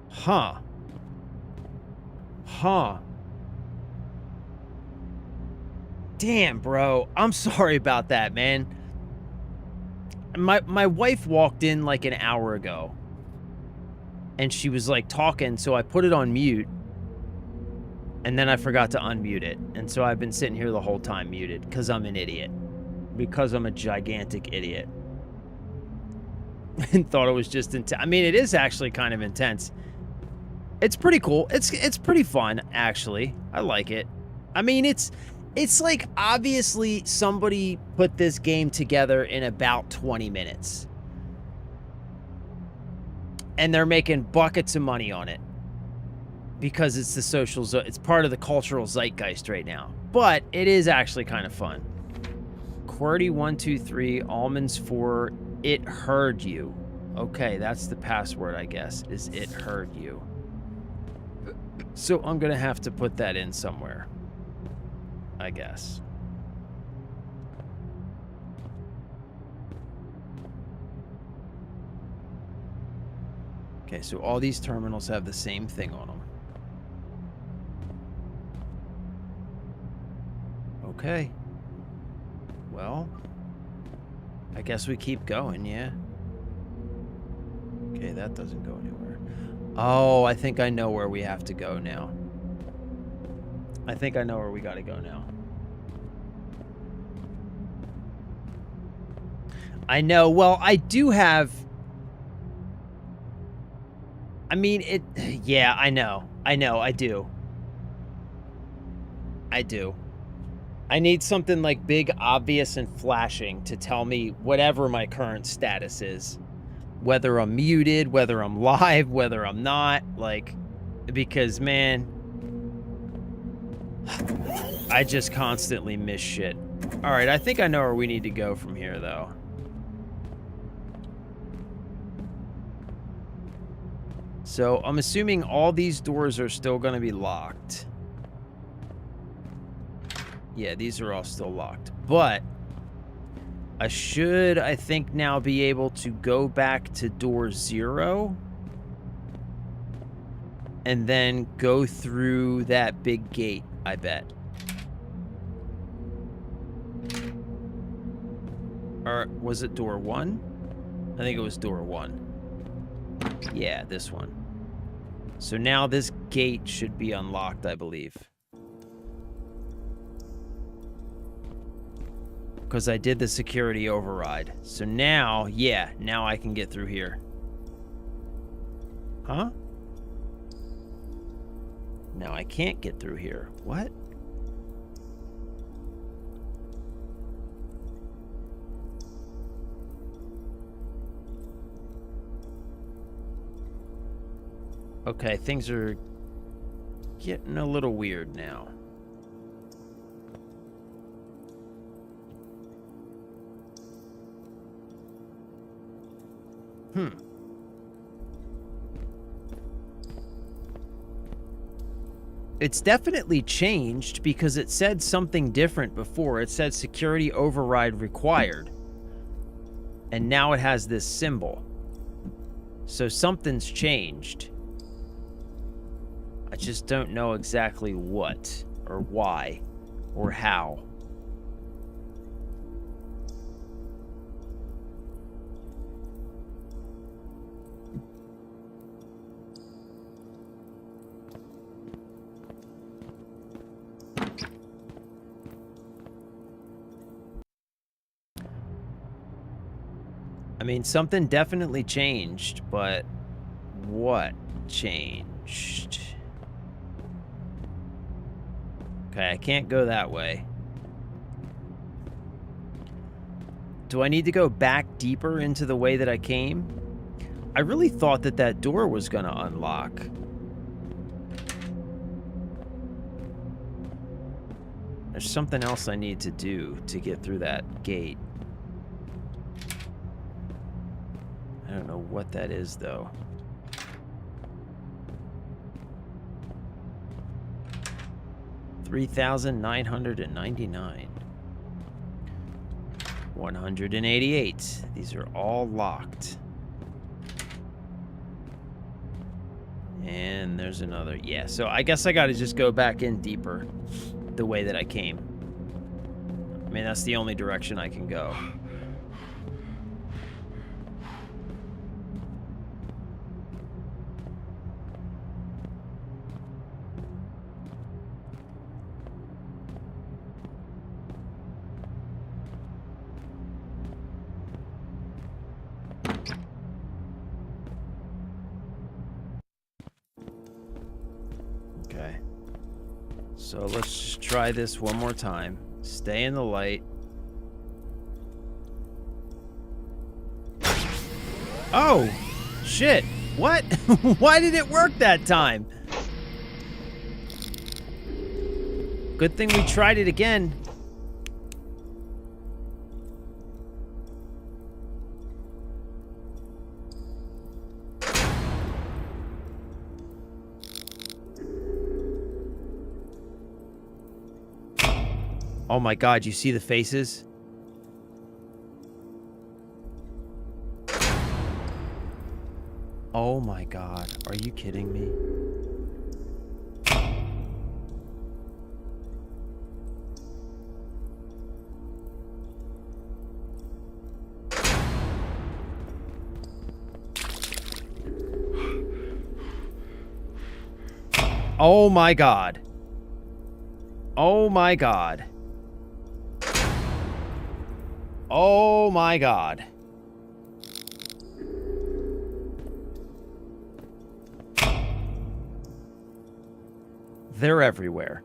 Huh. Huh. Damn, bro. I'm sorry about that, man. My wife walked in like an hour ago. And she was like talking, so I put it on mute. And then I forgot to unmute it. And so I've been sitting here the whole time muted because I'm an idiot. Because I'm a gigantic idiot. And thought it was just intense. I mean, it is actually kind of intense. It's pretty cool. It's pretty fun, actually. I like it. I mean, it's like obviously somebody put this game together in about 20 minutes. And they're making buckets of money on it. Because it's the social, it's part of the cultural zeitgeist right now. But it is actually kind of fun. QWERTY123, almonds for it heard you. Okay, that's the password, I guess, is it heard you. So I'm going to have to put that in somewhere, I guess. Okay, so all these terminals have the same thing on them. Okay. Well, I guess we keep going, yeah. Okay, that doesn't go anywhere. Oh, I think I know where we have to go now. I think I know where we gotta go now. I know, well, I do have... I mean, yeah, I know, I do. I need something like big, obvious, and flashing to tell me whatever my current status is. Whether I'm muted, whether I'm live, whether I'm not, like, because, man, I just constantly miss shit. All right, I think I know where we need to go from here, though. So I'm assuming all these doors are still going to be locked. Yeah, these are all still locked. But I should, I think, now be able to go back to door 0. And then go through that big gate, I bet. Or was it door 1? I think it was door 1. Yeah, this one. So now this gate should be unlocked, I believe. Because I did the security override. So now, yeah, now I can get through here. Huh? Now I can't get through here. What? Okay, things are getting a little weird now. It's definitely changed because it said something different before. It said security override required. And now it has this symbol. So something's changed. I just don't know exactly what or why or how. I mean, something definitely changed, but what changed? Okay, I can't go that way. Do I need to go back deeper into the way that I came? I really thought that that door was going to unlock. There's something else I need to do to get through that gate. I don't know what that is, though. $3,999. 188. These are all locked. And there's another. Yeah, so I guess I got to just go back in deeper the way that I came. I mean, that's the only direction I can go. Okay. So let's just try this one more time. Stay in the light. Oh, shit. What? Why did it work that time? Good thing we tried it again. Oh my God, you see the faces? Oh my God, are you kidding me? Oh my God. Oh my God. Oh my God. They're everywhere.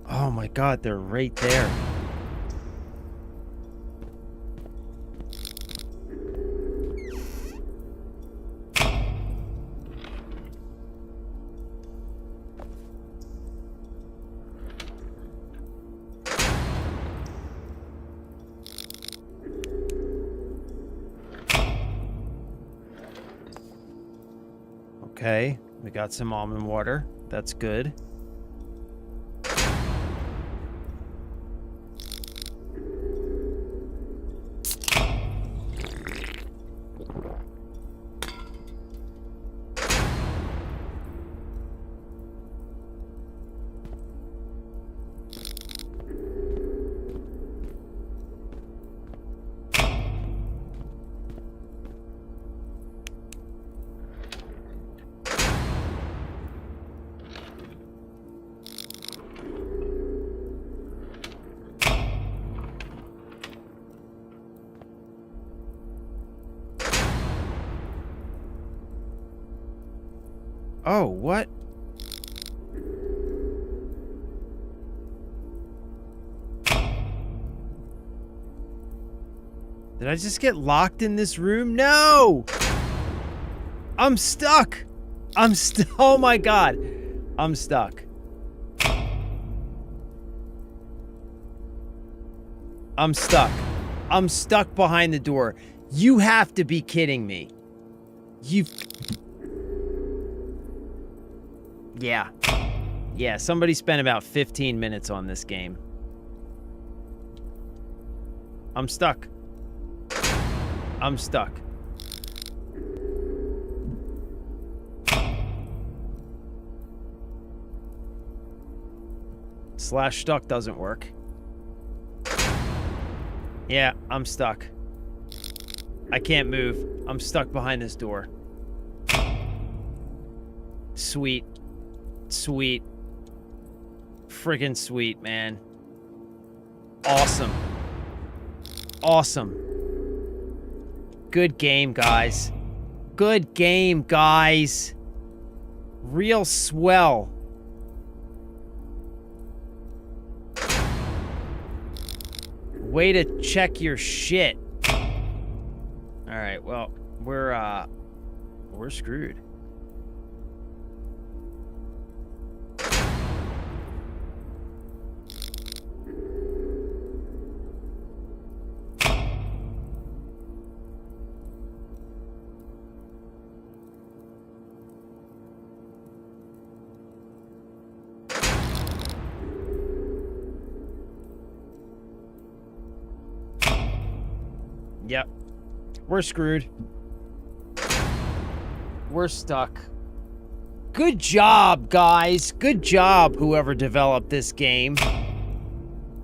Oh my God, they're right there. Okay, we got some almond water. That's good. Oh, what? Did I just get locked in this room? No! I'm stuck! Oh my God. I'm stuck. I'm stuck. I'm stuck behind the door. You have to be kidding me. Yeah. Yeah, somebody spent about 15 minutes on this game. I'm stuck. I'm stuck. Slash stuck doesn't work. Yeah, I'm stuck. I can't move. I'm stuck behind this door. Sweet. Sweet. Friggin' sweet, man. Awesome. Awesome. Good game, guys. Good game, guys. Real swell. Way to check your shit. All right, well, we're screwed. Yep. We're screwed. We're stuck. Good job, guys. Good job, whoever developed this game.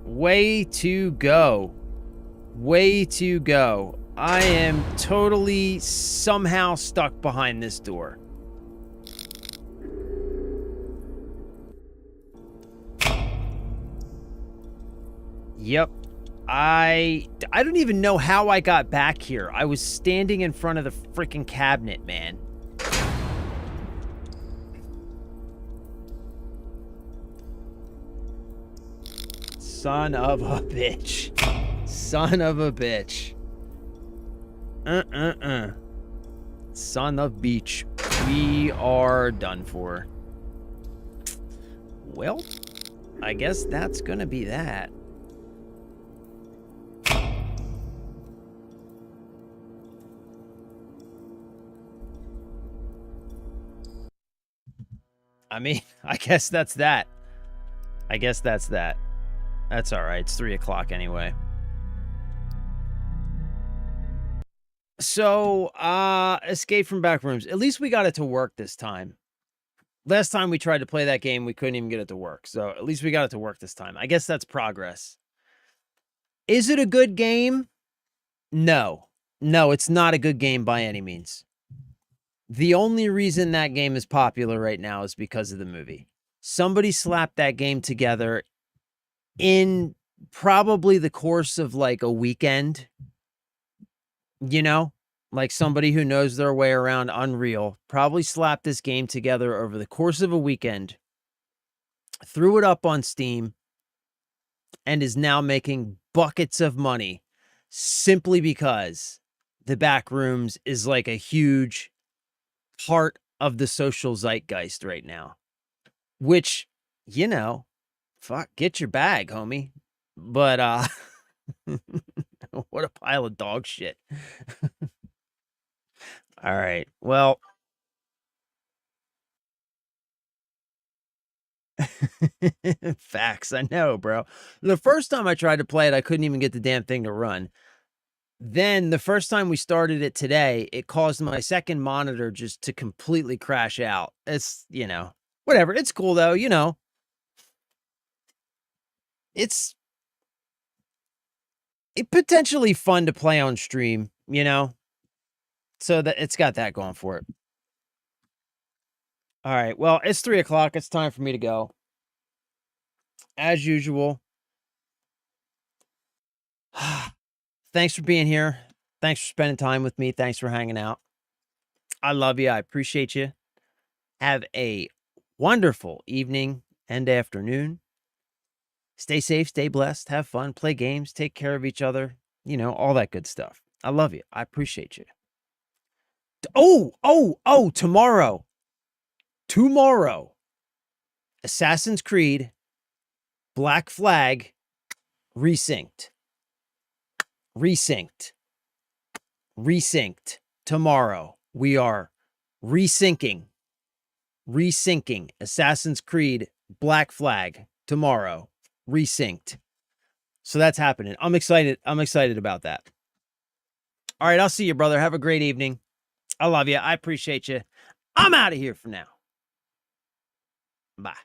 Way to go. Way to go. I am totally somehow stuck behind this door. Yep. I don't even know how I got back here. I was standing in front of the freaking cabinet, man. Son of a bitch. Son of a bitch. Son of beach. We are done for. Well, I guess that's gonna be that. I mean, I guess that's that. I guess that's that. That's all right. It's 3 o'clock anyway. So, Escape from Backrooms. At least we got it to work this time. Last time we tried to play that game, we couldn't even get it to work. So, at least we got it to work this time. I guess that's progress. Is it a good game? No. No, it's not a good game by any means. The only reason that game is popular right now is because of the movie. Somebody slapped that game together in probably the course of like a weekend. You know, like somebody who knows their way around Unreal probably slapped this game together over the course of a weekend, threw it up on Steam, and is now making buckets of money simply because the Backrooms is like a huge part of the social zeitgeist right now, which, you know, fuck, get your bag, homie. But what a pile of dog shit. All right, well, facts. I know, bro. The first time I tried to play it, I couldn't even get the damn thing to run. Then the first time we started it today, it caused my second monitor just to completely crash out. It's, you know, whatever. It's cool though, you know. It's potentially fun to play on stream, you know. So that it's got that going for it. All right. Well, it's 3 o'clock. It's time for me to go. As usual. Thanks for being here. Thanks for spending time with me. Thanks for hanging out. I love you. I appreciate you. Have a wonderful evening and afternoon. Stay safe, stay blessed, have fun, play games, take care of each other. You know, all that good stuff. I love you. I appreciate you. Oh, tomorrow. Tomorrow. Assassin's Creed Black Flag resynced. Resynced. Resynced. Tomorrow. We are resyncing Assassin's Creed Black Flag tomorrow. Resynced. So that's happening. I'm excited. I'm excited about that. All right, I'll see you, brother. Have a great evening. I love you. I appreciate you. I'm out of here for now. Bye.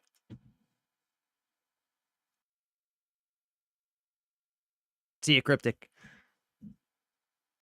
See you, Cryptic.